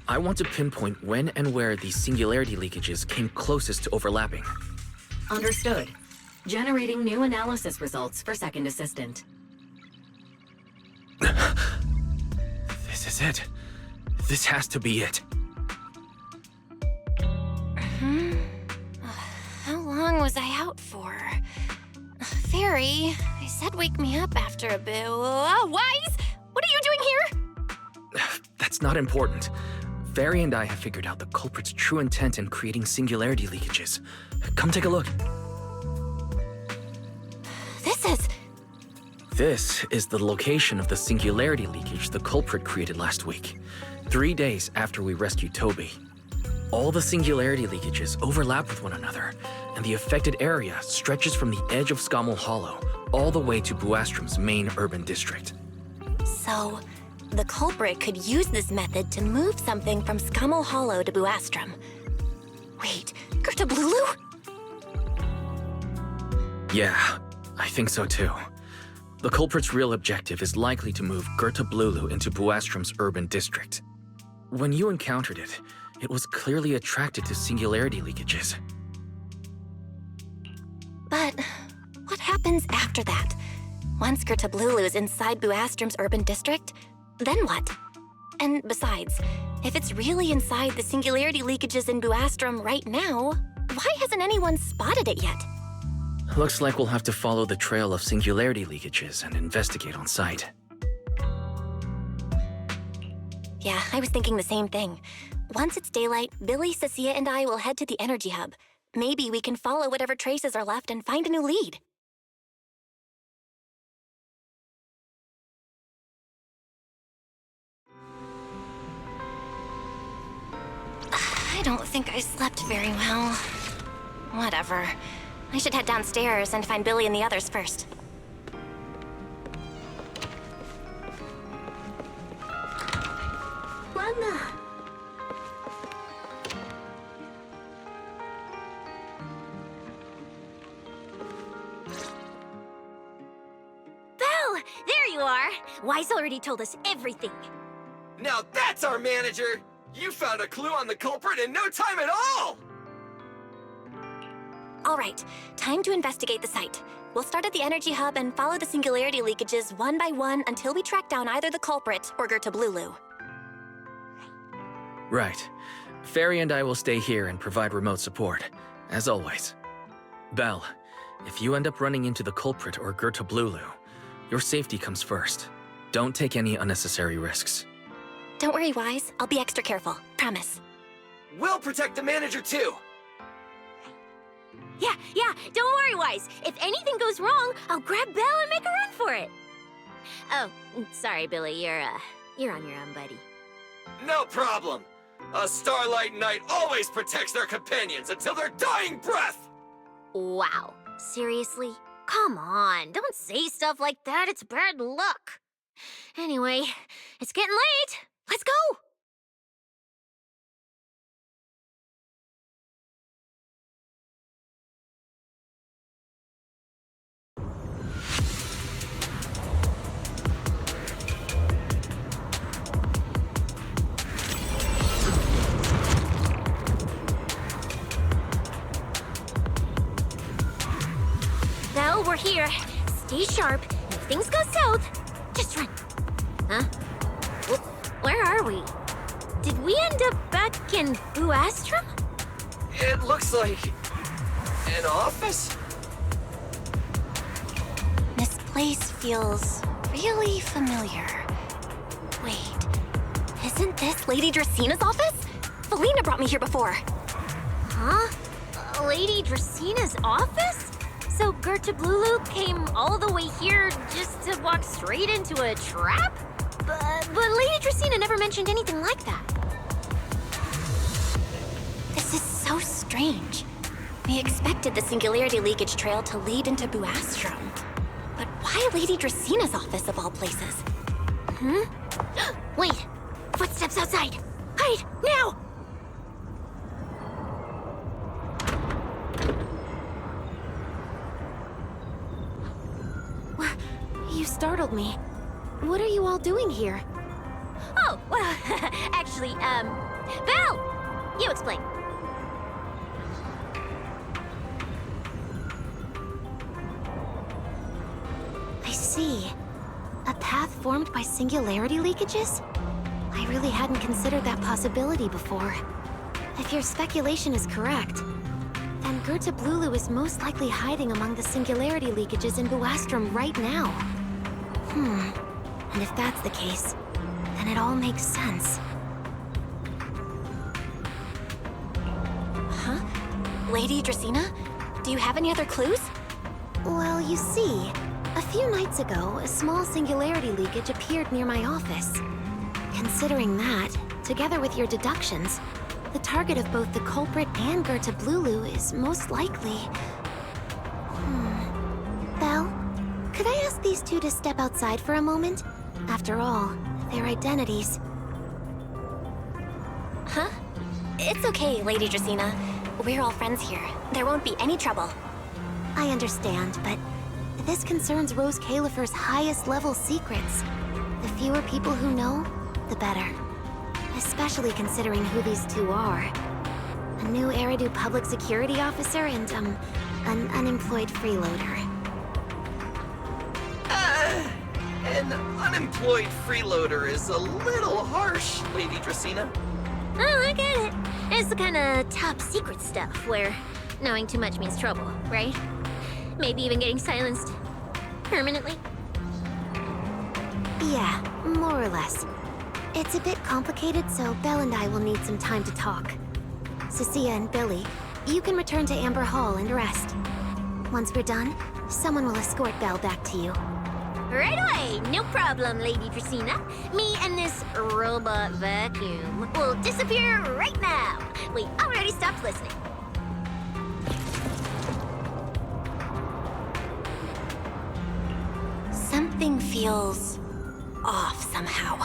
I want to pinpoint when and where these singularity leakages came closest to overlapping. Understood. Generating new analysis results for Second Assistant. This is it. This has to be it. How long was I out for? Fairy, I said wake me up after a bit. Wise? What are you doing here? That's not important. Fairy and I have figured out the culprit's true intent in creating singularity leakages. Come take a look. This is the location of the singularity leakage the culprit created last week, 3 days after we rescued Toby. All the singularity leakages overlap with one another, and the affected area stretches from the edge of Scommel Hollow all the way to Buastrum's main urban district. So, the culprit could use this method to move something from Scommel Hollow to Buastrum. Wait, Ludullu? Yeah, I think so too. The culprit's real objective is likely to move Ludullu into Buastrum's urban district. When you encountered it, it was clearly attracted to singularity leakages. But what happens after that? Once Ludullu is inside Buastrum's urban district, then what? And besides, if it's really inside the singularity leakages in Buastrum right now, why hasn't anyone spotted it yet? Looks like we'll have to follow the trail of singularity leakages and investigate on site. Yeah, I was thinking the same thing. Once it's daylight, Billy, Cecilia, and I will head to the energy hub. Maybe we can follow whatever traces are left and find a new lead. I don't think I slept very well. Whatever. I should head downstairs and find Billy and the others first. Lana! Belle! There you are! Wise already told us everything. Now that's our manager! You found a clue on the culprit in no time at all! All right, time to investigate the site. We'll start at the energy hub and follow the singularity leakages one by one until we track down either the culprit or Ludullu. Right. Fairy and I will stay here and provide remote support, as always. Belle, if you end up running into the culprit or Ludullu, your safety comes first. Don't take any unnecessary risks. Don't worry, Wise. I'll be extra careful. Promise. We'll protect the manager too! Yeah, don't worry, Wise. If anything goes wrong, I'll grab Belle and make a run for it. Oh, sorry, Billy. You're on your own, buddy. No problem! A Starlight Knight always protects their companions until their dying breath! Wow. Seriously? Come on, don't say stuff like that. It's bad luck. Anyway, it's getting late. Let's go! Well, we're here. Stay sharp. If things go south, just run. Huh? Where are we? Did we end up back in Buastrum? It looks like... an office? This place feels really familiar. Wait, isn't this Lady Dracena's office? Felina brought me here before. Huh? Lady Dracena's office? So Ludullu came all the way here just to walk straight into a trap? But Lady Dracena never mentioned anything like that. This is so strange. We expected the Singularity Leakage Trail to lead into Buastrom. But why Lady Dracena's office of all places? Wait! Footsteps outside! Hide! Now! You startled me. What are you all doing here? Oh, well, actually, Belle! You explain. I see. A path formed by singularity leakages? I really hadn't considered that possibility before. If your speculation is correct, then Ludullu is most likely hiding among the singularity leakages in Buastrom right now. And if that's the case, then it all makes sense. Huh? Lady Dracena? Do you have any other clues? Well, you see, a few nights ago, a small singularity leakage appeared near my office. Considering that, together with your deductions, the target of both the culprit and Ludullu is most likely... Belle, could I ask these two to step outside for a moment? After all, their identities... Huh? It's okay, Lady Dracena. We're all friends here. There won't be any trouble. I understand, but this concerns Rose Califer's highest level secrets. The fewer people who know, the better. Especially considering who these two are. A new Eridu public security officer and, an unemployed freeloader. An unemployed freeloader is a little harsh, Lady Dracena. Oh, I get it. It's the kind of top secret stuff where knowing too much means trouble, right? Maybe even getting silenced permanently. Yeah, more or less. It's a bit complicated, so Belle and I will need some time to talk. Cecilia and Billy, you can return to Amber Hall and rest. Once we're done, someone will escort Belle back to you. Right away, no problem, Lady Dracena. Me and this robot vacuum will disappear right now. We already stopped listening. Something feels off somehow.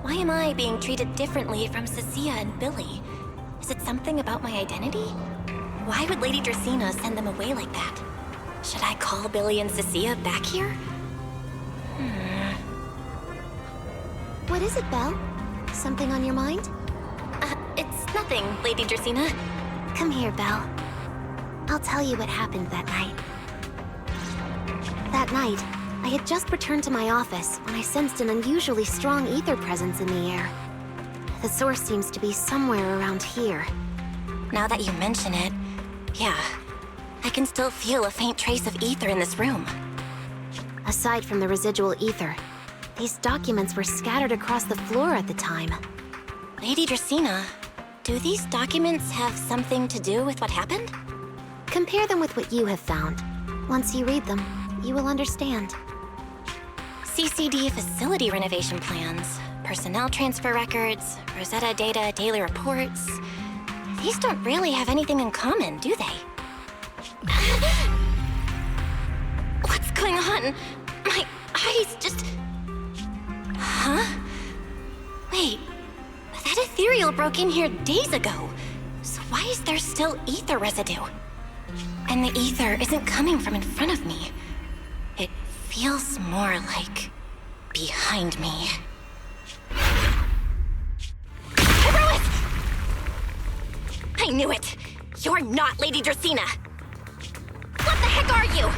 Why am I being treated differently from Cecilia and Billy? Is it something about my identity? Why would Lady Dracena send them away like that? Should I call Billy and Cecilia back here? What is it, Belle? Something on your mind? It's nothing, Lady Dracena. Come here, Belle. I'll tell you what happened that night. That night, I had just returned to my office when I sensed an unusually strong ether presence in the air. The source seems to be somewhere around here. Now that you mention it, yeah. I can still feel a faint trace of ether in this room. Aside from the residual ether, these documents were scattered across the floor at the time. Lady Dracena, do these documents have something to do with what happened? Compare them with what you have found. Once you read them, you will understand. CCD facility renovation plans, personnel transfer records, Rosetta data daily reports. These don't really have anything in common, do they? What's going on? My eyes just... Huh? Wait, that ethereal broke in here days ago. So why is there still ether residue? And the ether isn't coming from in front of me. It feels more like behind me. Hyperlith! I knew it! You're not Lady Dracena! What the heck are you?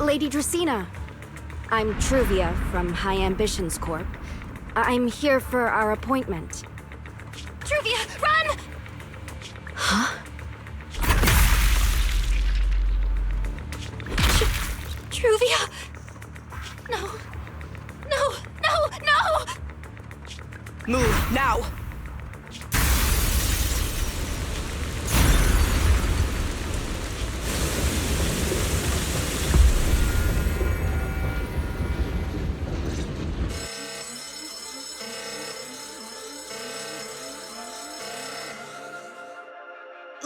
Lady Dracena. I'm Truvia from High Ambitions Corp. I'm here for our appointment. Truvia, run! Huh? Truvia! No. No, no, no! Move, now!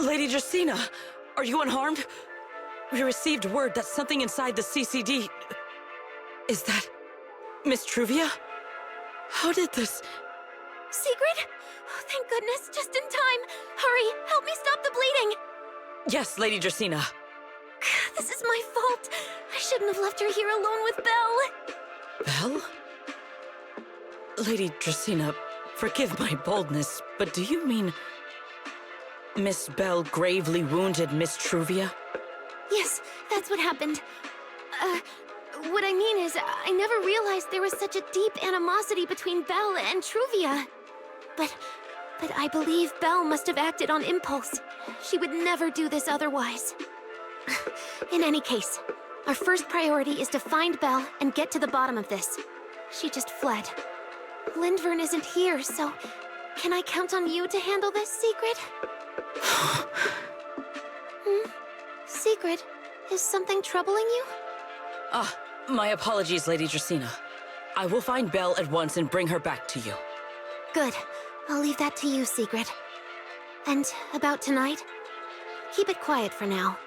Lady Justina, are you unharmed? We received word that something inside the CCD... Is that... Miss Truvia? How did this... Sigrid? Oh, thank goodness, just in time. Hurry, help me stop the bleeding. Yes, Lady Justina. This is my fault. I shouldn't have left her here alone with Belle. Belle? Lady Justina, forgive my boldness, but do you mean... Miss Belle gravely wounded Miss Truvia? Yes, that's what happened. What I mean is, I never realized there was such a deep animosity between Belle and Truvia. But I believe Belle must have acted on impulse. She would never do this otherwise. In any case, our first priority is to find Belle and get to the bottom of this. She just fled. Lindvern isn't here, so can I count on you to handle this, Sigrid? Sigrid, is something troubling you? My apologies, Lady Justina. I will find Belle at once and bring her back to you. Good. I'll leave that to you, Sigrid. And about tonight? Keep it quiet for now.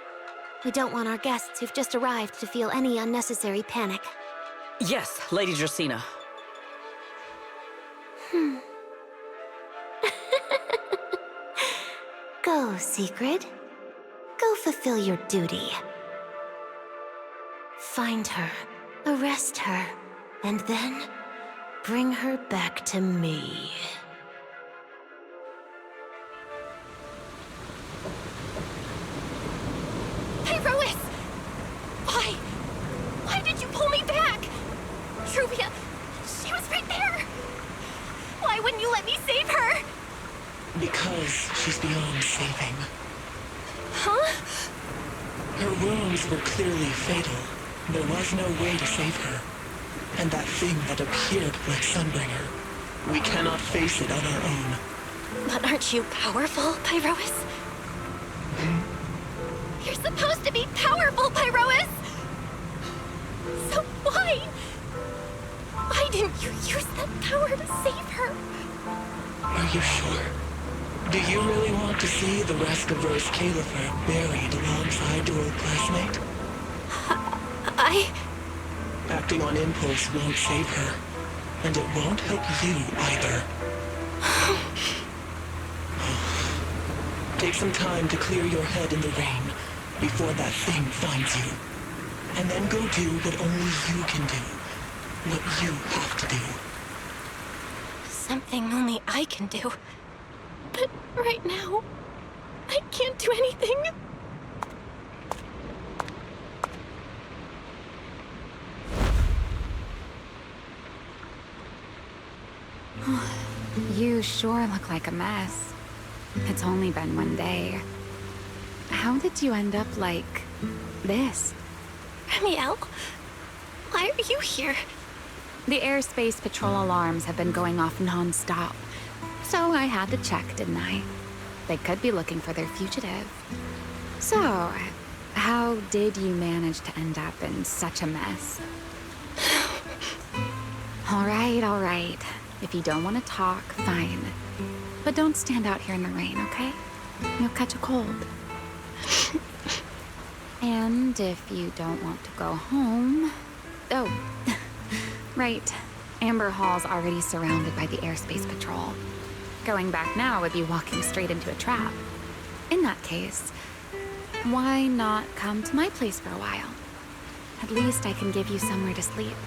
We don't want our guests who've just arrived to feel any unnecessary panic. Yes, Lady Justina. Go, Sigrid. Go fulfill your duty. Find her, arrest her, and then bring her back to me. Hey, Rois! Why? Why did you pull me back? Truvia, she was right there! Why wouldn't you let me save her? Because she's beyond saving. Huh? Her wounds were clearly fatal. There was no way to save her. And that thing that appeared like Sunbringer, we cannot face it on our own. But aren't you powerful, Pyrois? You're supposed to be powerful, Pyrois! So why? Why didn't you use that power to save her? Are you sure? Do you really want to see the rest of Rose Califer buried alongside your old classmate? Acting on impulse won't save her, and it won't help you either. Take some time to clear your head in the rain before that thing finds you. And then go do what only you can do. What you have to do. Something only I can do. But right now, I can't do anything. You sure look like a mess. It's only been one day. How did you end up like this? Ramiel, why are you here? The airspace patrol alarms have been going off non-stop. So I had to check, didn't I? They could be looking for their fugitive. So, how did you manage to end up in such a mess? All right. If you don't want to talk, fine. But don't stand out here in the rain, okay? You'll catch a cold. And if you don't want to go home... Oh, right. Amber Hall's already surrounded by the airspace patrol. Going back now would be walking straight into a trap. In that case, why not come to my place for a while? At least I can give you somewhere to sleep.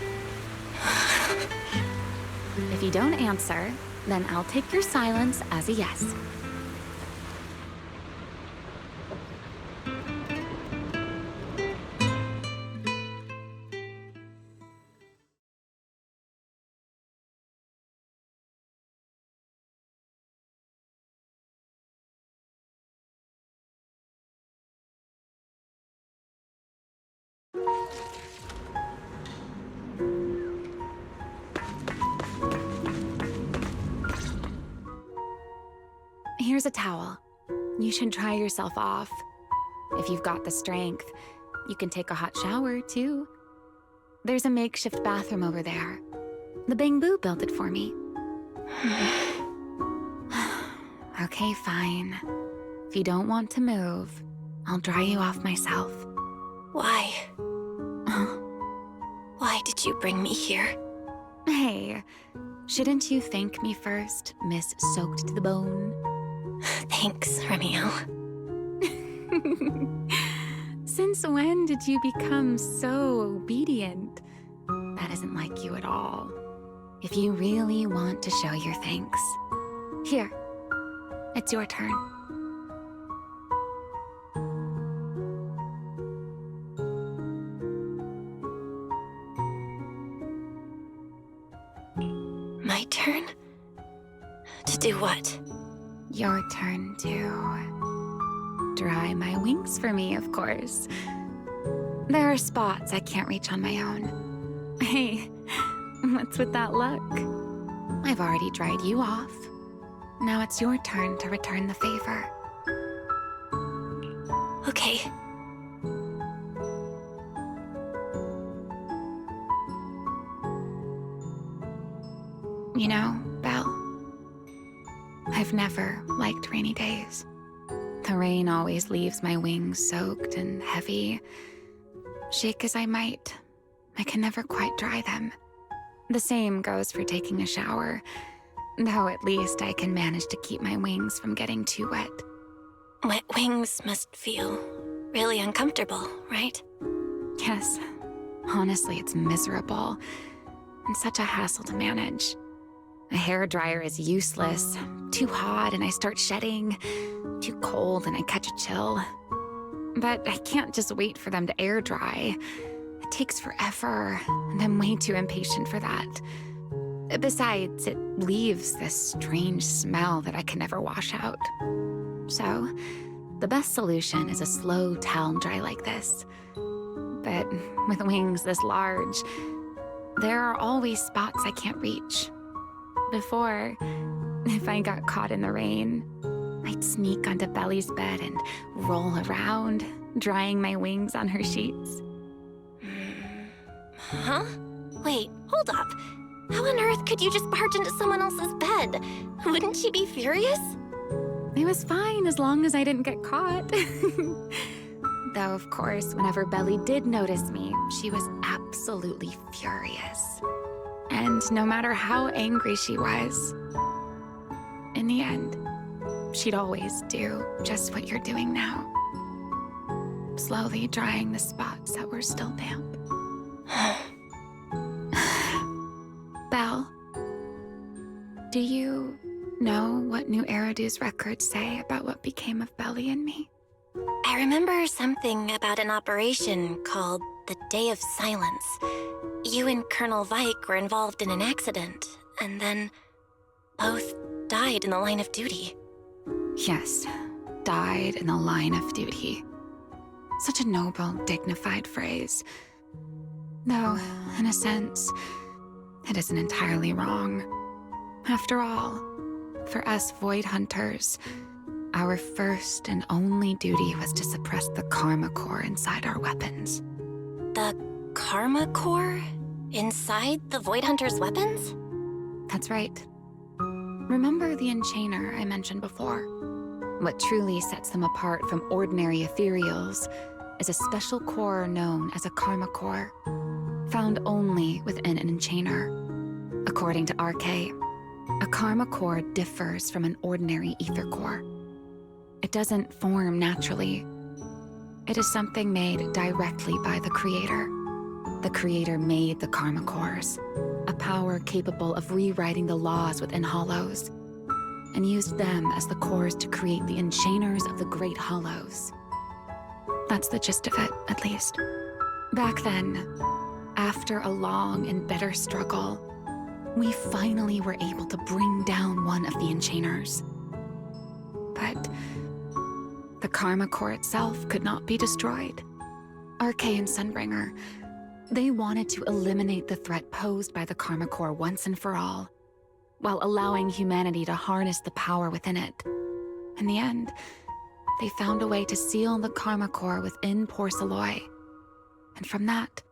If you don't answer, then I'll take your silence as a yes. Here's a towel. You should dry yourself off. If you've got the strength, you can take a hot shower, too. There's a makeshift bathroom over there. The Bangbu built it for me. Okay, fine. If you don't want to move, I'll dry you off myself. Why? Why did you bring me here? Hey, shouldn't you thank me first, Miss Soaked to the Bone? Thanks, Romeo. Since when did you become so obedient? That isn't like you at all. If you really want to show your thanks, here, it's your turn. My turn? To do what? Your turn to dry my wings for me, of course. There are spots I can't reach on my own. Hey, what's with that look? I've already dried you off. Now it's your turn to return the favor. Okay. You know, Belle, I've never liked rainy days. The rain always leaves my wings soaked and heavy. Shake as I might, I can never quite dry them. The same goes for taking a shower, though at least I can manage to keep my wings from getting too wet. Wet wings must feel really uncomfortable, right? Yes, honestly, it's miserable and such a hassle to manage. A hairdryer is useless, too hot and I start shedding, too cold and I catch a chill. But I can't just wait for them to air dry. It takes forever, and I'm way too impatient for that. Besides, it leaves this strange smell that I can never wash out. So, the best solution is a slow towel dry like this. But with wings this large, there are always spots I can't reach. Before, if I got caught in the rain, I'd sneak onto Belly's bed and roll around, drying my wings on her sheets. Huh? Wait, hold up. How on earth could you just barge into someone else's bed? Wouldn't she be furious? It was fine as long as I didn't get caught. Though, of course, whenever Belly did notice me, she was absolutely furious. And no matter how angry she was, in the end, she'd always do just what you're doing now. Slowly drying the spots that were still damp. Belle, do you know what New Eridu's records say about what became of Belly and me? I remember something about an operation called the Day of Silence. You and Colonel Vike were involved in an accident, and then both died in the line of duty. Yes, died in the line of duty. Such a noble, dignified phrase. Though, in a sense, it isn't entirely wrong. After all, for us Void Hunters, our first and only duty was to suppress the Karma Core inside our weapons. The Karma Core? Inside the Void Hunter's weapons? That's right. Remember the Enchainer I mentioned before? What truly sets them apart from ordinary ethereals is a special core known as a Karma Core, found only within an Enchainer. According to RK, a Karma Core differs from an ordinary Ether Core. It doesn't form naturally. It is something made directly by the Creator. The Creator made the Karma Cores, a power capable of rewriting the laws within Hollows, and used them as the cores to create the Enchainers of the Great Hollows. That's the gist of it, at least. Back then, after a long and bitter struggle, we finally were able to bring down one of the Enchainers. But the Karma Core itself could not be destroyed. RK and Sunbringer, they wanted to eliminate the threat posed by the Karma Core once and for all, while allowing humanity to harness the power within it. In the end, they found a way to seal the Karma Core within Porceloy. And from that,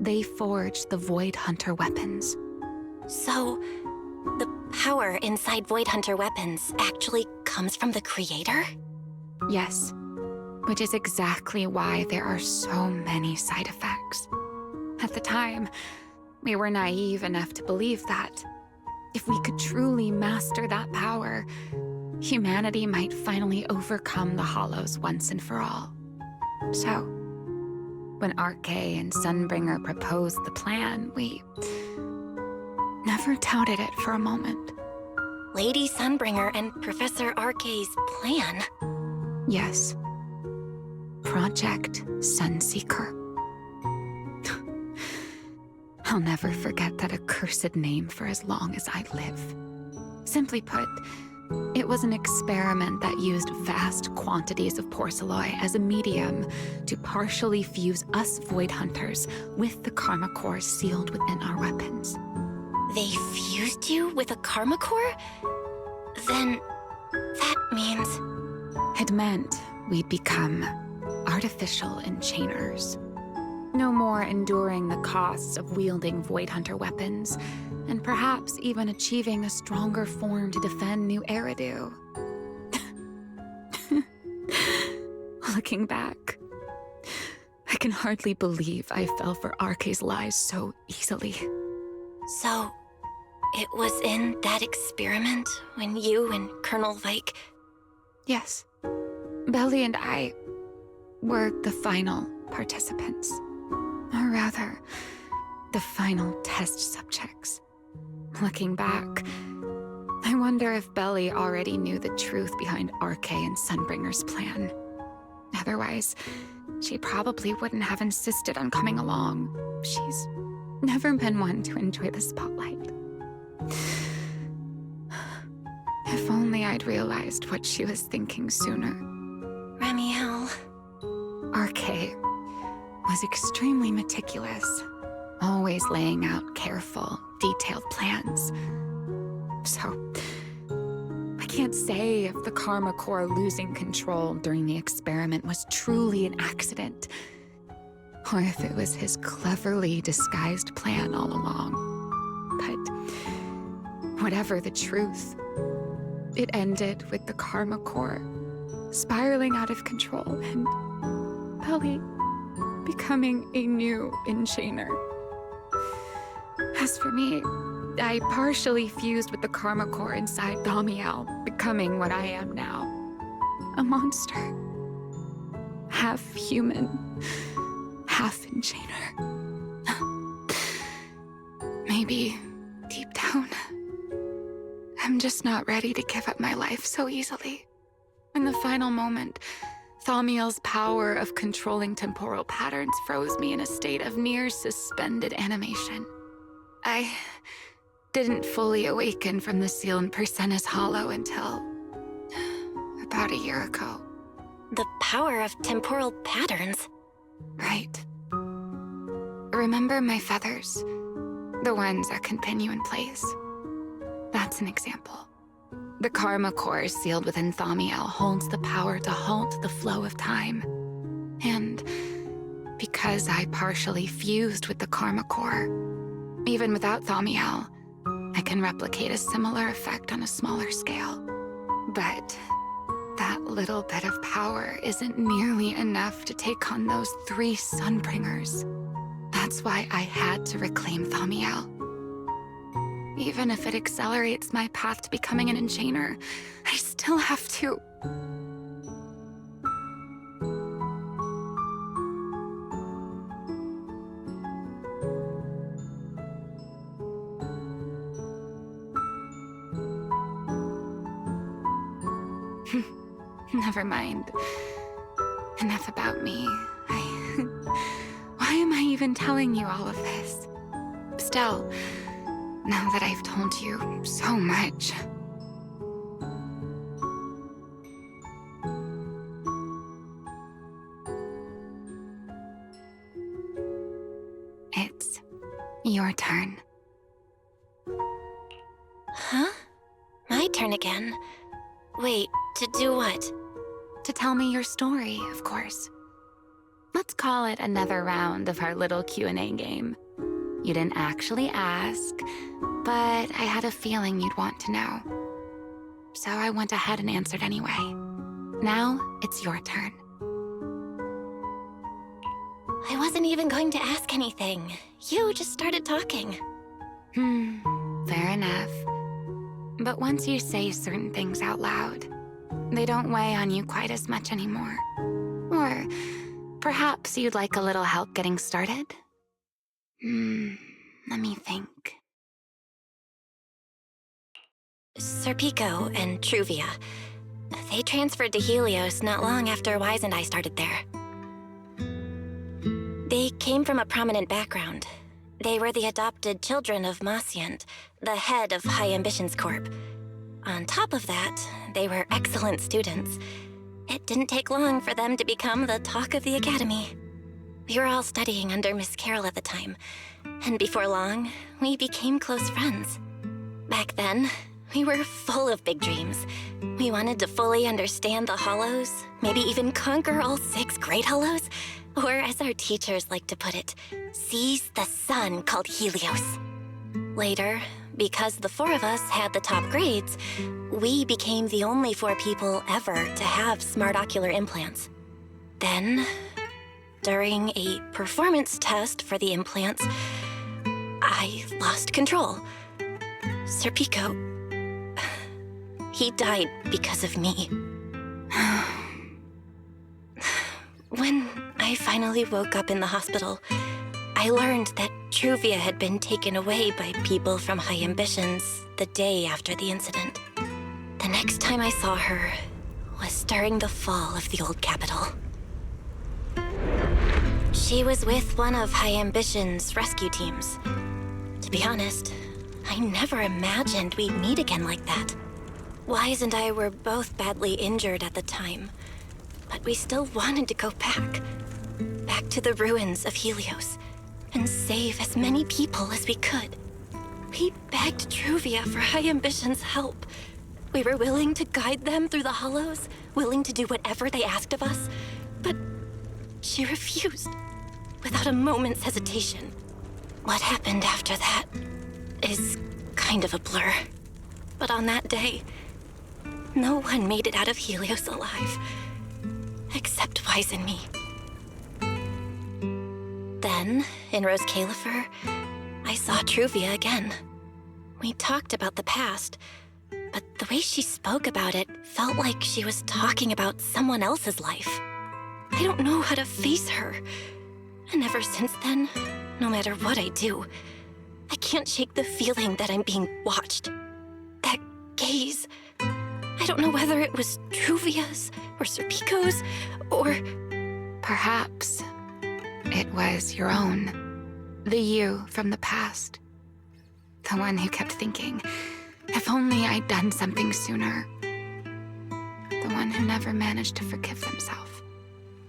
they forged the Void Hunter weapons. So, the power inside Void Hunter weapons actually comes from the Creator? Yes, which is exactly why there are so many side effects. At the time, we were naive enough to believe that if we could truly master that power, humanity might finally overcome the Hollows once and for all. So, when Arche and Sunbringer proposed the plan, we never doubted it for a moment. Lady Sunbringer and Professor Arche's plan? Yes. Project Sunseeker. I'll never forget that accursed name for as long as I live. Simply put, it was an experiment that used vast quantities of porcelloi as a medium to partially fuse us Void Hunters with the Karma Core sealed within our weapons. They fused you with a Karma Core? Then that means... It meant we'd become artificial enchainers. No more enduring the costs of wielding Void Hunter weapons, and perhaps even achieving a stronger form to defend New Eridu. Looking back, I can hardly believe I fell for Arche's lies so easily. So, it was in that experiment when you and Colonel Vike... Yes. Belly and I were the final participants. Or rather, the final test subjects. Looking back, I wonder if Belly already knew the truth behind Arche and Sunbringer's plan. Otherwise, she probably wouldn't have insisted on coming along. She's never been one to enjoy the spotlight. If only I'd realized what she was thinking sooner. Ramiel. Arche was extremely meticulous, always laying out careful, detailed plans. So, I can't say if the Karma Core losing control during the experiment was truly an accident, or if it was his cleverly disguised plan all along. But whatever the truth, it ended with the Karma Core spiraling out of control and Belly becoming a new enchainer. As for me, I partially fused with the Karma Core inside Thaumiel, becoming what I am now. A monster. Half human, half enchainer. Maybe, deep down, I'm just not ready to give up my life so easily. In the final moment, Thaumiel's power of controlling temporal patterns froze me in a state of near suspended animation. I didn't fully awaken from the seal in Persena's Hollow until about a year ago. The power of temporal patterns? Right. Remember my feathers? The ones that can pin you in place? That's an example. The Karma Core sealed within Thaumiel holds the power to halt the flow of time. And because I partially fused with the Karma Core, even without Thaumiel, I can replicate a similar effect on a smaller scale. But that little bit of power isn't nearly enough to take on those 3 Sunbringers. That's why I had to reclaim Thaumiel. Even if it accelerates my path to becoming an enchainer, I still have to... Never mind. Enough about me. Why am I even telling you all of this? Still, now that I've told you so much... It's your turn. Huh? My turn again? Wait, to do what? To tell me your story, of course. Let's call it another round of our little Q&A game. You didn't actually ask, but I had a feeling you'd want to know. So I went ahead and answered anyway. Now, it's your turn. I wasn't even going to ask anything. You just started talking. Fair enough. But once you say certain things out loud, they don't weigh on you quite as much anymore. Or perhaps you'd like a little help getting started? Let me think. Serpico and Truvia. They transferred to Helios not long after Wise and I started there. They came from a prominent background. They were the adopted children of Masyant, the head of High Ambitions Corp. On top of that, they were excellent students. It didn't take long for them to become the talk of the academy. We were all studying under Miss Carroll at the time, and before long, we became close friends. Back then, we were full of big dreams. We wanted to fully understand the Hollows, maybe even conquer all 6 Great Hollows, or as our teachers like to put it, seize the sun called Helios. Later, because the 4 of us had the top grades, we became the only 4 people ever to have smart ocular implants. Then, during a performance test for the implants, I lost control. Serpico, he died because of me. When I finally woke up in the hospital, I learned that Truvia had been taken away by people from High Ambitions the day after the incident. The next time I saw her was during the fall of the old capital. She was with one of High Ambitions' rescue teams. To be honest, I never imagined we'd meet again like that. Wise and I were both badly injured at the time, but we still wanted to go back to the ruins of Helios, and save as many people as we could. We begged Truvia for High Ambitions' help. We were willing to guide them through the Hollows, willing to do whatever they asked of us, but she refused, without a moment's hesitation. What happened after that is kind of a blur. But on that day, no one made it out of Helios alive, except Wise and me. Then, in Rose Califer, I saw Truvia again. We talked about the past, but the way she spoke about it felt like she was talking about someone else's life. I don't know how to face her. And ever since then, no matter what I do, I can't shake the feeling that I'm being watched. That gaze. I don't know whether it was Truvia's or Serpico's or... Perhaps it was your own. The you from the past. The one who kept thinking, if only I'd done something sooner. The one who never managed to forgive themselves.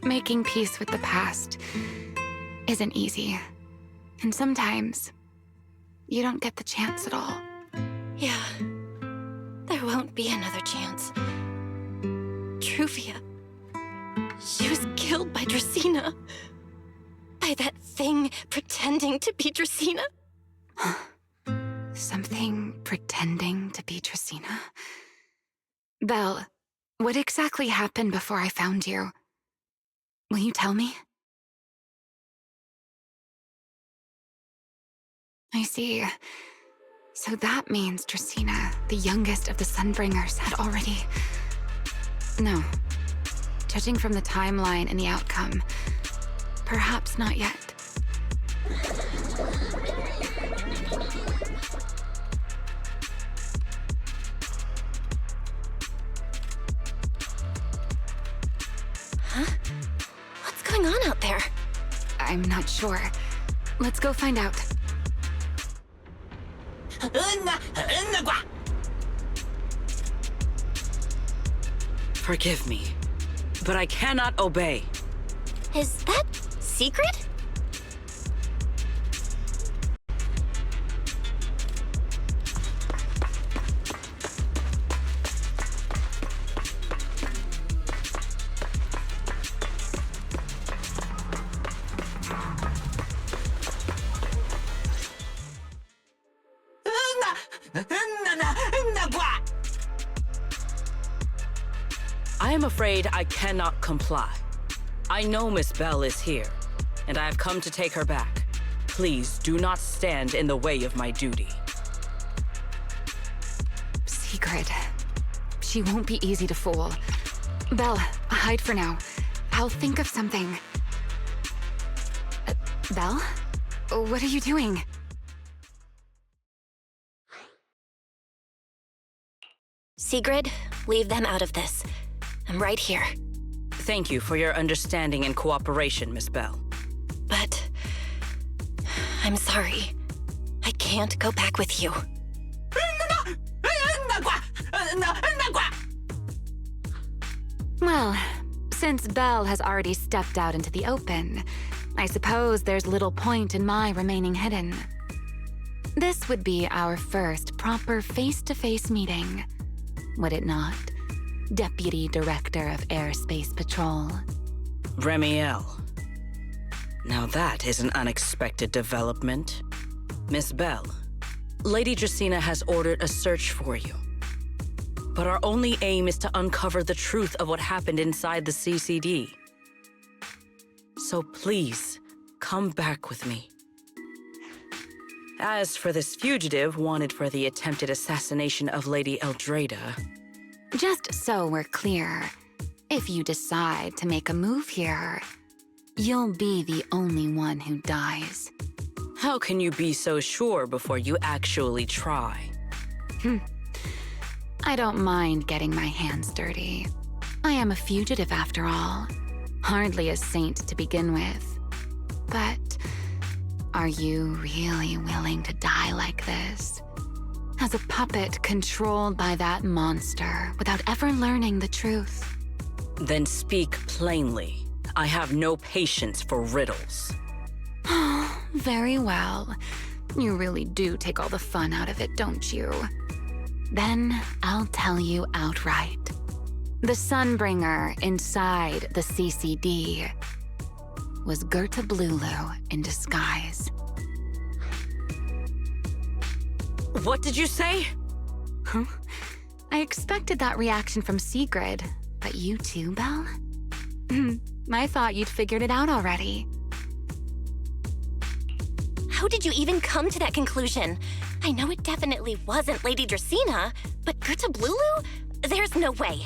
Making peace with the past isn't easy. And sometimes, you don't get the chance at all. Yeah, there won't be another chance. Truvia, she was killed by Dracena. By that thing pretending to be Dracena. Something pretending to be Dracena? Belle, what exactly happened before I found you? Will you tell me? I see. So that means Dracena, the youngest of the Sunbringers, had already... No. Judging from the timeline and the outcome, perhaps not yet. Huh? What's going on out there? I'm not sure. Let's go find out. Forgive me, but I cannot obey. Is that secret? I am afraid I cannot comply. I know Miss Bell is here, and I have come to take her back. Please do not stand in the way of my duty. Secret. She won't be easy to fool. Belle, hide for now. I'll think of something. Belle? What are you doing? Sigrid, leave them out of this. I'm right here. Thank you for your understanding and cooperation, Miss Bell. But I'm sorry. I can't go back with you. Well, since Belle has already stepped out into the open, I suppose there's little point in my remaining hidden. This would be our first proper face-to-face meeting, would it not, Deputy Director of Airspace Patrol? Remiel. Now that is an unexpected development. Miss Bell, Lady Dracaena has ordered a search for you. But our only aim is to uncover the truth of what happened inside the CCD. So please, come back with me. As for this fugitive wanted for the attempted assassination of Lady Eldrada... Just so we're clear, if you decide to make a move here, you'll be the only one who dies. How can you be so sure before you actually try? I don't mind getting my hands dirty. I am a fugitive after all. Hardly a saint to begin with. But are you really willing to die like this? As a puppet controlled by that monster without ever learning the truth? Then speak plainly. I have no patience for riddles. Very well. You really do take all the fun out of it, don't you? Then I'll tell you outright. The Sunbringer inside the CCD was Ludullu in disguise. What did you say? Huh? I expected that reaction from Sigrid, but you too, Belle? I thought you'd figured it out already. How did you even come to that conclusion? I know it definitely wasn't Lady Dracaena, but Ludullu? There's no way.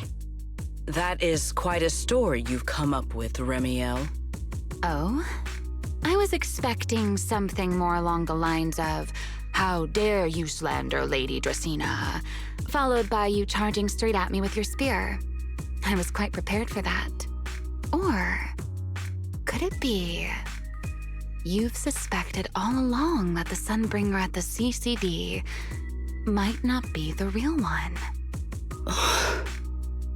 That is quite a story you've come up with, Remiel. Oh? I was expecting something more along the lines of, "How dare you slander Lady Dracaena?" followed by you charging straight at me with your spear. I was quite prepared for that. Or could it be you've suspected all along that the Sunbringer at the CCD might not be the real one?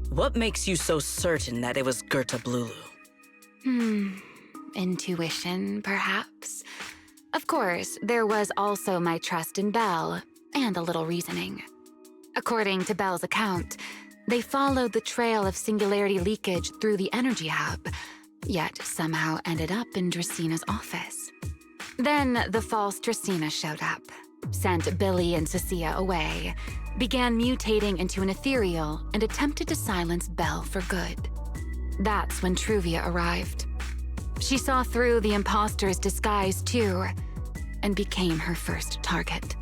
What makes you so certain that it was Ludullu? Intuition, perhaps. Of course, there was also my trust in Belle, and a little reasoning. According to Belle's account, they followed the trail of singularity leakage through the energy hub, yet somehow ended up in Dracena's office. Then the false Dracaena showed up, sent Billy and Cecilia away, began mutating into an ethereal, and attempted to silence Belle for good. That's when Truvia arrived. She saw through the imposter's disguise too, and became her first target.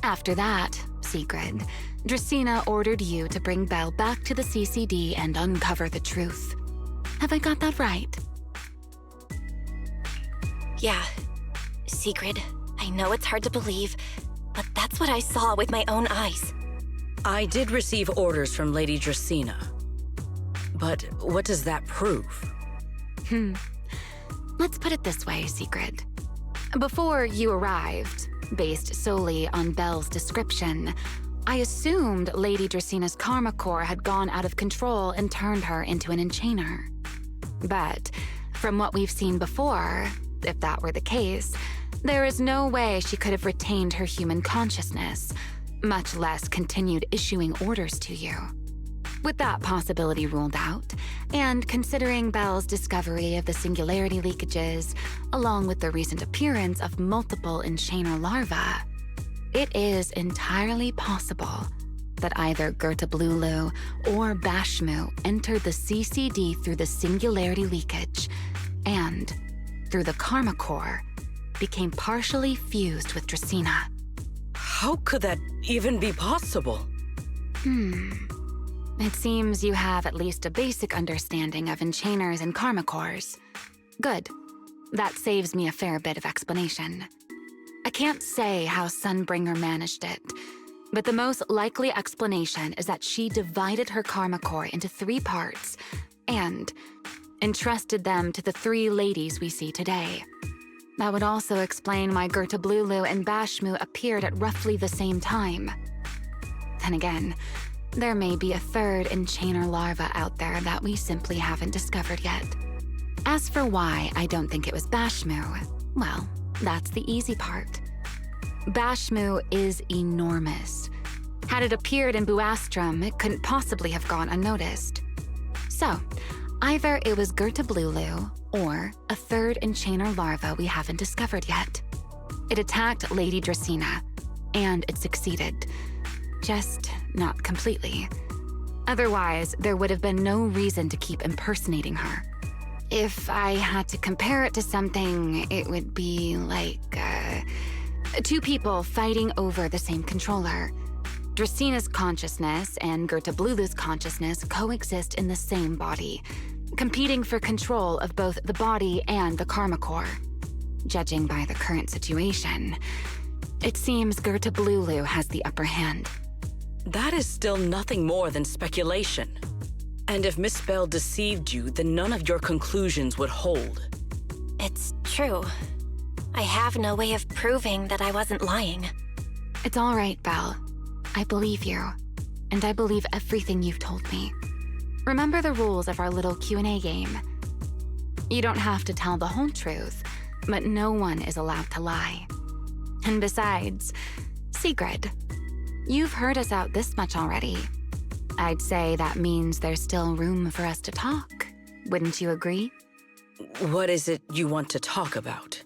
After that, Sigrid, Dracaena ordered you to bring Belle back to the CCD and uncover the truth. Have I got that right? Yeah. Sigrid, I know it's hard to believe, but that's what I saw with my own eyes. I did receive orders from Lady Dracaena. But what does that prove? Let's put it this way, Sigrid. Before you arrived, based solely on Belle's description, I assumed Lady Dracena's karma core had gone out of control and turned her into an enchainer. But from what we've seen before, if that were the case, there is no way she could have retained her human consciousness, much less continued issuing orders to you. With that possibility ruled out, and considering Belle's discovery of the singularity leakages, along with the recent appearance of multiple enchainer larvae, it is entirely possible that either Ludullu or Bashmu entered the CCD through the singularity leakage and, through the Karma Core, became partially fused with Dracaena. How could that even be possible? It seems you have at least a basic understanding of enchainers and Karma Cores. Good. That saves me a fair bit of explanation. I can't say how Sunbringer managed it, but the most likely explanation is that she divided her Karma Core into 3 parts and entrusted them to the 3 ladies we see today. That would also explain why Ludullu and Bashmu appeared at roughly the same time. Then again, there may be a 3rd enchainer larva out there that we simply haven't discovered yet. As for why I don't think it was Bashmu, well, that's the easy part. Bashmu is enormous. Had it appeared in Buastrum, it couldn't possibly have gone unnoticed. So, either it was Ludullu or a 3rd enchainer larva we haven't discovered yet. It attacked Lady Dracaena, and it succeeded. Just not completely. Otherwise, there would have been no reason to keep impersonating her. If I had to compare it to something, it would be like, 2 people fighting over the same controller. Dracena's consciousness and Ludullu's consciousness coexist in the same body, competing for control of both the body and the Karma Core. Judging by the current situation, it seems Ludullu has the upper hand. That is still nothing more than speculation. And if Miss Bell deceived you, then none of your conclusions would hold. It's true. I have no way of proving that I wasn't lying. It's all right, Belle. I believe you, and I believe everything you've told me. Remember the rules of our little Q&A game. You don't have to tell the whole truth, but no one is allowed to lie. And besides, Sigrid, you've heard us out this much already. I'd say that means there's still room for us to talk. Wouldn't you agree? What is it you want to talk about?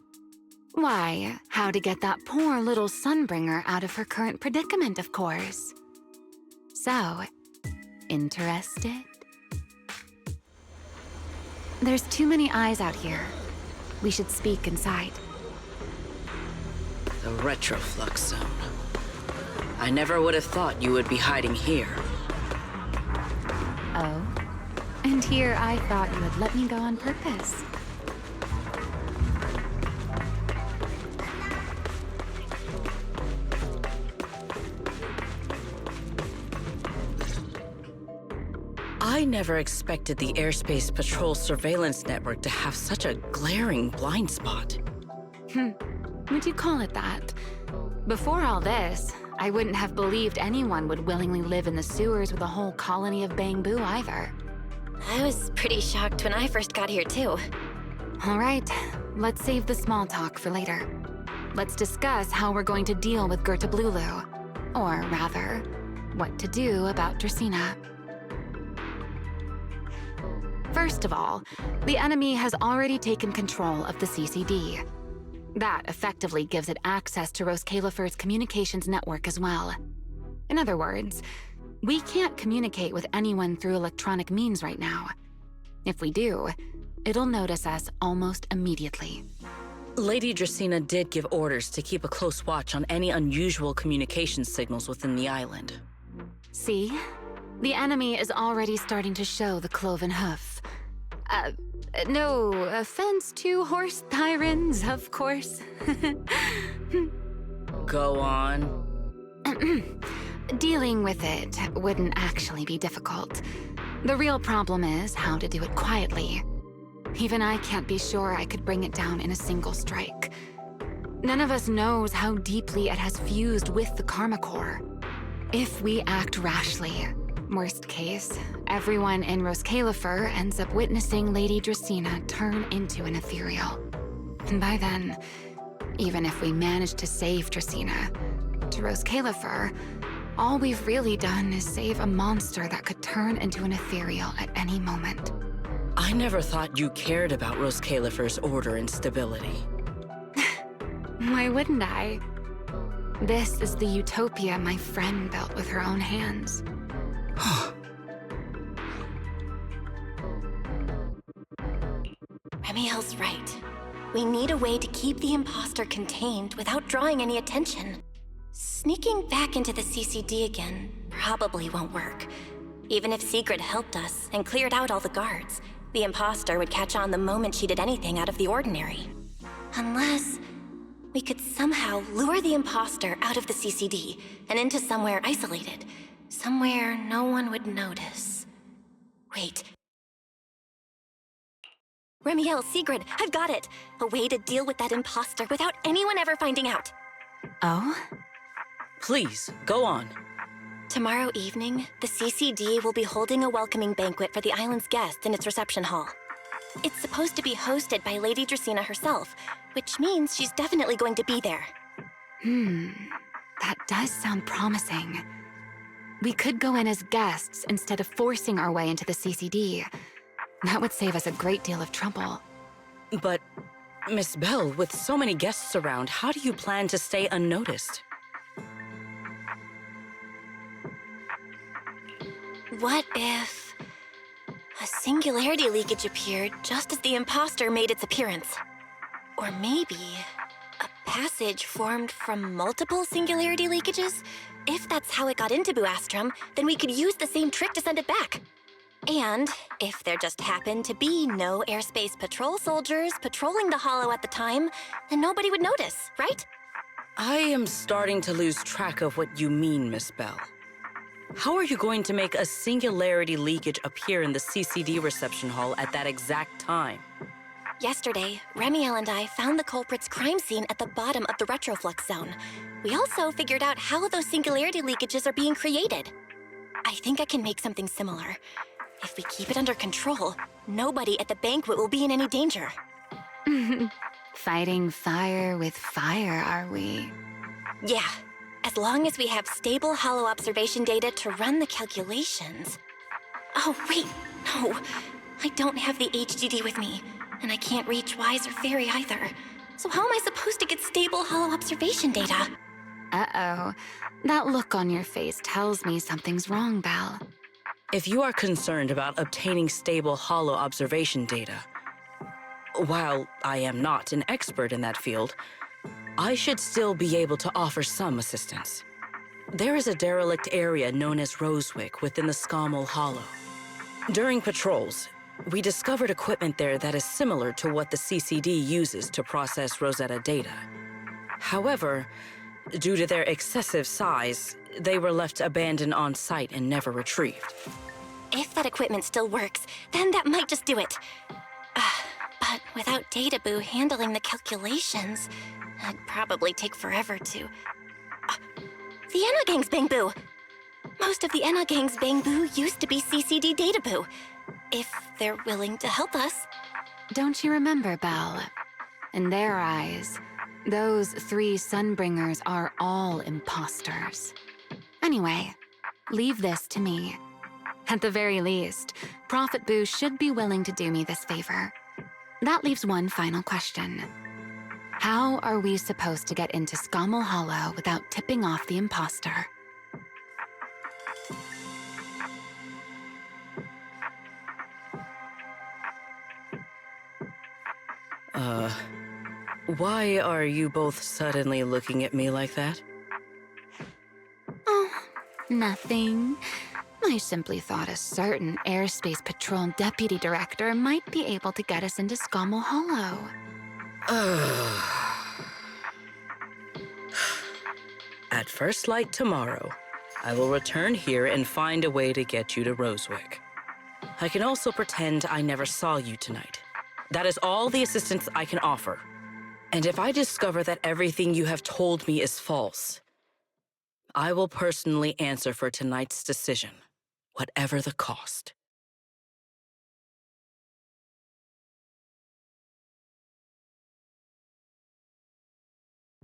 Why, how to get that poor little Sunbringer out of her current predicament, of course. So, interested? There's too many eyes out here. We should speak inside. The Retroflux Zone. I never would have thought you would be hiding here. Oh? And here I thought you would let me go on purpose. I never expected the Airspace Patrol surveillance network to have such a glaring blind spot. Would you call it that? Before all this, I wouldn't have believed anyone would willingly live in the sewers with a whole colony of Bangbu either. I was pretty shocked when I first got here, too. All right, let's save the small talk for later. Let's discuss how we're going to deal with Ludullu. Or rather, what to do about Dracaena. First of all, the enemy has already taken control of the CCD. That effectively gives it access to Roskalifer's communications network as well. In other words, we can't communicate with anyone through electronic means right now. If we do, it'll notice us almost immediately. Lady Dracaena did give orders to keep a close watch on any unusual communication signals within the island. See? The enemy is already starting to show the cloven hoof. No offense to horse tyrants, of course. Go on. Dealing with it wouldn't actually be difficult. The real problem is how to do it quietly. Even I can't be sure I could bring it down in a single strike. None of us knows how deeply it has fused with the Karma Core. If we act rashly, worst case, everyone in Roskalifer ends up witnessing Lady Dracaena turn into an ethereal. And by then, even if we manage to save Dracaena, to Roskalifer, all we've really done is save a monster that could turn into an ethereal at any moment. I never thought you cared about Roskalifer's order and stability. Why wouldn't I? This is the utopia my friend built with her own hands. Remiel's right. We need a way to keep the imposter contained without drawing any attention. Sneaking back into the CCD again probably won't work. Even if Sigrid helped us and cleared out all the guards, the imposter would catch on the moment she did anything out of the ordinary. Unless we could somehow lure the imposter out of the CCD and into somewhere isolated. Somewhere no one would notice. Wait. Remiel, Sigrid, I've got it! A way to deal with that imposter without anyone ever finding out. Oh? Please, go on. Tomorrow evening, the CCD will be holding a welcoming banquet for the island's guests in its reception hall. It's supposed to be hosted by Lady Dracaena herself, which means she's definitely going to be there. That does sound promising. We could go in as guests instead of forcing our way into the CCD. That would save us a great deal of trouble. But, Miss Bell, with so many guests around, how do you plan to stay unnoticed? What if a singularity leakage appeared just as the imposter made its appearance? Or maybe a passage formed from multiple singularity leakages? If that's how it got into Buastrum, then we could use the same trick to send it back. And if there just happened to be no airspace patrol soldiers patrolling the Hollow at the time, then nobody would notice, right? I am starting to lose track of what you mean, Miss Bell. How are you going to make a singularity leakage appear in the CCD reception hall at that exact time? Yesterday, Remiel and I found the culprit's crime scene at the bottom of the retroflux zone. We also figured out how those singularity leakages are being created. I think I can make something similar. If we keep it under control, nobody at the banquet will be in any danger. Fighting fire with fire, are we? Yeah, as long as we have stable Hollow observation data to run the calculations. Oh, wait, no. I don't have the HDD with me, and I can't reach Wise or Fairy either. So how am I supposed to get stable Hollow observation data? Uh-oh. That look on your face tells me something's wrong, Belle. If you are concerned about obtaining stable Hollow observation data, while I am not an expert in that field, I should still be able to offer some assistance. There is a derelict area known as Rosewick within the Scommel Hollow. During patrols, we discovered equipment there that is similar to what the CCD uses to process Rosetta data. However, due to their excessive size, they were left abandoned on site and never retrieved. If that equipment still works, then that might just do it. But without Databoo handling the calculations, it'd probably take forever to... the Enna Gang's Bangboo! Most of the Enna Gang's Bangboo used to be CCD Databoo. If they're willing to help us. Don't you remember, Belle? In their eyes, those 3 Sunbringers are all imposters. Anyway, leave this to me. At the very least, Prophet Boo should be willing to do me this favor. That leaves one final question. How are we supposed to get into Scommel Hollow without tipping off the imposter? Why are you both suddenly looking at me like that? Oh, nothing. I simply thought a certain Airspace Patrol Deputy Director might be able to get us into Scommel Hollow. At first light tomorrow, I will return here and find a way to get you to Rosewick. I can also pretend I never saw you tonight. That is all the assistance I can offer. And if I discover that everything you have told me is false, I will personally answer for tonight's decision, whatever the cost.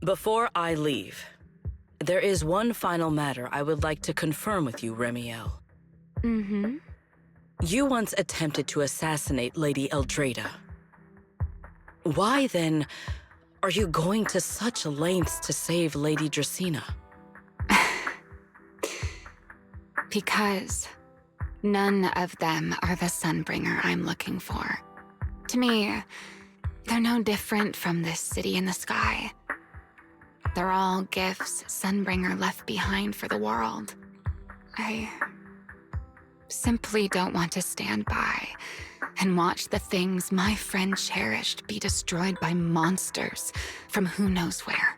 Before I leave, there is one final matter I would like to confirm with you, Remiel. Mm-hmm. You once attempted to assassinate Lady Eldrada. Why, then, are you going to such lengths to save Lady Dracaena? Because none of them are the Sunbringer I'm looking for. To me, they're no different from this city in the sky. They're all gifts Sunbringer left behind for the world. I simply don't want to stand by and watch the things my friend cherished be destroyed by monsters from who knows where.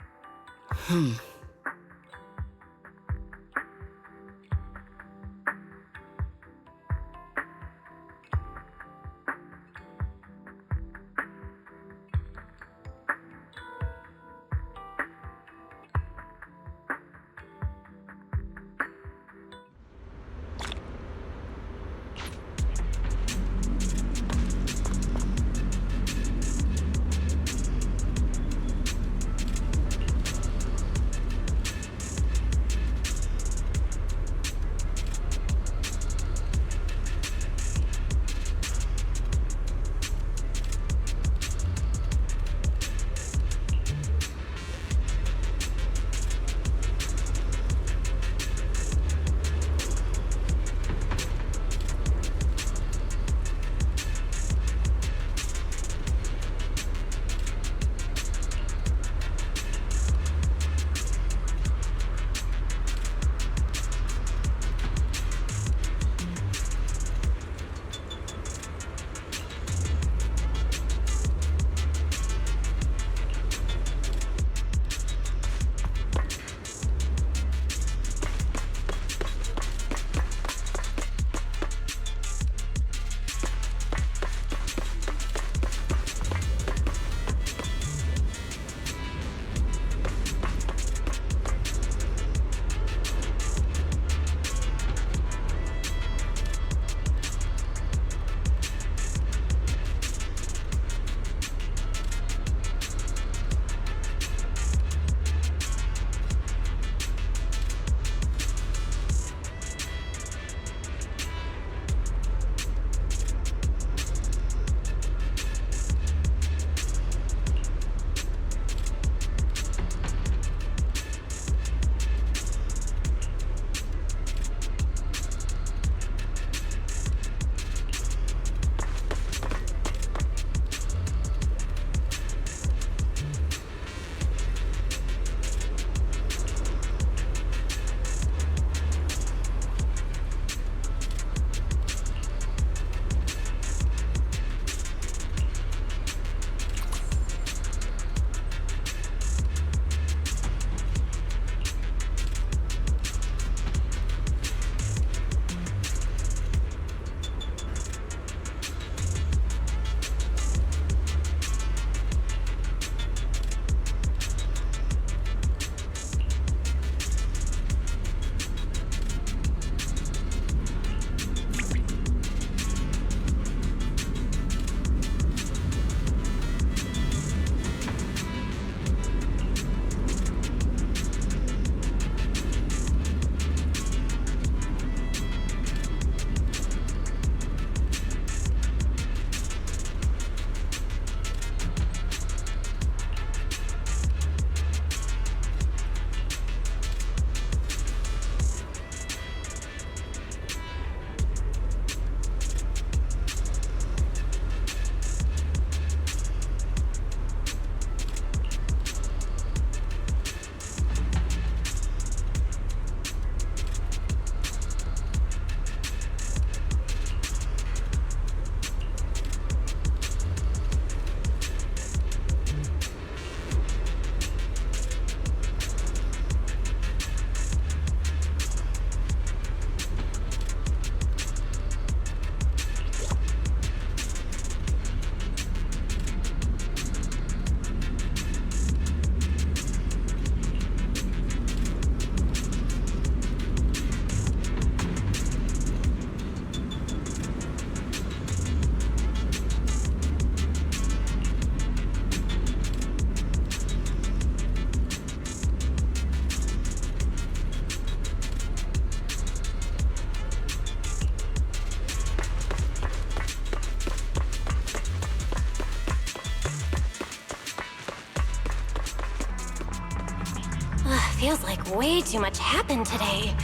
feels like way too much happened today.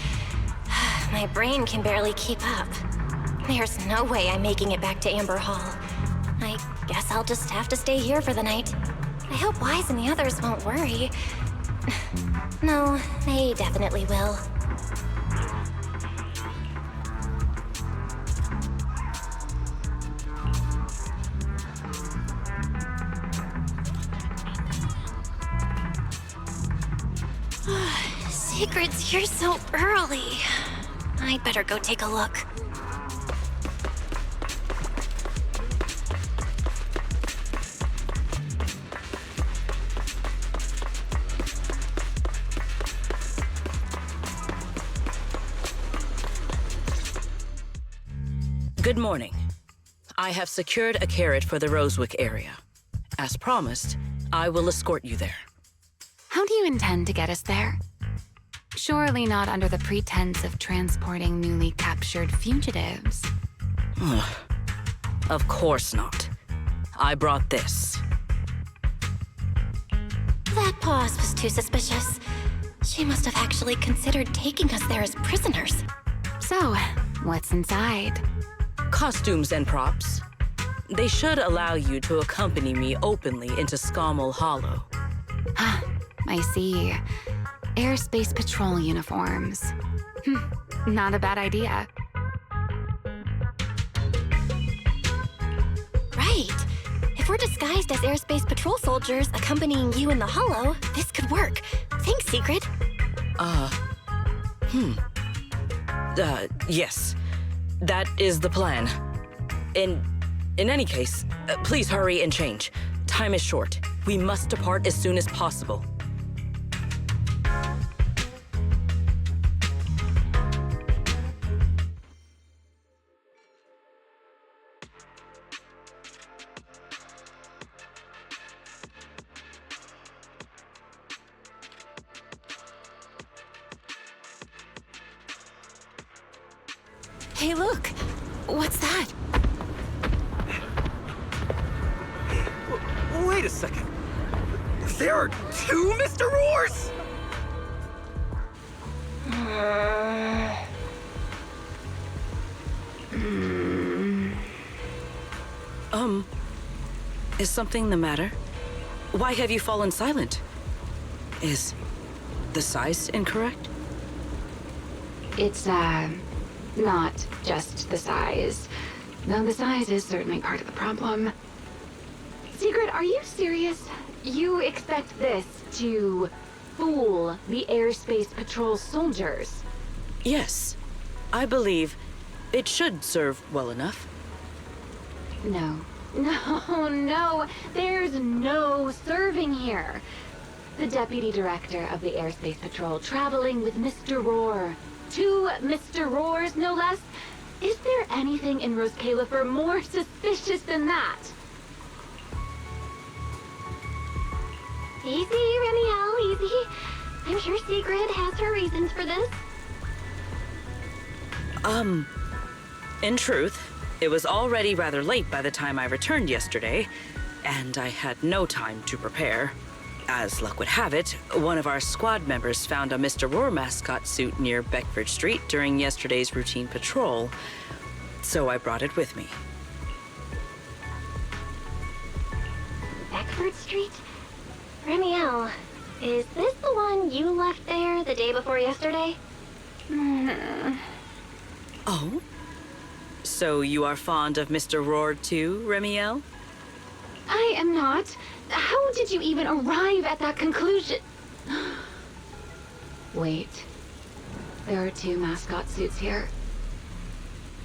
My brain can barely keep up. There's no way I'm making it back to Amber Hall. I guess I'll just have to stay here for the night. I hope Wise and the others won't worry. No, they definitely will. Secret's here so early. I'd better go take a look. Good morning. I have secured a carrot for the Rosewick area. As promised, I will escort you there. How do you intend to get us there? Surely not under the pretense of transporting newly captured fugitives. Of course not. I brought this. That pause was too suspicious. She must have actually considered taking us there as prisoners. So, what's inside? Costumes and props. They should allow you to accompany me openly into Scommel Hollow. I see. Airspace Patrol uniforms. Not a bad idea. Right. If we're disguised as Airspace Patrol soldiers accompanying you in the Hollow, this could work. Thanks, Secret. Yes. That is the plan. In any case, please hurry and change. Time is short. We must depart as soon as possible. Hey, look! What's that? Wait a second. There are two Mr. Roars? Is something the matter? Why have you fallen silent? Is the size incorrect? It's, not just the size. Though the size is certainly part of the problem. Secret, are you serious? You expect this to fool the Airspace Patrol soldiers? Yes. I believe it should serve well enough. No. No. There's no serving here. The Deputy Director of the Airspace Patrol traveling with Mr. Roar. 2 Mr. Roars, no less. Is there anything in Rose Califer more suspicious than that? Easy, Remiel, easy. I'm sure Sigrid has her reasons for this. In truth, it was already rather late by the time I returned yesterday, and I had no time to prepare. As luck would have it, one of our squad members found a Mr. Roar mascot suit near Beckford Street during yesterday's routine patrol, so I brought it with me. Beckford Street? Remiel, is this the one you left there the day before yesterday? Oh? So you are fond of Mr. Roar too, Remiel? I am not. How did you even arrive at that conclusion? Wait. There are 2 mascot suits here.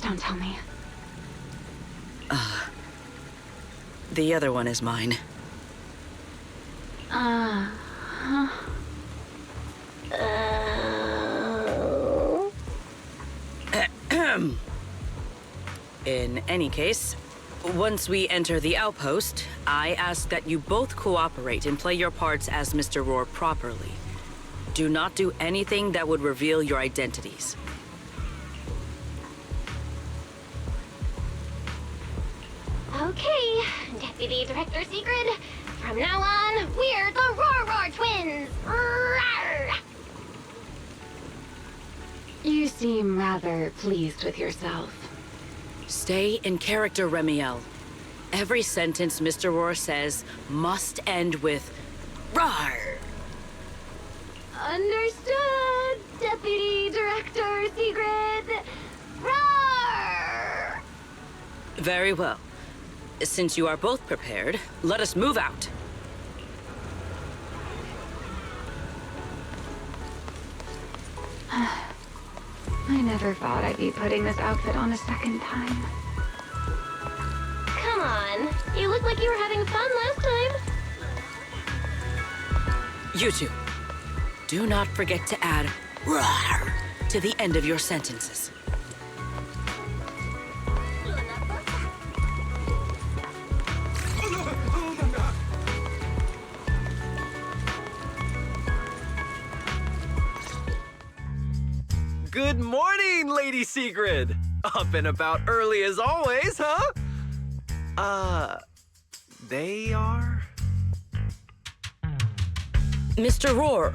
Don't tell me. The other one is mine. In any case, once we enter the outpost, I ask that you both cooperate and play your parts as Mr. Roar properly. Do not do anything that would reveal your identities. Okay, Deputy Director Sigrid. From now on, we're the Roar Twins! Rawr! You seem rather pleased with yourself. Stay in character, Remiel. Every sentence Mr. Roar says must end with "Rawr!" Understood, Deputy Director Sigrid. Roar! Very well. Since you are both prepared, let us move out. I never thought I'd be putting this outfit on a second time. Come on. You looked like you were having fun last time. You two, do not forget to add "Rawr!" to the end of your sentences. Good morning, Lady Sigrid! Up and about early as always, huh? They are? Mr. Roar.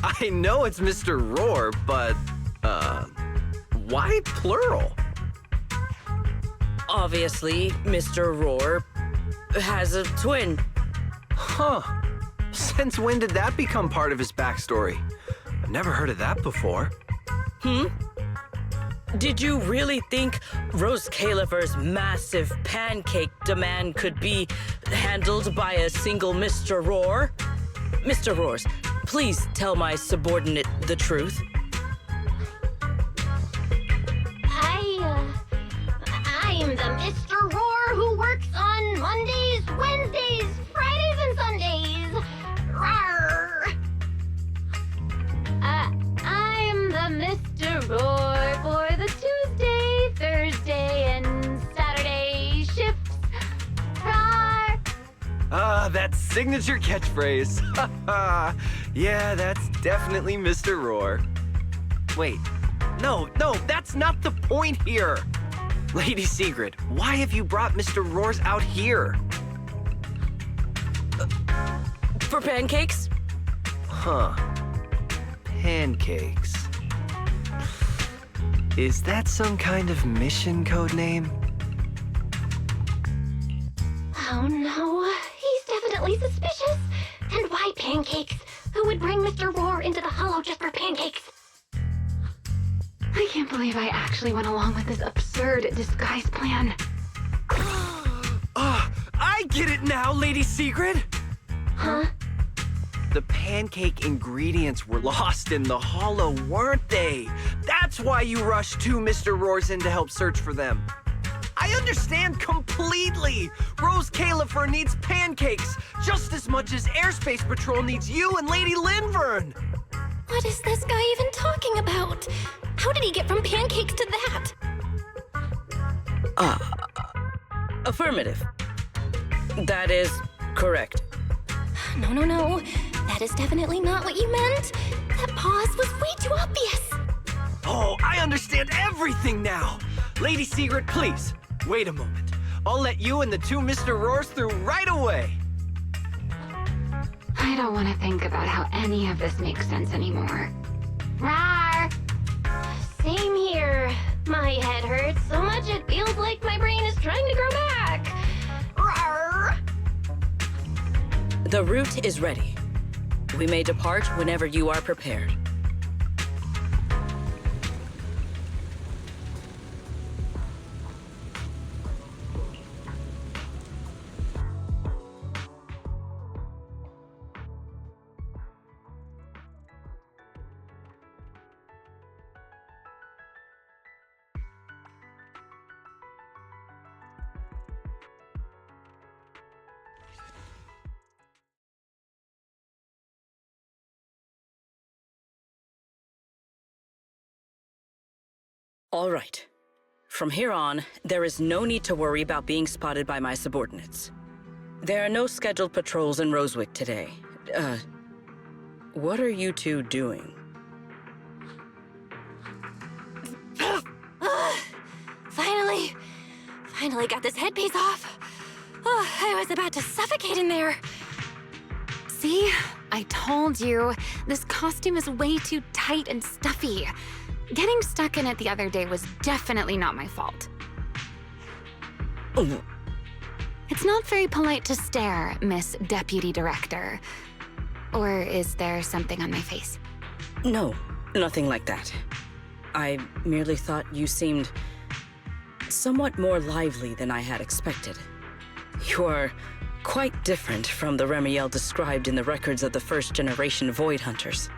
I know it's Mr. Roar, but, why plural? Obviously, Mr. Roar has a twin. Huh. Since when did that become part of his backstory? I've never heard of that before. Did you really think Rose Califer's massive pancake demand could be handled by a single Mr. Roar? Mr. Roars, please tell my subordinate the truth. I'm the Mr. Roar who works on Mondays, Wednesdays, Fridays, and Sundays. Rawr! I'm the Mr. Roar for the Tuesday, Thursday, and Saturday shifts. Rawr! That signature catchphrase. Yeah, that's definitely Mr. Roar. Wait, no, that's not the point here. Lady Sigrid, why have you brought Mr. Roars out here? For pancakes? Huh. Pancakes. Is that some kind of mission code name? Oh no, he's definitely suspicious. And why pancakes? Who would bring Mr. Roar into the Hollow just for pancakes? I can't believe I actually went along with this absurd disguise plan. I get it now, Lady Sigrid! Huh? The pancake ingredients were lost in the Hollow, weren't they? That's why you rushed two Mr. Roars in to help search for them. I understand completely! Rose Califer needs pancakes just as much as Airspace Patrol needs you and Lady Linvern! What is this guy even talking about? How did he get from pancakes to that? Affirmative. That is correct. No. That is definitely not what you meant. That pause was way too obvious. Oh, I understand everything now! Lady Sigrid, please, wait a moment. I'll let you and the two Mr. Roars through right away. I don't want to think about how any of this makes sense anymore. Rawr! Same here. My head hurts so much it feels like my brain is trying to grow back. Rawr! The route is ready. We may depart whenever you are prepared. All right. From here on, there is no need to worry about being spotted by my subordinates. There are no scheduled patrols in Rosewick today. What are you two doing? Finally got this headpiece off. Oh, I was about to suffocate in there. See? I told you. This costume is way too tight and stuffy. Getting stuck in it the other day was definitely not my fault. Oh. It's not very polite to stare, Miss Deputy Director. Or is there something on my face? No, nothing like that. I merely thought you seemed somewhat more lively than I had expected. You are quite different from the Remiel described in the records of the first-generation Void Hunters.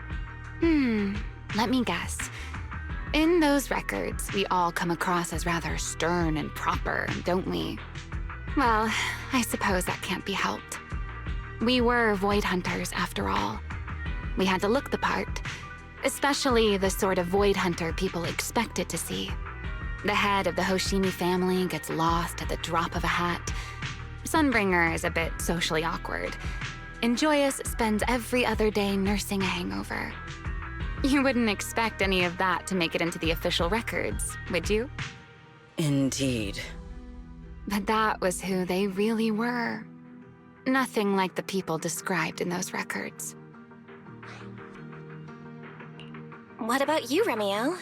Let me guess. In those records, we all come across as rather stern and proper, don't we? Well, I suppose that can't be helped. We were Void Hunters, after all. We had to look the part, especially the sort of Void Hunter people expected to see. The head of the Hoshimi family gets lost at the drop of a hat. Sunbringer is a bit socially awkward. And Joyous spends every other day nursing a hangover. You wouldn't expect any of that to make it into the official records, would you? Indeed. But that was who they really were. Nothing like the people described in those records. What about you, Remiel?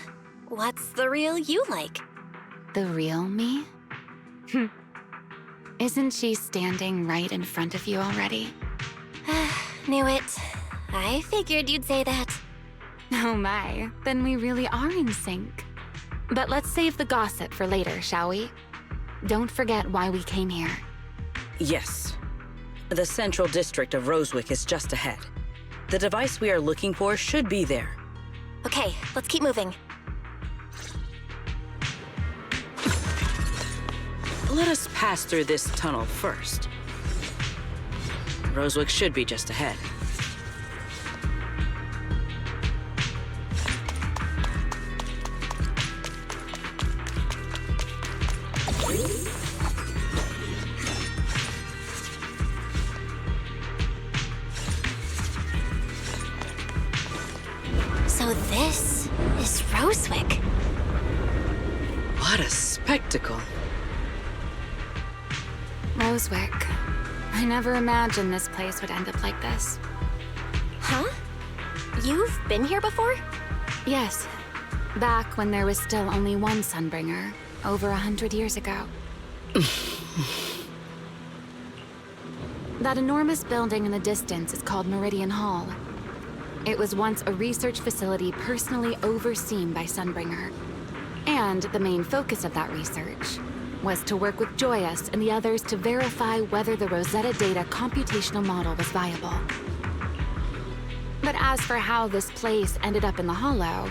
What's the real you like? The real me? Isn't she standing right in front of you already? Knew it. I figured you'd say that. Oh my, then we really are in sync. But let's save the gossip for later, shall we? Don't forget why we came here. Yes. The central district of Rosewick is just ahead. The device we are looking for should be there. Okay, let's keep moving. Let us pass through this tunnel first. Rosewick should be just ahead. So this is Rosewick. What a spectacle. Rosewick. I never imagined this place would end up like this. Huh? You've been here before? Yes. Back when there was still only one Sunbringer, over 100 years ago. That enormous building in the distance is called Meridian Hall. It was once a research facility personally overseen by Sunbringer. And the main focus of that research was to work with Joyous and the others to verify whether the Rosetta Data computational model was viable. But as for how this place ended up in the Hollow,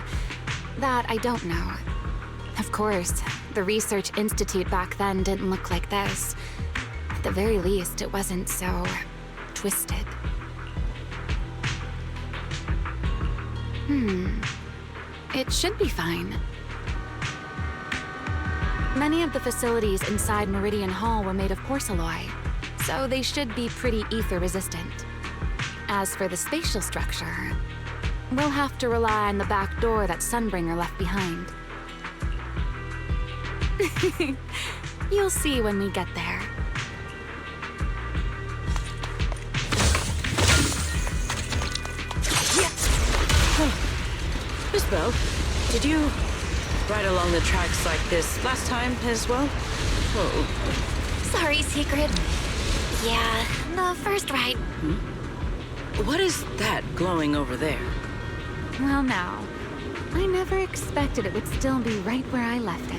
that I don't know. Of course, the Research Institute back then didn't look like this. At the very least, it wasn't so twisted. It should be fine. Many of the facilities inside Meridian Hall were made of porcelain, so they should be pretty ether-resistant. As for the spatial structure, we'll have to rely on the back door that Sunbringer left behind. You'll see when we get there. Miss Bell, did you ride along the tracks like this last time as well? Oh. Sorry, Secret. Yeah, the first ride. What is that glowing over there? Well now, I never expected it would still be right where I left it.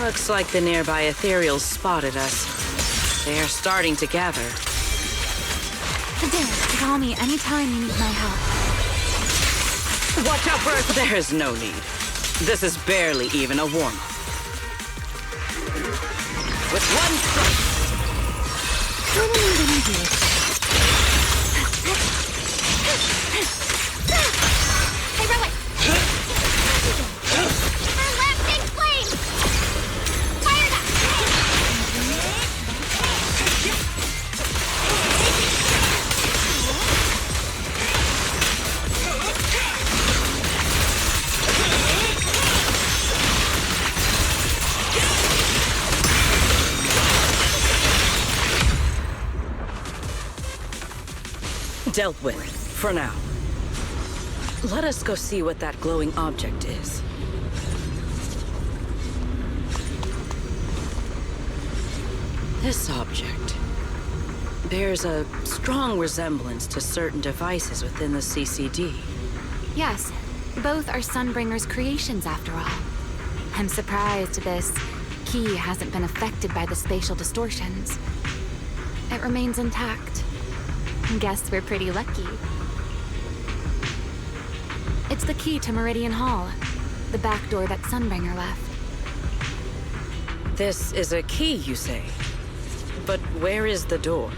Looks like the nearby ethereals spotted us. They are starting to gather. Adair, call me anytime you need my help. Watch out for us! There is no need. This is barely even a warm-up. With one strike! Couldn't even do it. Hey, Rowan! Dealt with, for now. Let us go see what that glowing object is. This object bears a strong resemblance to certain devices within the CCD. Yes, both are Sunbringer's creations after all. I'm surprised this key hasn't been affected by the spatial distortions. It remains intact. Guess we're pretty lucky. It's the key to Meridian Hall, the back door that Sunbringer left. This is a key, you say? But where is the door?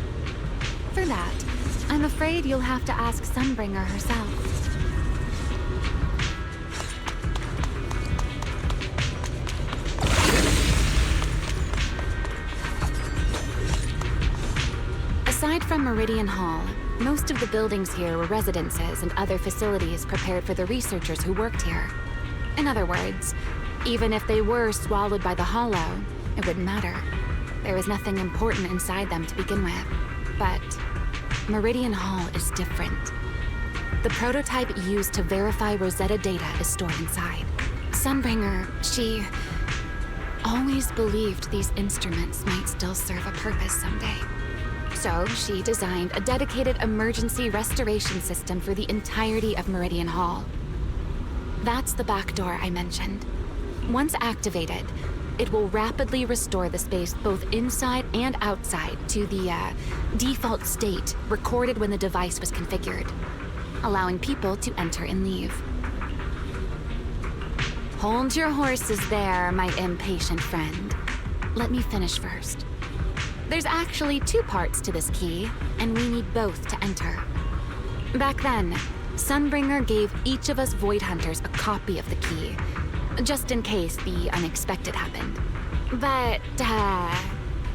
For that, I'm afraid you'll have to ask Sunbringer herself. Aside from Meridian Hall, most of the buildings here were residences and other facilities prepared for the researchers who worked here. In other words, even if they were swallowed by the Hollow, it wouldn't matter. There was nothing important inside them to begin with. But Meridian Hall is different. The prototype used to verify Rosetta data is stored inside. Sunbringer, she always believed these instruments might still serve a purpose someday. So she designed a dedicated emergency restoration system for the entirety of Meridian Hall. That's the back door I mentioned. Once activated, it will rapidly restore the space both inside and outside to the default state recorded when the device was configured, allowing people to enter and leave. Hold your horses there, my impatient friend. Let me finish first. There's actually two parts to this key, and we need both to enter. Back then, Sunbringer gave each of us Void Hunters a copy of the key, just in case the unexpected happened. But,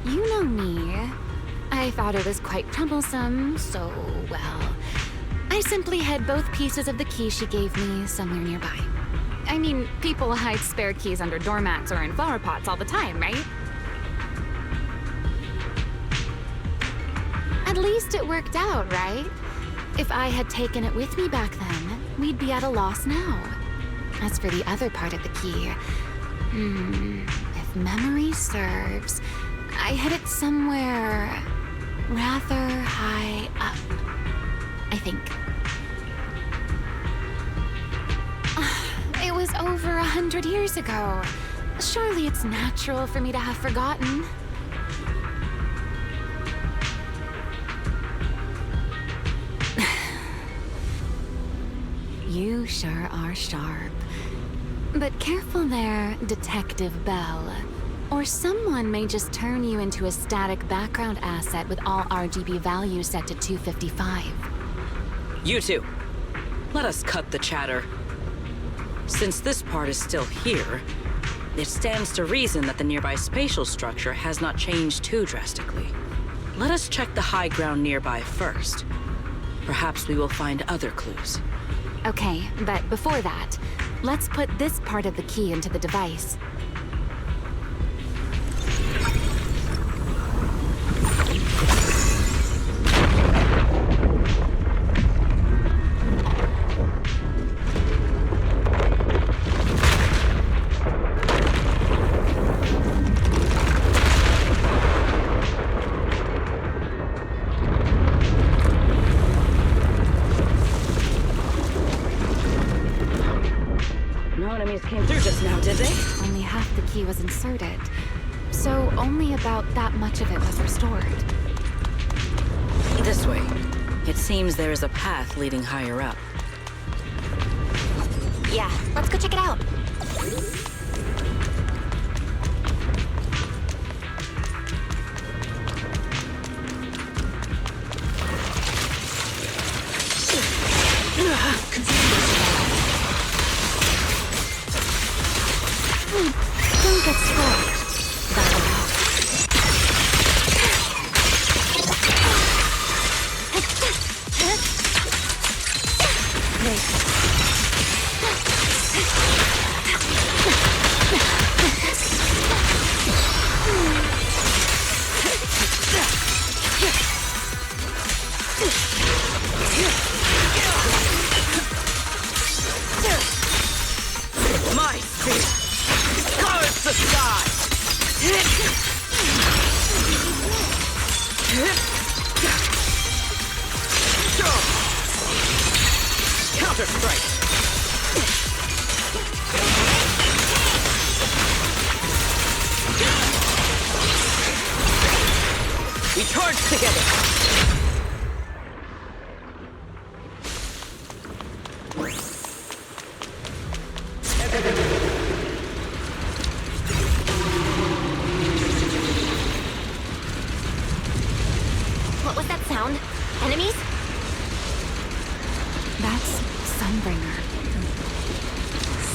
you know me. I thought it was quite troublesome, so, well, I simply hid both pieces of the key she gave me somewhere nearby. I mean, people hide spare keys under doormats or in flower pots all the time, right? At least it worked out, right? If I had taken it with me back then, we'd be at a loss now. As for the other part of the key, if memory serves, I hid it somewhere rather high up, I think. It was over 100 years ago. Surely it's natural for me to have forgotten. You sure are sharp. But careful there, Detective Bell. Or someone may just turn you into a static background asset with all RGB values set to 255. You two, let us cut the chatter. Since this part is still here, it stands to reason that the nearby spatial structure has not changed too drastically. Let us check the high ground nearby first. Perhaps we will find other clues. Okay, but before that, let's put this part of the key into the device. Came through just now, did they? Only half the key was inserted, so only about that much of it was restored. This way. It seems there is a path leading higher up. Yeah, let's go check it out. Don't get scared. That'll help. Counter-strike! We charge together! What was that sound? Enemies? That's Sunbringer.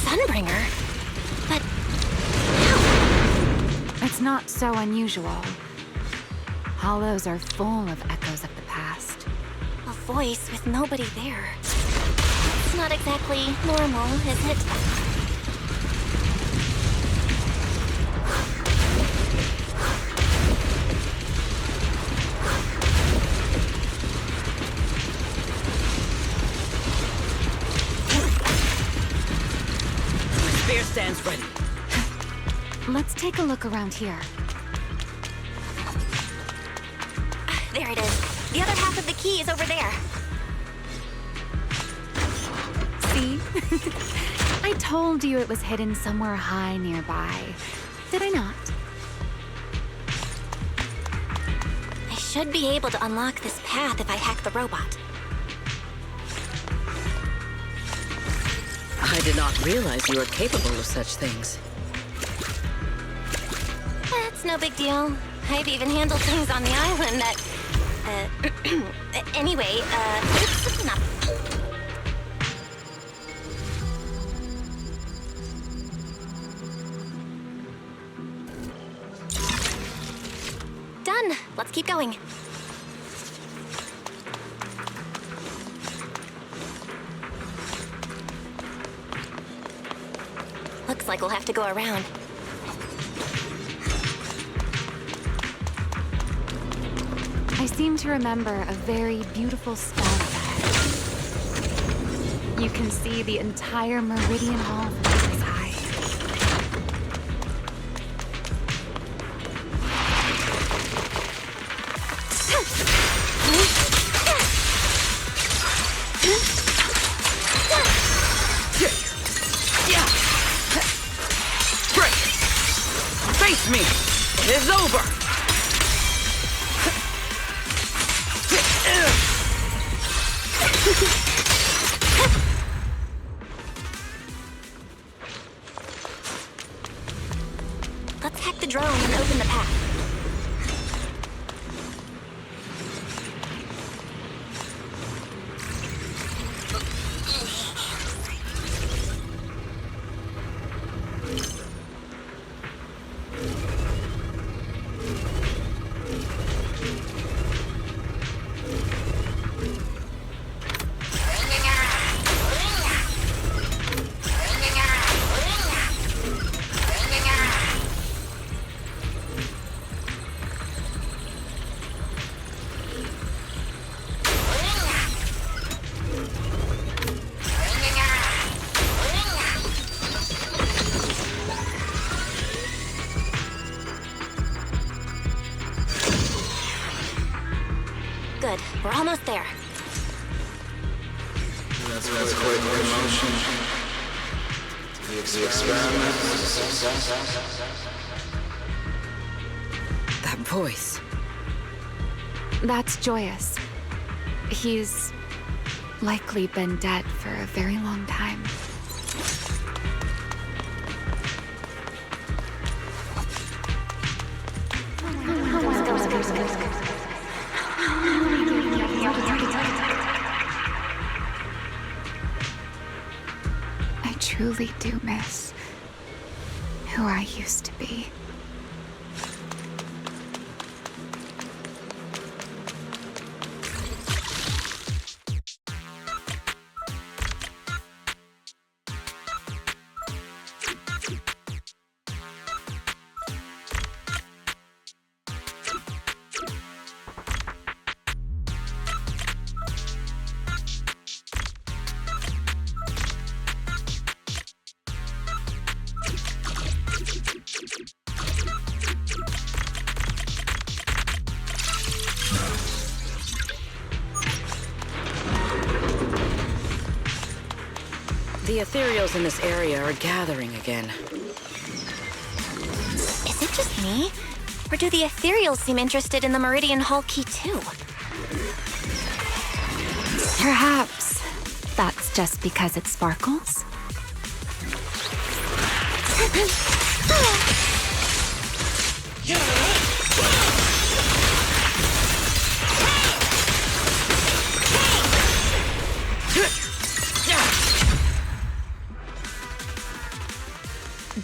Sunbringer? But It's not so unusual. Hollows are full of echoes of the past. a voice with nobody there. It's not exactly normal, is it? Spear stands ready. Let's take a look around here. There it is. The other half of the key is over there. See? I told you it was hidden somewhere high nearby. Did I not? I should be able to unlock this path if I hack the robot. I did not realize you were capable of such things. That's no big deal. I've even handled things on the island that... anyway, it's not... Done. Let's keep going. Looks like we'll have to go around. I seem to remember a very beautiful spot ahead. You can see the entire Meridian Hall from this high. Face me! It is over! Let's hack the drone and open the path. Good. We're almost there. That's quite the emotion. The experiment was a success. That voice. That's Joyous. He's likely been dead for a very long time. I truly do miss who I used to be. The ethereals in this area are gathering again. Is it just me? Or do the ethereals seem interested in the Meridian Hall key too? Perhaps that's just because it sparkles?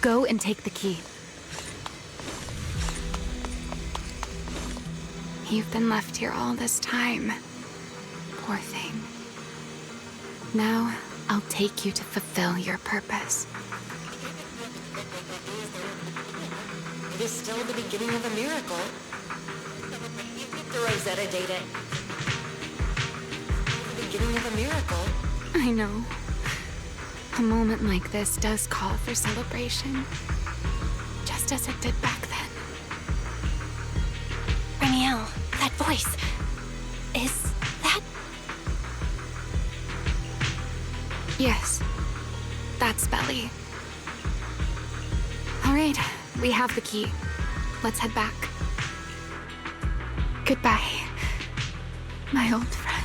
Go and take the key. You've been left here all this time. Poor thing. Now, I'll take you to fulfill your purpose. It is still the beginning of a miracle. The Rosetta data. The beginning of a miracle. I know. A moment like this does call for celebration. Just as it did back then. Raniel, that voice. Is that... Yes. That's Belly. All right, we have the key. Let's head back. Goodbye, my old friends.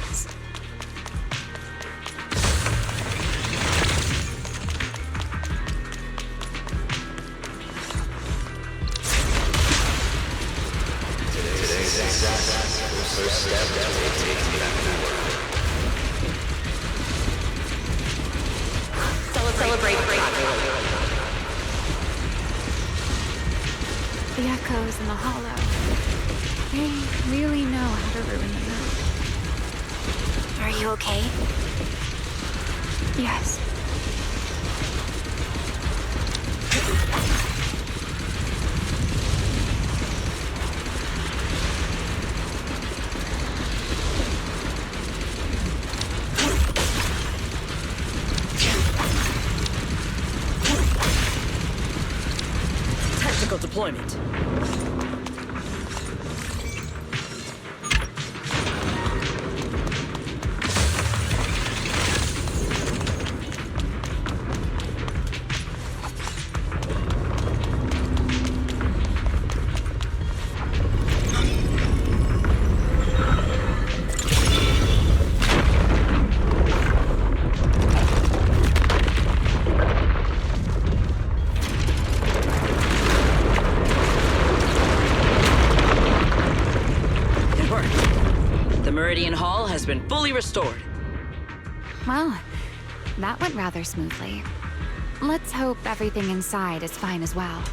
Today's first step will take me back to work. Celebrate The echoes in the hollow. They really know how to ruin the mood. Are you okay? Yes. Tactical deployment. Meridian Hall has been fully restored. Well, that went rather smoothly. Let's hope everything inside is fine as well.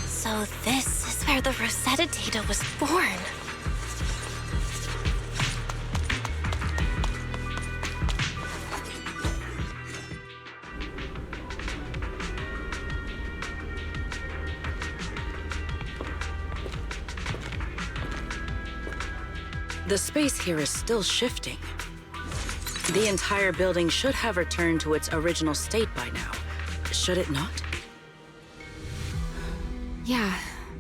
So this is where the Rosetta data was born. The space here is still shifting. The entire building should have returned to its original state by now, should it not? Yeah,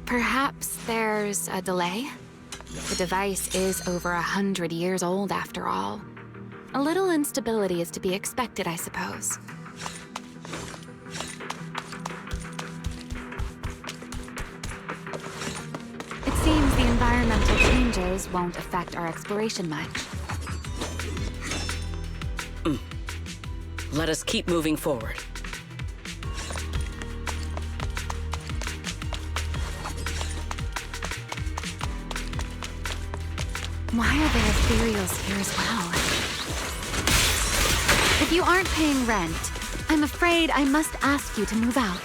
perhaps there's a delay. The device is over 100 years old after all. A little instability is to be expected, I suppose. It seems the environmental changes won't affect our exploration much. Let us keep moving forward. Why are there ethereals here as well? If you aren't paying rent, I'm afraid I must ask you to move out.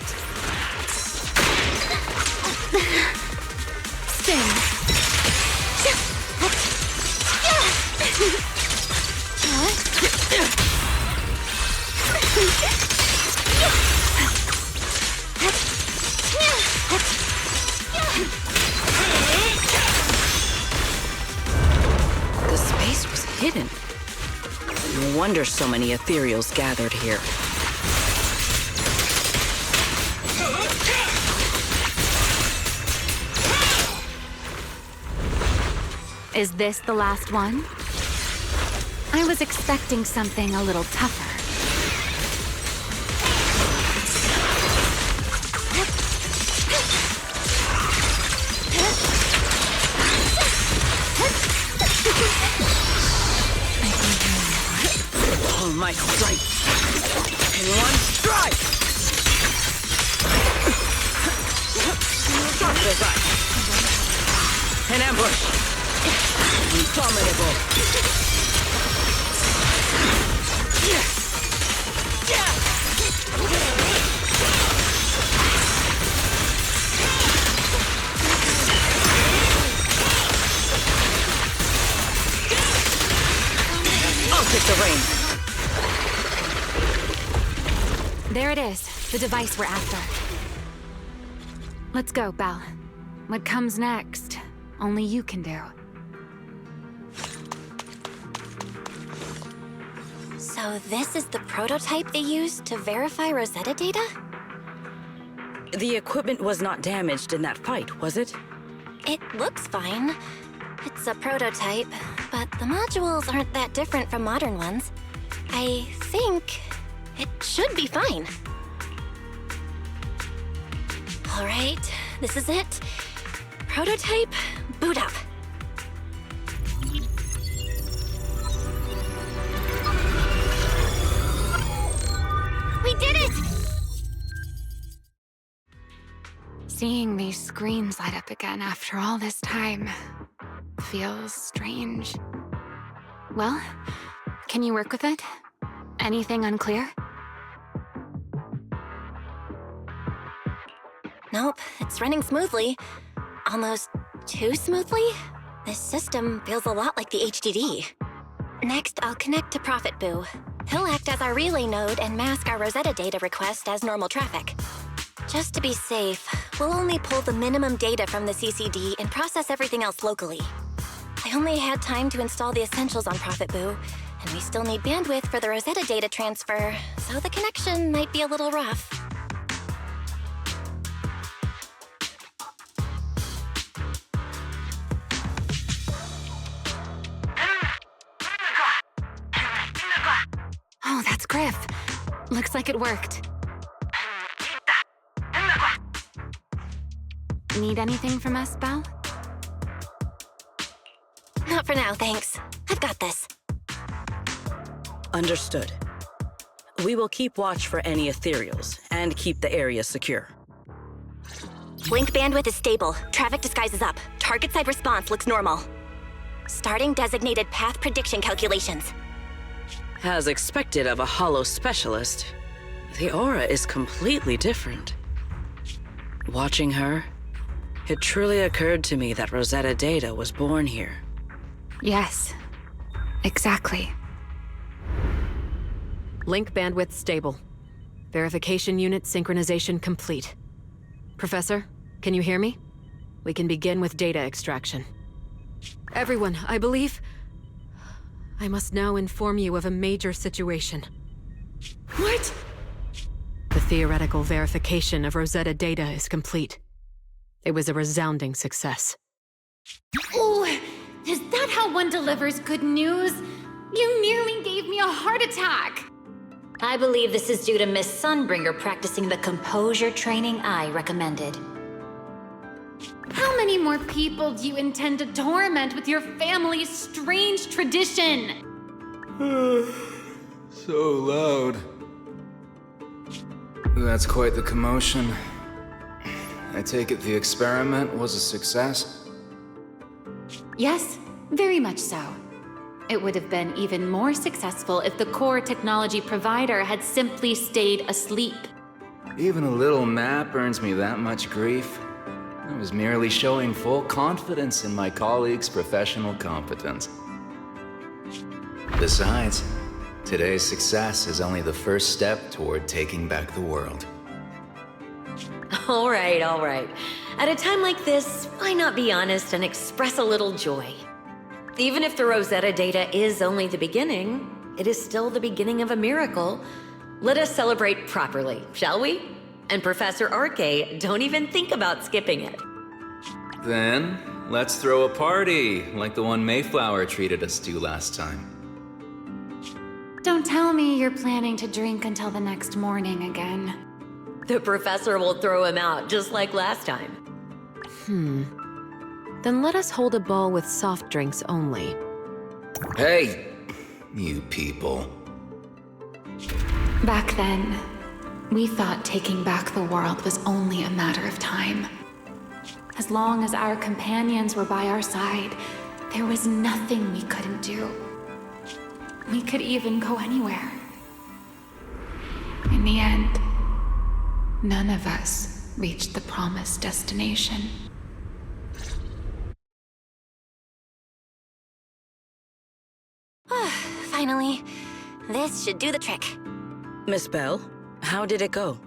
Spin. The space was hidden. No wonder so many ethereals gathered here. Is this the last one? I was expecting something a little tougher. my strength in one strike! Sharp as ice. An ambush. Indomitable. I'll take the reins. There it is, the device we're after. Let's go, Belle. What comes next, only you can do. So this is the prototype they used to verify Rosetta data? The equipment was not damaged in that fight, was it? It looks fine. It's a prototype, but the modules aren't that different from modern ones. I think it should be fine. All right, this is it. Prototype, boot up. We did it! Seeing these screens light up again after all this time feels strange. Well, can you work with it? Anything unclear? Nope, it's running smoothly. Almost too smoothly? This system feels a lot like the HDD. Next, I'll connect to Prophet Boo. He'll act as our relay node and mask our Rosetta data request as normal traffic. Just to be safe, we'll only pull the minimum data from the CCD and process everything else locally. I only had time to install the essentials on Prophet Boo, and we still need bandwidth for the Rosetta data transfer, so the connection might be a little rough. Oh, that's Griff. Looks like it worked. Need anything from us, Belle? Not for now, thanks. I've got this. Understood. We will keep watch for any ethereals and keep the area secure. Link bandwidth is stable. Traffic disguise is up. Target side response looks normal. Starting designated path prediction calculations. As expected of a holo specialist, the aura is completely different. Watching her, it truly occurred to me that Rosetta Data was born here. Yes, exactly. Link bandwidth stable. Verification unit synchronization complete. Professor, can you hear me? We can begin with data extraction. Everyone, I believe... I must now inform you of a major situation. What? The theoretical verification of Rosetta data is complete. It was a resounding success. Oh, is that how one delivers good news? You nearly gave me a heart attack! I believe this is due to Miss Sunbringer practicing the composure training I recommended. How many more people do you intend to torment with your family's strange tradition? So loud. That's quite the commotion. I take it the experiment was a success? Yes, very much so. It would have been even more successful if the core technology provider had simply stayed asleep. Even a little nap earns me that much grief. I was merely showing full confidence in my colleagues' professional competence. Besides, today's success is only the first step toward taking back the world. All right, all right. At a time like this, why not be honest and express a little joy? Even if the Rosetta data is only the beginning, it is still the beginning of a miracle. Let us celebrate properly, shall we? And Professor Arke, don't even think about skipping it. Then, let's throw a party, like the one Mayflower treated us to last time. Don't tell me you're planning to drink until the next morning again. The professor will throw him out, just like last time. Then let us hold a ball with soft drinks only. Hey, you people. Back then, we thought taking back the world was only a matter of time. As long as our companions were by our side, there was nothing we couldn't do. We could even go anywhere. In the end, none of us reached the promised destination. Finally. This should do the trick. Miss Bell, how did it go?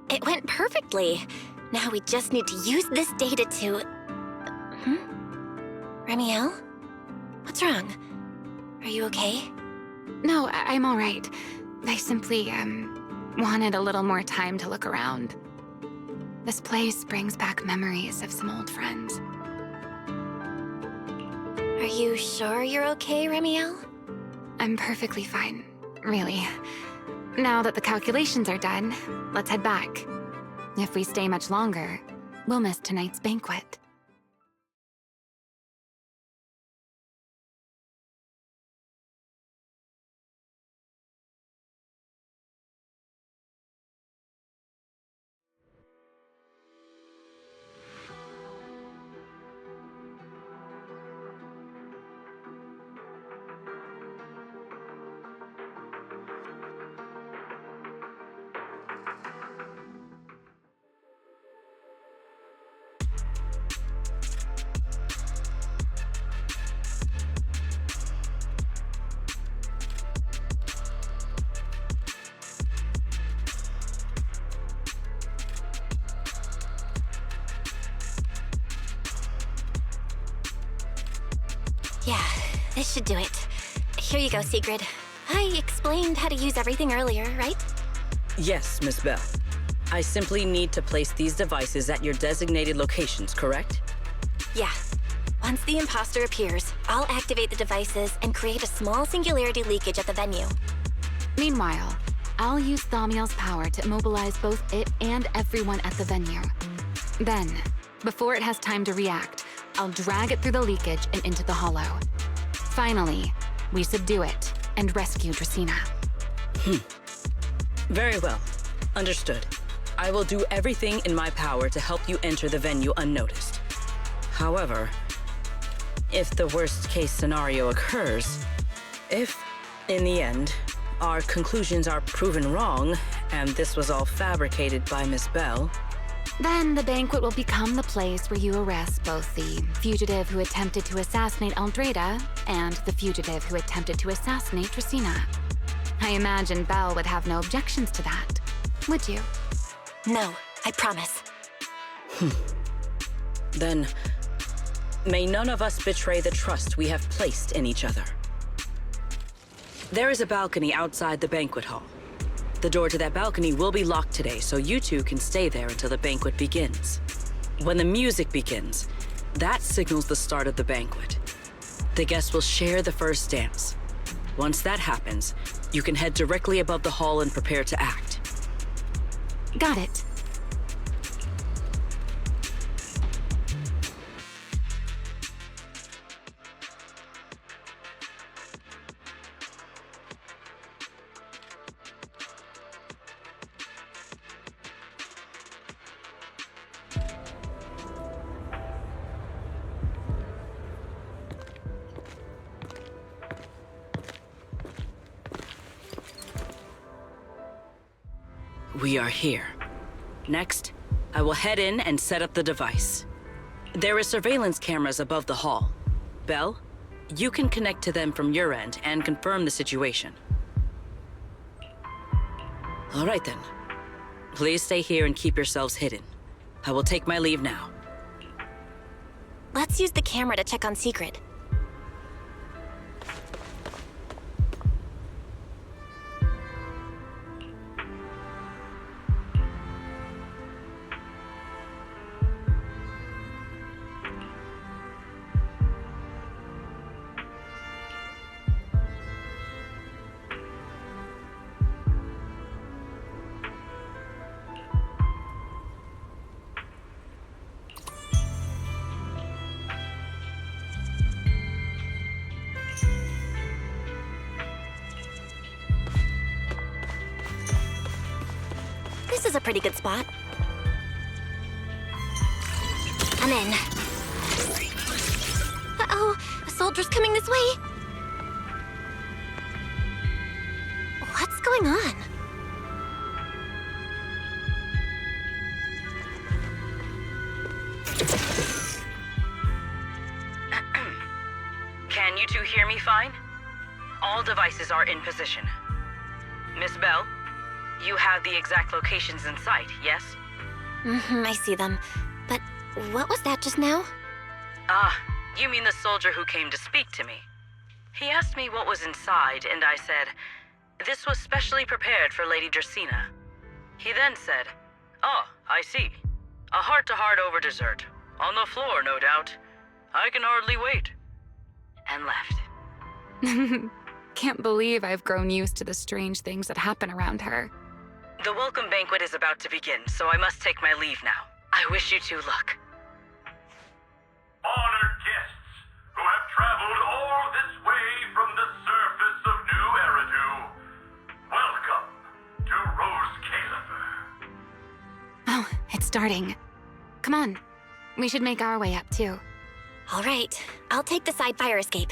It went perfectly. Now we just need to use this data to... Remiel? What's wrong? Are you okay? No, I'm all right. I simply, wanted a little more time to look around. This place brings back memories of some old friends. Are you sure you're okay, Remiel? I'm perfectly fine, really. Now that the calculations are done, let's head back. If we stay much longer, we'll miss tonight's banquet. Yeah, this should do it. Here you go, Sigrid. I explained how to use everything earlier, right? Yes, Miss Bell. I simply need to place these devices at your designated locations, correct? Yeah. Once the imposter appears, I'll activate the devices and create a small singularity leakage at the venue. Meanwhile, I'll use Thaumiel's power to immobilize both it and everyone at the venue. Then, before it has time to react, I'll drag it through the leakage and into the hollow. Finally, we subdue it and rescue Dracaena. Very well. Understood. I will do everything in my power to help you enter the venue unnoticed. However, if the worst-case scenario occurs, if, in the end, our conclusions are proven wrong, and this was all fabricated by Miss Bell, then the banquet will become the place where you arrest both the fugitive who attempted to assassinate Aldreda and the fugitive who attempted to assassinate Dracaena. I imagine Belle would have no objections to that, would you? No, I promise. Then, may none of us betray the trust we have placed in each other. There is a balcony outside the banquet hall. The door to that balcony will be locked today, so you two can stay there until the banquet begins. When the music begins, that signals the start of the banquet. The guests will share the first dance. Once that happens, you can head directly above the hall and prepare to act. Got it. We are here. Next, I will head in and set up the device. There are surveillance cameras above the hall. Belle, you can connect to them from your end and confirm the situation. All right then. Please stay here and keep yourselves hidden. I will take my leave now. Let's use the camera to check on Sigrid. is a pretty good spot. I'm in. Uh-oh, a soldier's coming this way. What's going on? Can you two hear me fine? All devices are in position. Miss Bell, you have the exact locations in sight, yes? I see them. But what was that just now? Ah, you mean the soldier who came to speak to me. He asked me what was inside, and I said, this was specially prepared for Lady Dracaena. He then said, oh, I see. A heart-to-heart over dessert. On the floor, no doubt. I can hardly wait. And left. Can't believe I've grown used to the strange things that happen around her. The welcome banquet is about to begin, so I must take my leave now. I wish you two luck. Honored guests who have traveled all this way from the surface of New Eridu, welcome to Rose Caliber. Oh, it's starting. Come on. We should make our way up, too. All right, I'll take the side fire escape.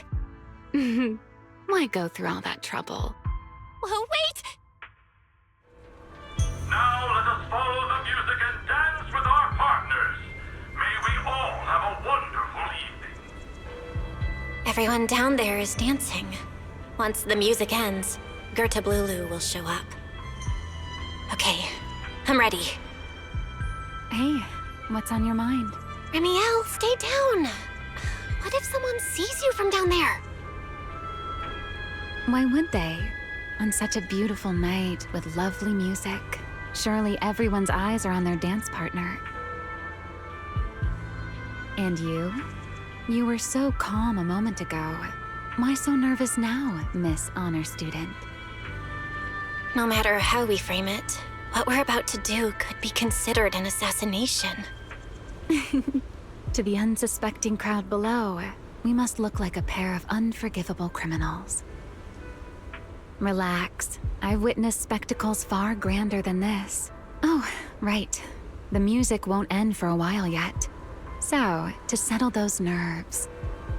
Why go through all that trouble? Oh, wait! Now let us follow the music and dance with our partners. May we all have a wonderful evening. Everyone down there is dancing. Once the music ends, Ludullu will show up. Okay, I'm ready. Hey, what's on your mind? Remiel, stay down. What if someone sees you from down there? Why would they? On such a beautiful night with lovely music, surely everyone's eyes are on their dance partner. And you? You were so calm a moment ago. Why so nervous now, Miss Honor Student? No matter how we frame it, what we're about to do could be considered an assassination. To the unsuspecting crowd below, we must look like a pair of unforgivable criminals. Relax. I've witnessed spectacles far grander than this. Oh, right. The music won't end for a while yet. So, to settle those nerves,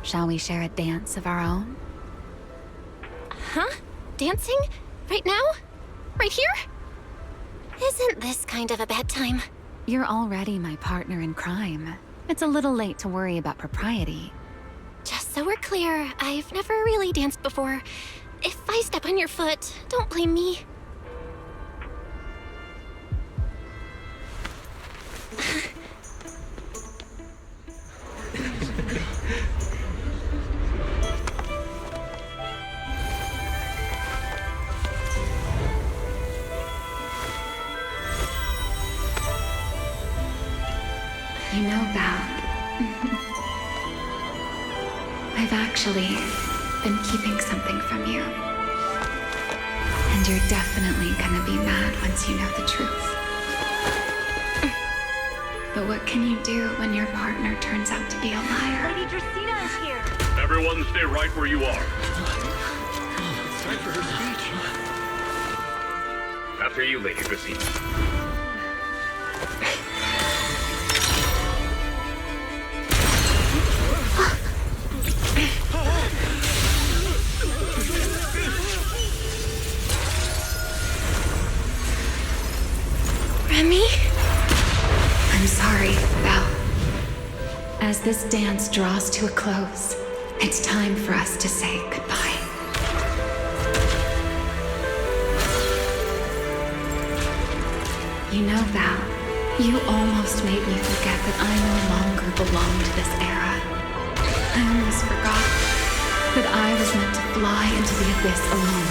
shall we share a dance of our own? Huh? Dancing? Right now? Right here? Isn't this kind of a bad time? You're already my partner in crime. It's a little late to worry about propriety. Just so we're clear, I've never really danced before. If I step on your foot, don't blame me. You know, Val, I've actually been keeping something from you. And you're definitely gonna be mad once you know the truth. But what can you do when your partner turns out to be a liar? Lady Dracaena is here. Everyone stay right where you are. It's time for her speech. After you, Lady Dracaena. Remy? I'm sorry, Val. As this dance draws to a close, it's time for us to say goodbye. You know, Val, you almost made me forget that I no longer belong to this era. I almost forgot that I was meant to fly into the abyss alone.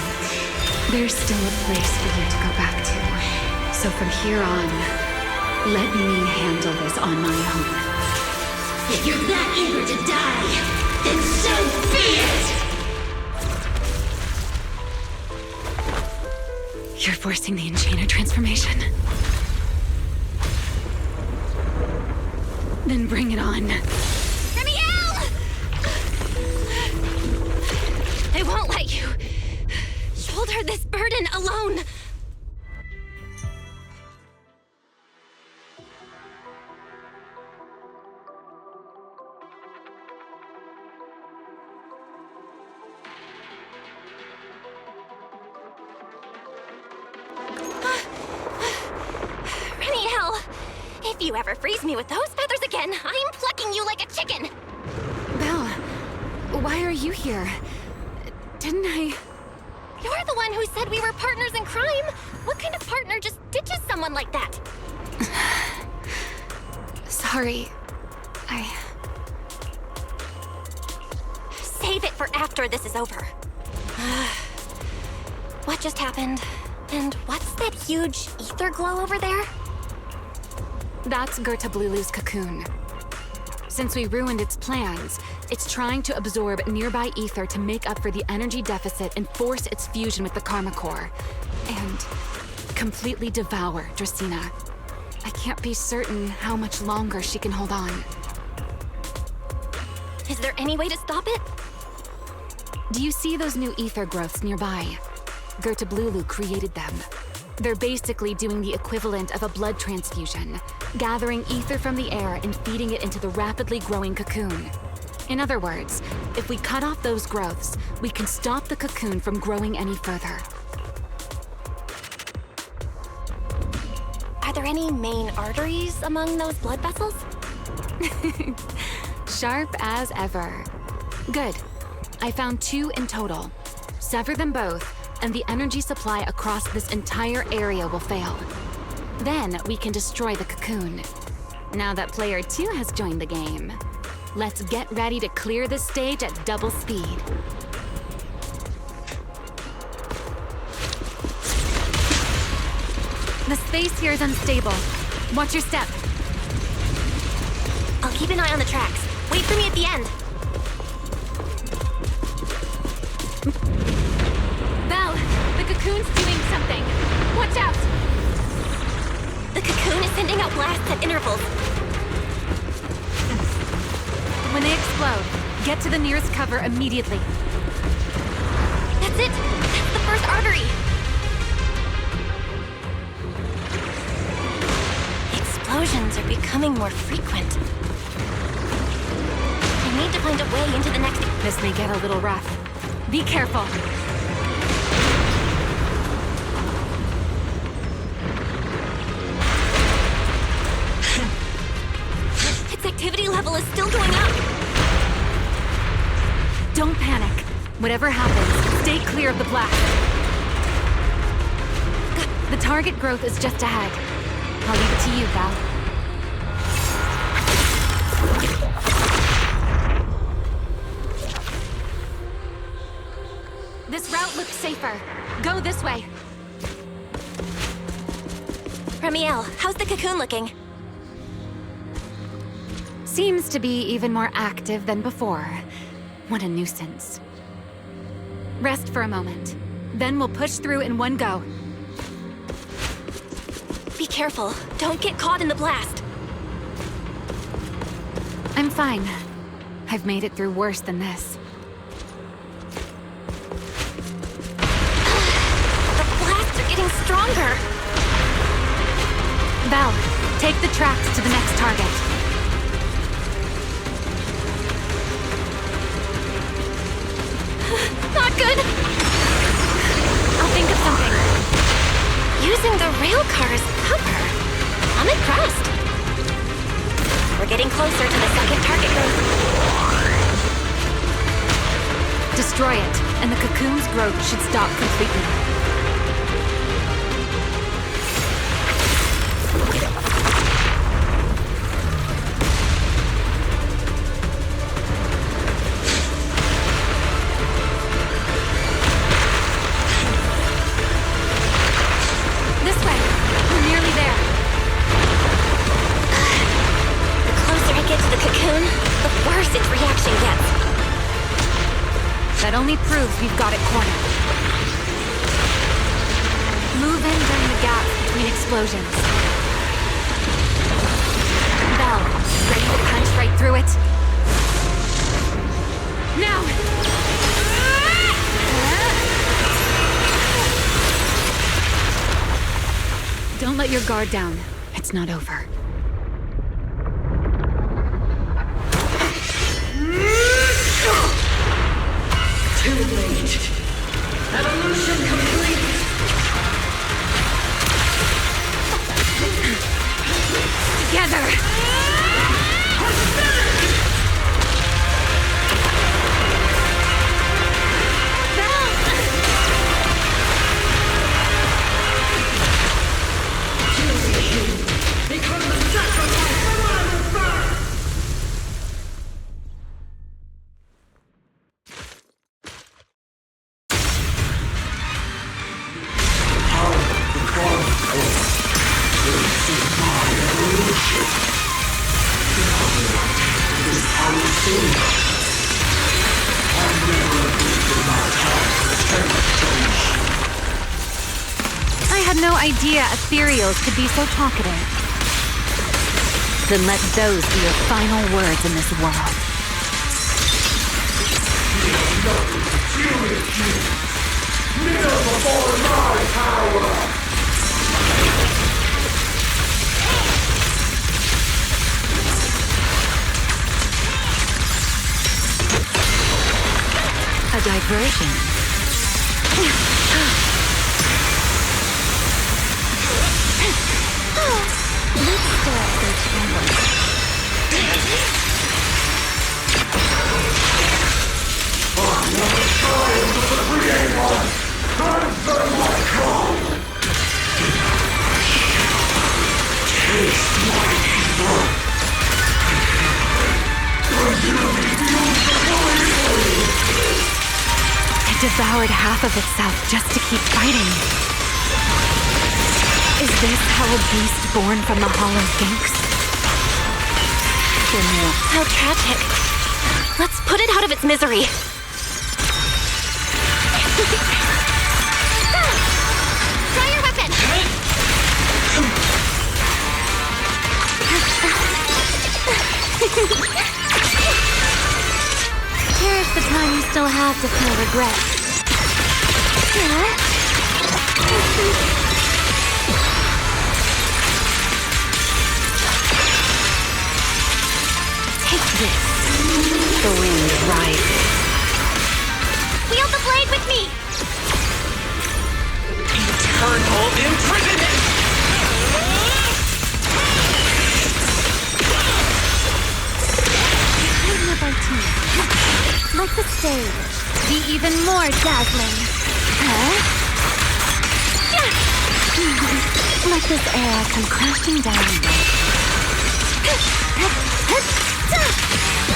There's still a place for you to go back to. So from here on, let me handle this on my own. If you're that eager to die, then so be it! You're forcing the Enchainer transformation. Then bring it on. Remiel! I won't let you shoulder this burden alone. If you ever freeze me with those feathers again, I'm plucking you like a chicken! Belle, why are you here? Didn't I... You're the one who said we were partners in crime! What kind of partner just ditches someone like that? Sorry. Save it for after this is over. What just happened? And what's that huge ether glow over there? That's Ludullu's cocoon. Since we ruined its plans, it's trying to absorb nearby ether to make up for the energy deficit and force its fusion with the Karma Core. And completely devour Dracena. I can't be certain how much longer she can hold on. Is there any way to stop it? Do you see those new ether growths nearby? Ludullu created them. They're basically doing the equivalent of a blood transfusion, gathering ether from the air and feeding it into the rapidly growing cocoon. In other words, if we cut off those growths, we can stop the cocoon from growing any further. Are there any main arteries among those blood vessels? Sharp as ever. Good. I found 2 in total. Sever them both, and the energy supply across this entire area will fail. Then we can destroy the cocoon. Now that player 2 has joined the game, let's get ready to clear the stage at double speed. The space here is unstable. Watch your step. I'll keep an eye on the tracks. Wait for me at the end. Belle, the cocoon's doing something. Watch out! The cocoon is sending out blasts at intervals. When they explode, get to the nearest cover immediately. That's it! That's the first artery! Explosions are becoming more frequent. I need to find a way into the next... This may get a little rough. Be careful. Its activity level is still going up. Don't panic. Whatever happens, stay clear of the blast. The target growth is just ahead. I'll leave it to you, Val. This route looks safer. Go this way. Ramiel, how's the cocoon looking? Seems to be even more active than before. What a nuisance. Rest for a moment. Then we'll push through in one go. Be careful. Don't get caught in the blast. I'm fine. I've made it through worse than this. The blasts are getting stronger. Val, take the tracks to the next target. Not good! I'll think of something. Using the rail car as cover. I'm impressed. We're getting closer to the second target growth. Destroy it, and the cocoon's growth should stop completely. That only proves we've got it cornered. Move in during the gap between explosions. Belle, ready to punch right through it? Now! Don't let your guard down. It's not over. Too late. Evolution complete. Together! I had no idea ethereals could be so talkative. Then let those be your final words in this world. Kneel before my power! A diversion. Let's start the challenge. It devoured half of itself just to keep fighting. Is this how a beast born from the Hollow thinks? How tragic. Let's put it out of its misery. Try your weapon! Cherish the time you still have to feel regret. Take this. The wind rises. Wield the blade with me! Eternal imprisonment! Tighten up our team. Let the stage be even more dazzling. Huh? Let this air come crashing down.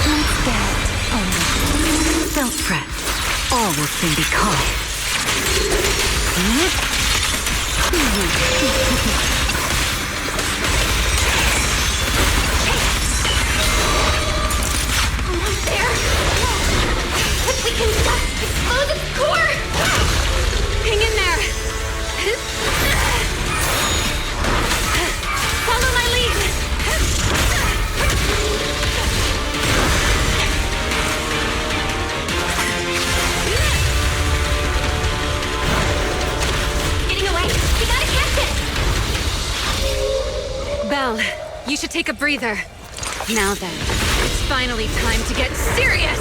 Let's get over. Don't fret. All will soon be calm. Almost there! If we can just explode its core! Hang in there! Follow my lead! Getting away! We gotta catch it! Belle, you should take a breather. Now then, it's finally time to get serious!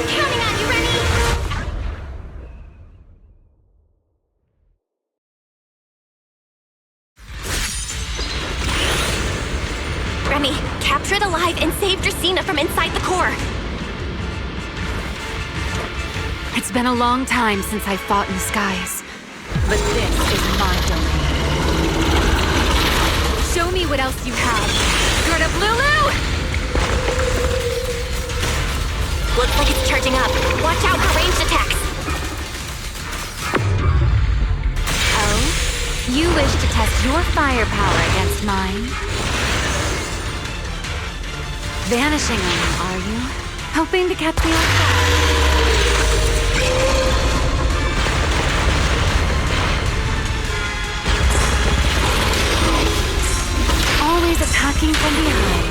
Counting on you, Remy! Remy, capture it alive and save Dracena from inside the core. It's been a long time since I fought in the skies, but this is my domain. Show me what else you have. Ludullu! Looks like it's charging up. Watch out for ranged attacks. Oh? You wish to test your firepower against mine? Vanishing on me, are you? Hoping to catch me off guard? Always attacking from behind.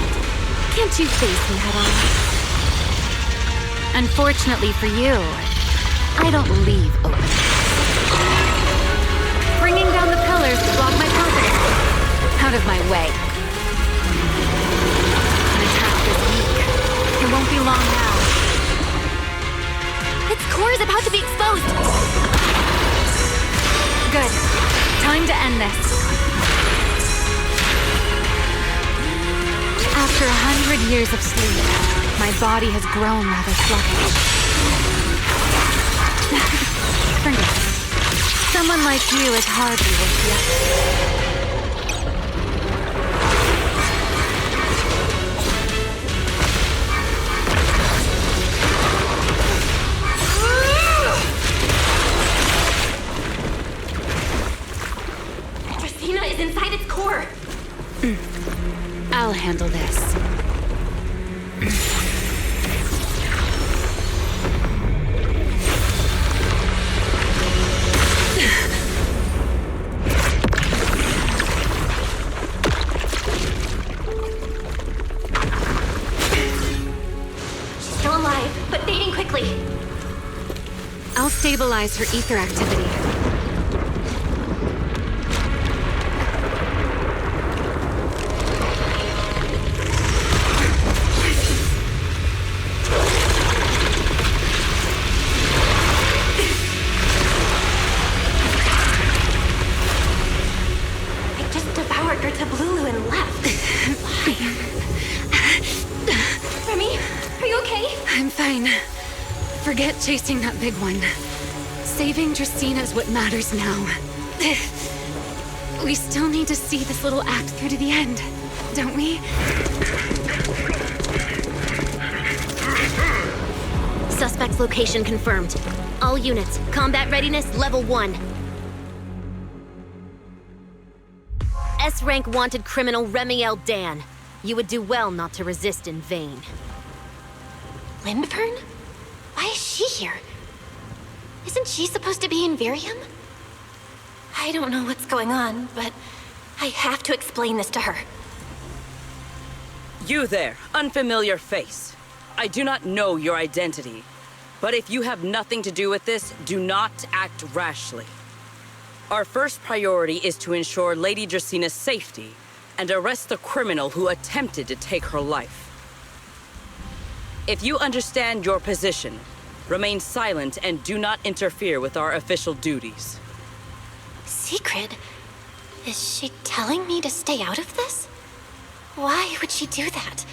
Can't you face me head on? Unfortunately for you, I don't leave open. Bringing down the pillars to block my path. Out of my way. An attack is weak. It won't be long now. Its core is about to be exposed. Good. Time to end this. After 100 years of sleep, my body has grown rather sluggish. Forget it. Someone like you is hardly worth the effort. Dracena is inside its core. I'll handle this. but fading quickly. I'll stabilize her ether activity. I just devoured Ludullu and left. Why? Remy, are you okay? I'm fine. Forget chasing that big one. Saving Dracaena is what matters now. We still need to see this little act through to the end, don't we? Suspect's location confirmed. All units, combat readiness level 1. S-rank wanted criminal Remiel Dan. You would do well not to resist in vain. Lindvern? Why is she here? Isn't she supposed to be in Virium? I don't know what's going on, but I have to explain this to her. You there, unfamiliar face. I do not know your identity. But if you have nothing to do with this, do not act rashly. Our first priority is to ensure Lady Dracina's safety and arrest the criminal who attempted to take her life. If you understand your position, remain silent and do not interfere with our official duties. Secret? Is she telling me to stay out of this? Why would she do that?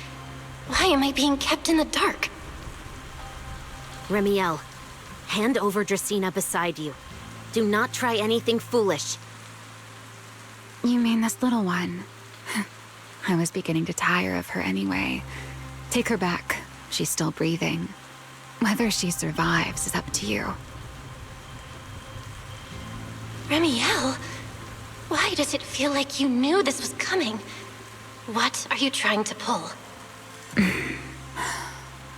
Why am I being kept in the dark? Remiel, hand over Dracaena beside you. Do not try anything foolish. You mean this little one? I was beginning to tire of her anyway. Take her back. She's still breathing. Whether she survives is up to you. Remiel? Why does it feel like you knew this was coming? What are you trying to pull?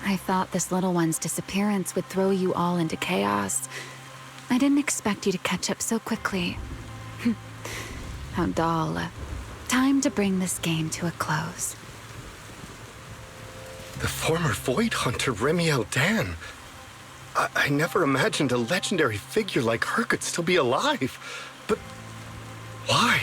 I thought this little one's disappearance would throw you all into chaos. I didn't expect you to catch up so quickly. How dull. Time to bring this game to a close. The former Void Hunter Remiel Dan. I never imagined a legendary figure like her could still be alive. But why?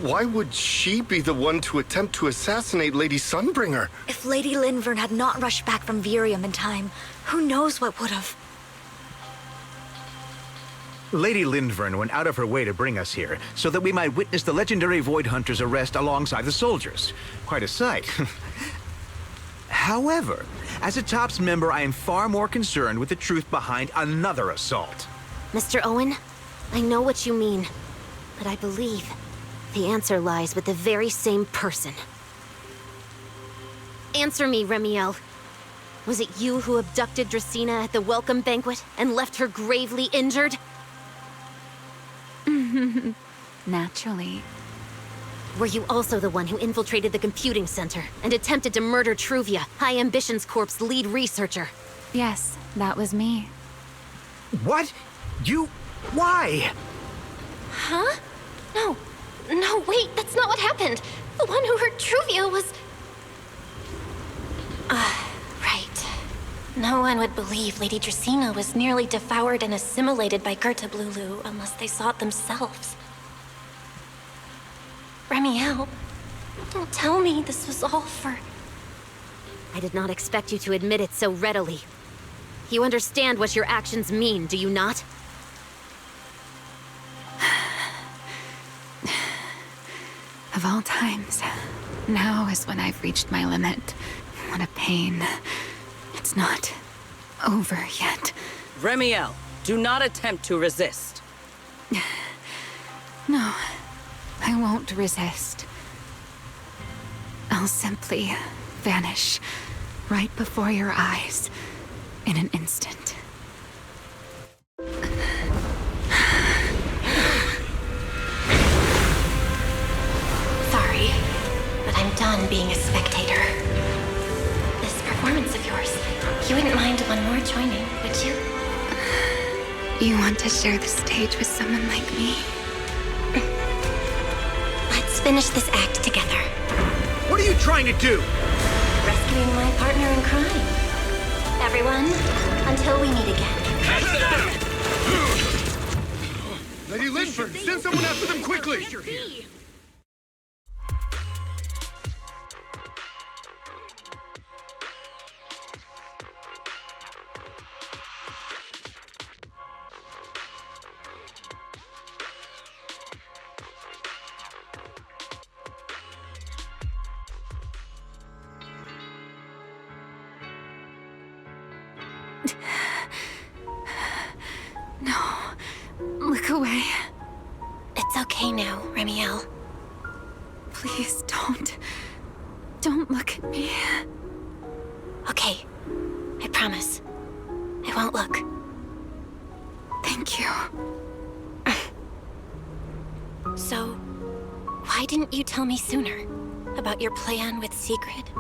Why would she be the one to attempt to assassinate Lady Sunbringer? If Lady Lindvern had not rushed back from Virium in time, who knows what would have. Lady Lindvern went out of her way to bring us here, so that we might witness the legendary Void Hunter's arrest alongside the soldiers. Quite a sight. However, as a TOPS member, I am far more concerned with the truth behind another assault. Mr. Owen, I know what you mean, but I believe the answer lies with the very same person. Answer me, Remiel. Was it you who abducted Dracaena at the welcome banquet and left her gravely injured? Naturally. Were you also the one who infiltrated the computing center and attempted to murder Truvia, High Ambitions Corp's lead researcher? Yes, that was me. What? You... why? Huh? No, wait, that's not what happened. The one who hurt Truvia was... right. No one would believe Lady Dracaena was nearly devoured and assimilated by Ludullu unless they saw it themselves. Remiel, don't tell me this was all for... I did not expect you to admit it so readily. You understand what your actions mean, do you not? Of all times, now is when I've reached my limit. What a pain. It's not over yet. Remiel, do not attempt to resist. No, I won't resist. I'll simply vanish right before your eyes in an instant. Sorry, but I'm done being a spectator. This performance of yours, you wouldn't mind one more joining, would you? You want to share the stage with someone like me? Let's finish this act together. What are you trying to do? Rescuing my partner in crime. Everyone, until we meet again. Lady Linford, send someone after them quickly! No. Look away. It's okay now, Remiel. Please don't. Don't look at me. Okay. I promise. I won't look. Thank you. So, why didn't you tell me sooner about your plan with Sigrid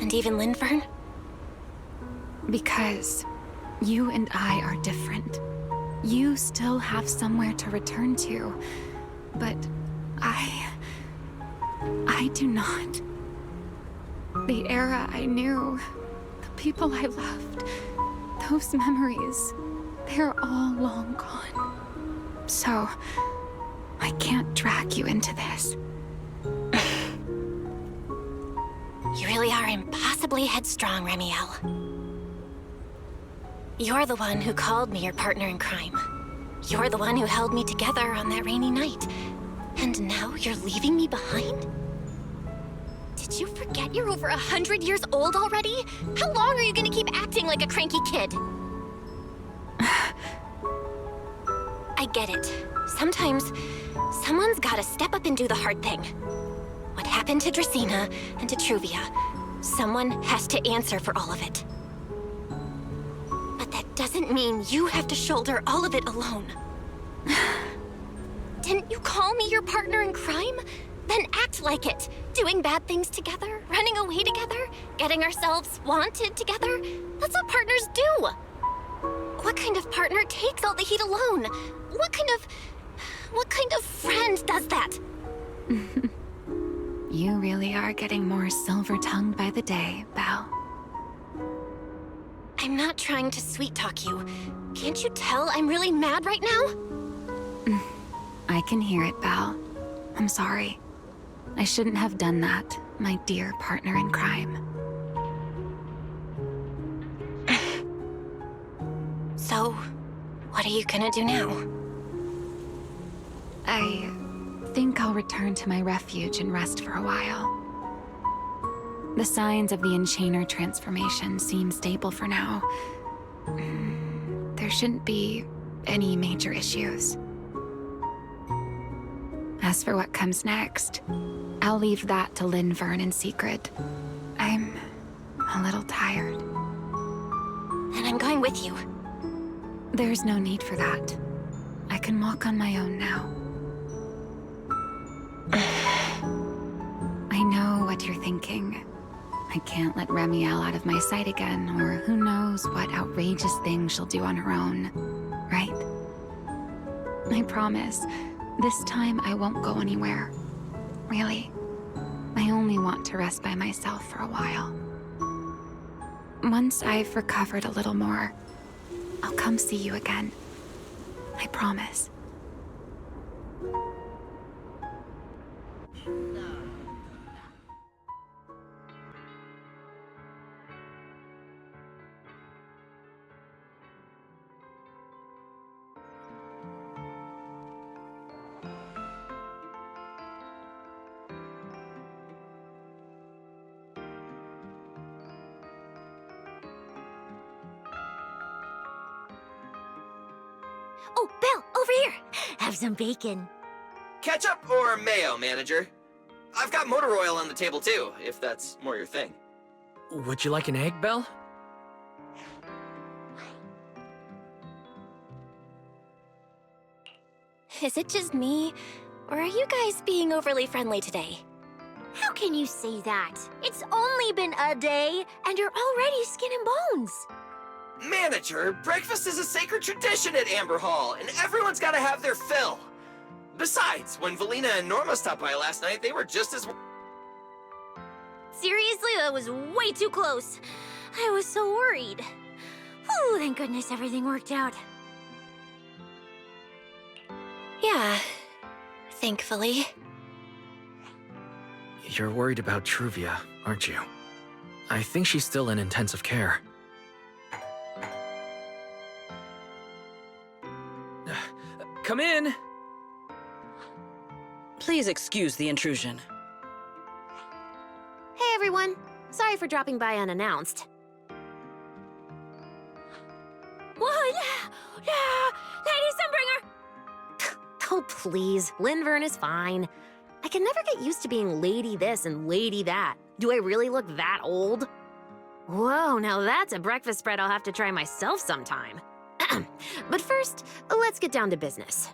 and even Linfern? Because you and I are different. You still have somewhere to return to, but I do not. The era I knew, the people I loved, those memories, they're all long gone. So, I can't drag you into this. You really are impossibly headstrong, Remiel. You're the one who called me your partner in crime. You're the one who held me together on that rainy night. And now you're leaving me behind? Did you forget you're over 100 years old already? How long are you gonna keep acting like a cranky kid? I get it. Sometimes, someone's gotta step up and do the hard thing. What happened to Dracena and to Truvia, someone has to answer for all of it. But that doesn't mean you have to shoulder all of it alone. Didn't you call me your partner in crime? Then act like it. Doing bad things together, running away together, getting ourselves wanted together. That's what partners do. What kind of partner takes all the heat alone? What kind of friend does that? You really are getting more silver-tongued by the day, Belle. I'm not trying to sweet-talk you. Can't you tell I'm really mad right now? I can hear it, Belle. I'm sorry. I shouldn't have done that, my dear partner in crime. So, what are you gonna do now? I think I'll return to my refuge and rest for a while. The signs of the Enchainer transformation seem stable for now. There shouldn't be any major issues. As for what comes next, I'll leave that to Linfern and Sigrid. I'm a little tired. And I'm going with you. There's no need for that. I can walk on my own now. I know what you're thinking. I can't let Remiel out of my sight again, or who knows what outrageous thing she'll do on her own, right? I promise, this time I won't go anywhere. Really. I only want to rest by myself for a while. Once I've recovered a little more, I'll come see you again. I promise. Oh, Belle, over here! Have some bacon. Ketchup or mayo, manager? I've got motor oil on the table too, if that's more your thing. Would you like an egg, Belle? Is it just me, or are you guys being overly friendly today? How can you say that? It's only been a day, and you're already skin and bones. Manager, breakfast is a sacred tradition at Amber Hall, and everyone's gotta have their fill. Besides, when Valina and Norma stopped by last night, they were just as... Seriously, that was way too close. I was so worried. Ooh, thank goodness everything worked out. Yeah, thankfully. You're worried about Truvia, aren't you? I think she's still in intensive care. Come in! Please excuse the intrusion. Hey everyone! Sorry for dropping by unannounced. Whoa, Lady Sunbringer! Oh please, Linvern is fine. I can never get used to being lady this and lady that. Do I really look that old? Whoa, now that's a breakfast spread I'll have to try myself sometime. But first, let's get down to business.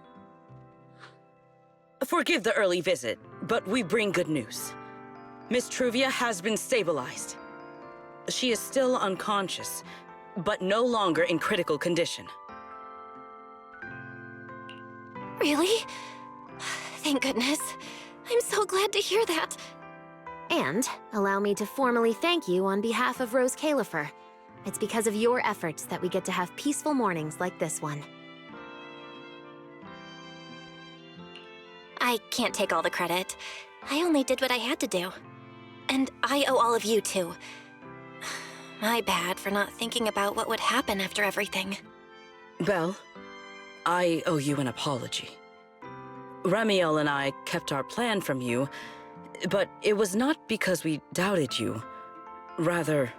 Forgive the early visit, but we bring good news. Miss Truvia has been stabilized. She is still unconscious, but no longer in critical condition. Really? Thank goodness. I'm so glad to hear that. And allow me to formally thank you on behalf of Rose Califer. It's because of your efforts that we get to have peaceful mornings like this one. I can't take all the credit. I only did what I had to do. And I owe all of you, too. My bad for not thinking about what would happen after everything. Belle, I owe you an apology. Ramiel and I kept our plan from you, but it was not because we doubted you. Rather...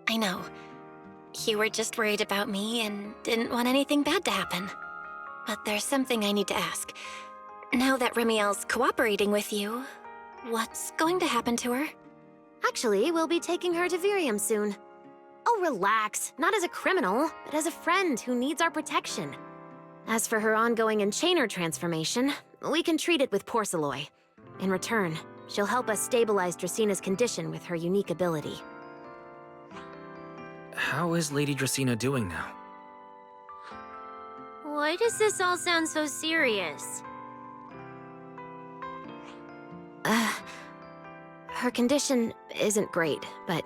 I know. You were just worried about me and didn't want anything bad to happen. But there's something I need to ask. Now that Remiel's cooperating with you, what's going to happen to her? Actually, we'll be taking her to Virium soon. Oh, relax. Not as a criminal, but as a friend who needs our protection. As for her ongoing enchainer transformation, we can treat it with Porceloy. In return, she'll help us stabilize Dracina's condition with her unique ability. How is Lady Dracina doing now? Why does this all sound so serious? Her condition isn't great, but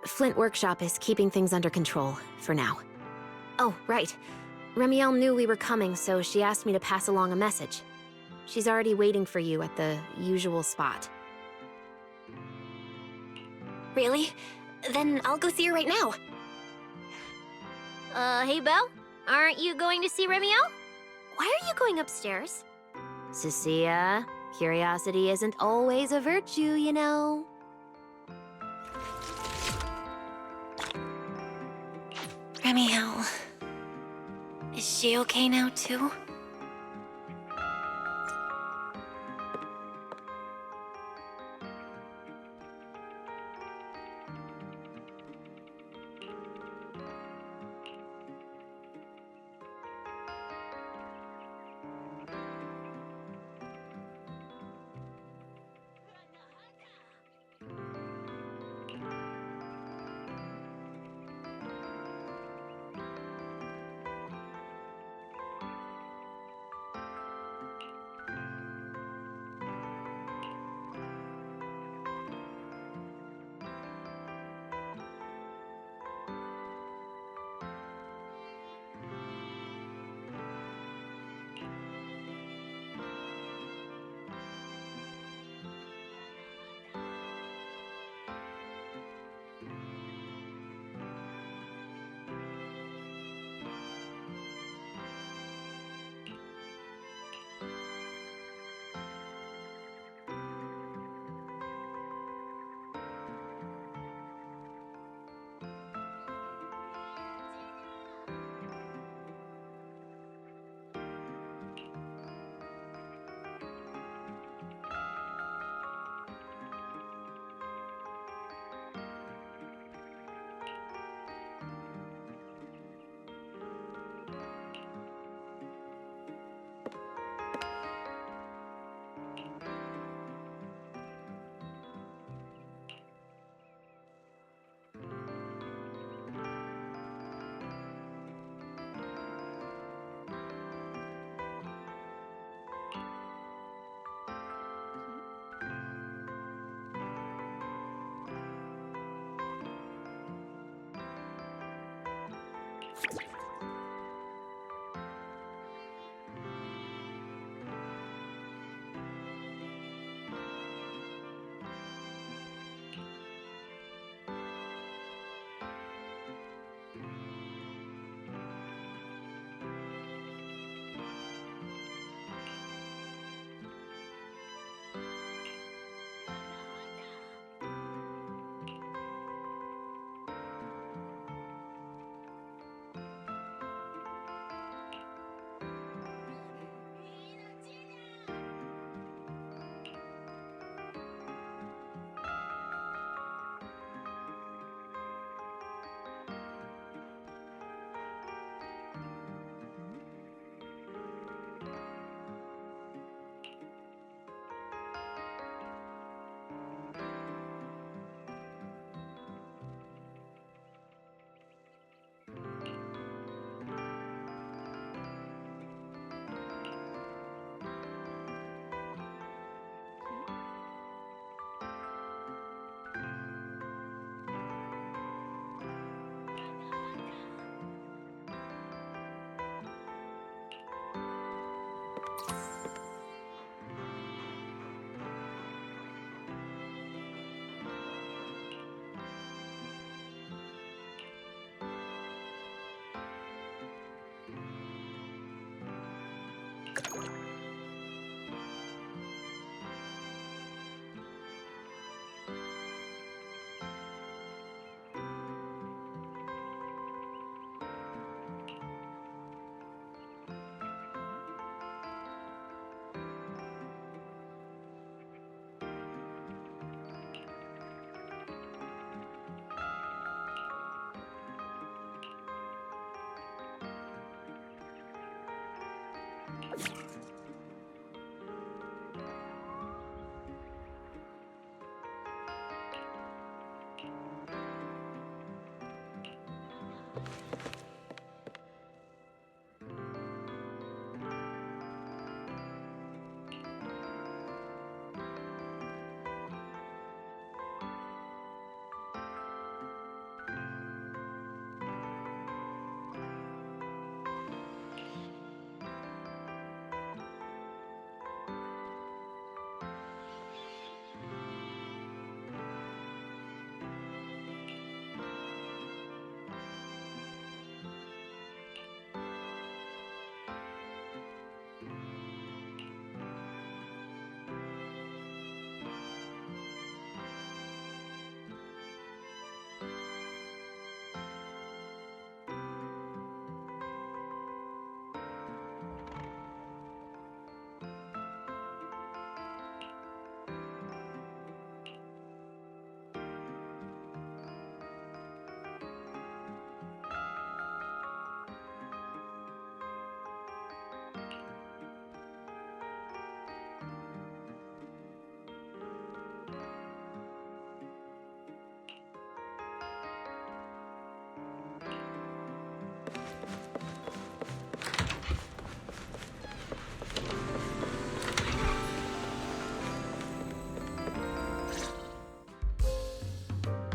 Flint Workshop is keeping things under control, for now. Oh, right. Remiel knew we were coming, so she asked me to pass along a message. She's already waiting for you at the usual spot. Really? Then I'll go see her right now. Hey, Belle? Aren't you going to see Remiel? Why are you going upstairs? Cecilia, curiosity isn't always a virtue, you know. Remiel. Is she okay now, too?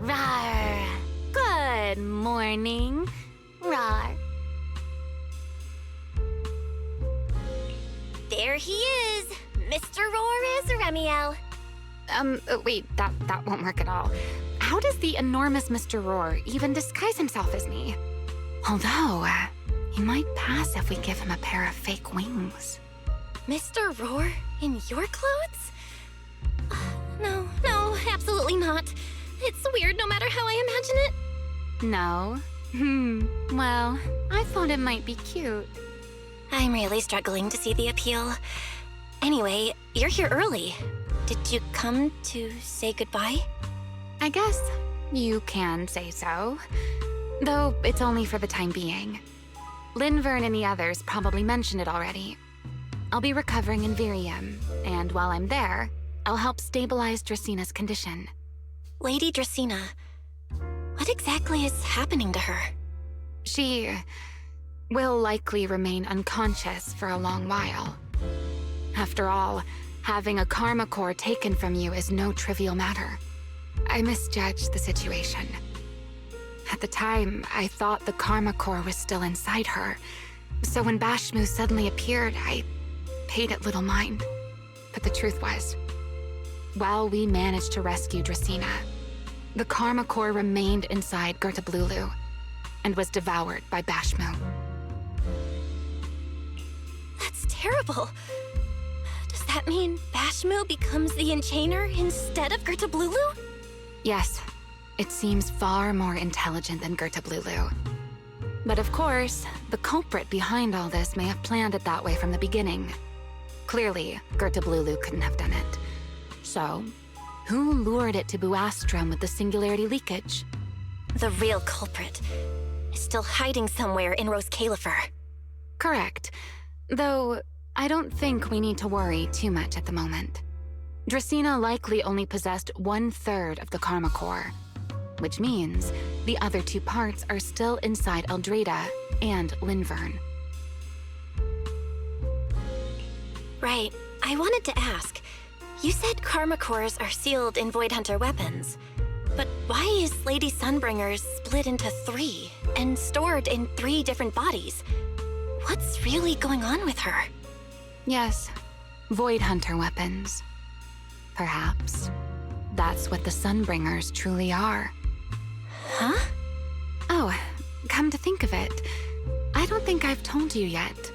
Rawr. Good morning. Rawr. There he is, Mr. Roar Remiel. Wait, that won't work at all. How does the enormous Mr. Roar even disguise himself as me? Although, he might pass if we give him a pair of fake wings. Mr. Roar in your clothes? No, absolutely not. It's weird no matter how I imagine it. No? Well, I thought it might be cute. I'm really struggling to see the appeal. Anyway, you're here early. Did you come to say goodbye? I guess you can say so. Though it's only for the time being. Linvern and the others probably mentioned it already. I'll be recovering in Virium, and while I'm there, I'll help stabilize Dracina's condition. Lady Dracina, what exactly is happening to her? She will likely remain unconscious for a long while. After all, having a karma core taken from you is no trivial matter. I misjudged the situation. At the time, I thought the Karma Core was still inside her. So when Bashmu suddenly appeared, I paid it little mind. But the truth was, while we managed to rescue Dracena, the Karma Core remained inside Ludullu and was devoured by Bashmu. That's terrible. Does that mean Bashmu becomes the Enchainer instead of Ludullu? Yes, it seems far more intelligent than Ludullu. But of course, the culprit behind all this may have planned it that way from the beginning. Clearly, Ludullu couldn't have done it. So, who lured it to Buastrum with the singularity leakage? The real culprit is still hiding somewhere in Rose Califer. Correct. Though, I don't think we need to worry too much at the moment. Dracena likely only possessed 1/3 of the Karma Core, which means the other 2 parts are still inside Eldrada and Linvern. Right. I wanted to ask. You said Karma Cores are sealed in Void Hunter weapons. But why is Lady Sunbringer's split into 3 and stored in 3 different bodies? What's really going on with her? Yes, Void Hunter weapons. Perhaps that's what the Sunbringers truly are. Huh? Oh, come to think of it, I don't think I've told you yet.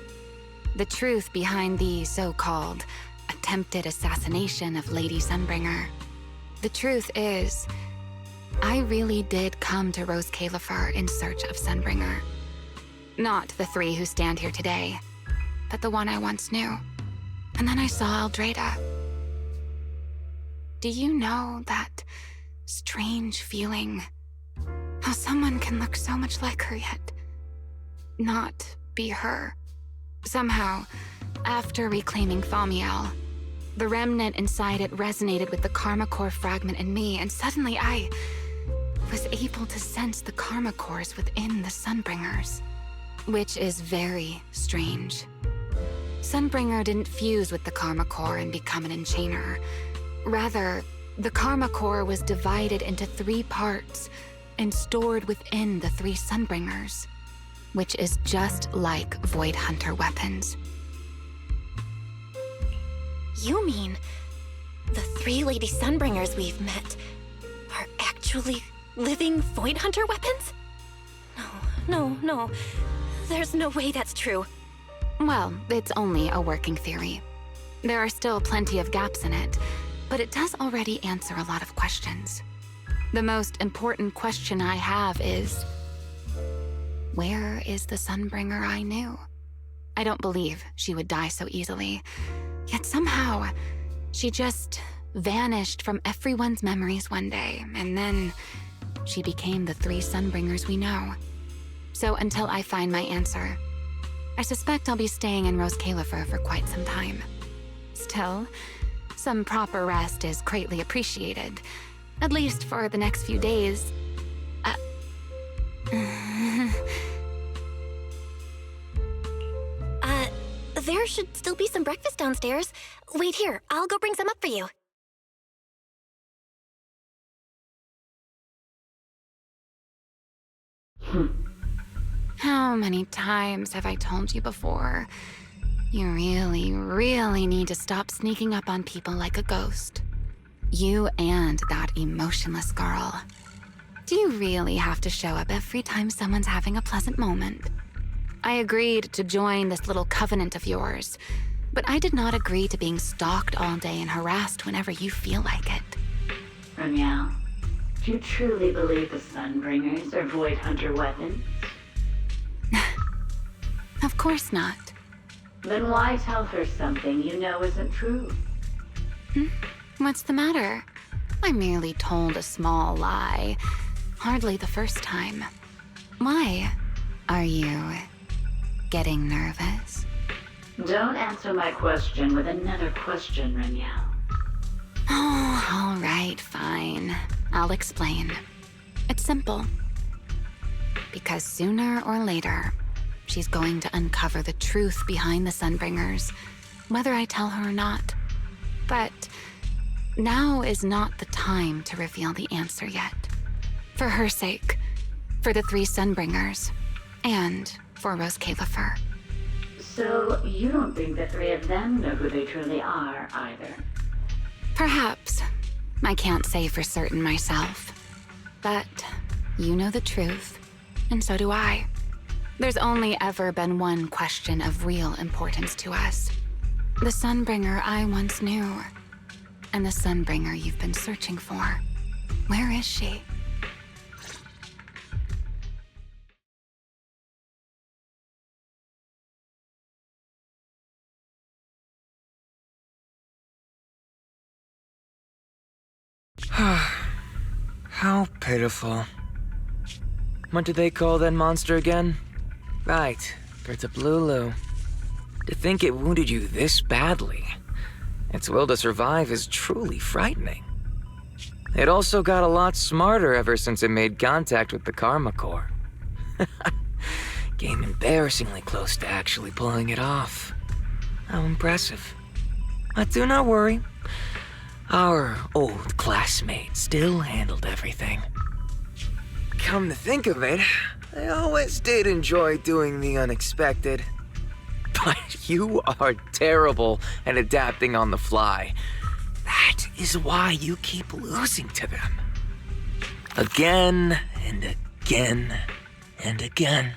The truth behind the so-called attempted assassination of Lady Sunbringer. The truth is, I really did come to Rose Califer in search of Sunbringer. Not the 3 who stand here today, but the one I once knew. And then I saw Eldrada. Do you know that strange feeling? How someone can look so much like her yet not be her. Somehow, after reclaiming Thaumiel, the remnant inside it resonated with the Karma Core fragment in me, and suddenly I was able to sense the Karma Cores within the Sunbringers, which is very strange. Sunbringer didn't fuse with the Karma Core and become an Enchainer. Rather, the Karma Core was divided into 3 parts and stored within the 3 Sunbringers, which is just like Void Hunter weapons. You mean the 3 Lady Sunbringers we've met are actually living Void Hunter weapons? No. There's no way that's true. Well, it's only a working theory. There are still plenty of gaps in it, but it does already answer a lot of questions. The most important question I have is, where is the Sunbringer I knew? I don't believe she would die so easily. Yet somehow, she just vanished from everyone's memories one day, and then she became the 3 Sunbringers we know. So until I find my answer, I suspect I'll be staying in Rose Califer for quite some time. Still, some proper rest is greatly appreciated, at least for the next few days. There should still be some breakfast downstairs. Wait here, I'll go bring some up for you. How many times have I told you before? You really need to stop sneaking up on people like a ghost. You and that emotionless girl. Do you really have to show up every time someone's having a pleasant moment? I agreed to join this little covenant of yours, but I did not agree to being stalked all day and harassed whenever you feel like it. Ramiel, do you truly believe the Sunbringers are Void Hunter weapons? Of course not. Then why tell her something you know isn't true? What's the matter? I merely told a small lie. Hardly the first time. Why? Are you getting nervous? Don't answer my question with another question, Ramiel. Oh, all right, fine. I'll explain. It's simple. Because sooner or later, she's going to uncover the truth behind the Sunbringers, whether I tell her or not. But now is not the time to reveal the answer yet. For her sake, For the 3 Sunbringers. And for Rose Califer. So, you don't think the 3 of them know who they truly are, either? Perhaps. I can't say for certain myself. But you know the truth, and so do I. There's only ever been one question of real importance to us. The Sunbringer I once knew, and the Sunbringer you've been searching for. Where is she? How pitiful. What did they call that monster again? Right, Ludullu. To think it wounded you this badly. Its will to survive is truly frightening. It also got a lot smarter ever since it made contact with the Karma Core. Came embarrassingly close to actually pulling it off. How impressive. But do not worry. Our old classmate still handled everything. Come to think of it, I always did enjoy doing the unexpected. But you are terrible at adapting on the fly. That is why you keep losing to them. Again and again and again.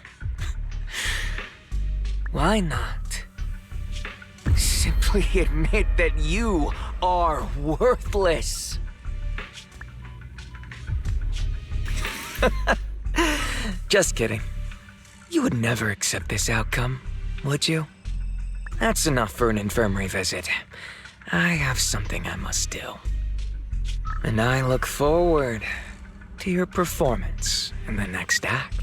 Why not? Simply admit that you are worthless. Just kidding. You would never accept this outcome, would you? That's enough for an infirmary visit. I have something I must do. And I look forward to your performance in the next act.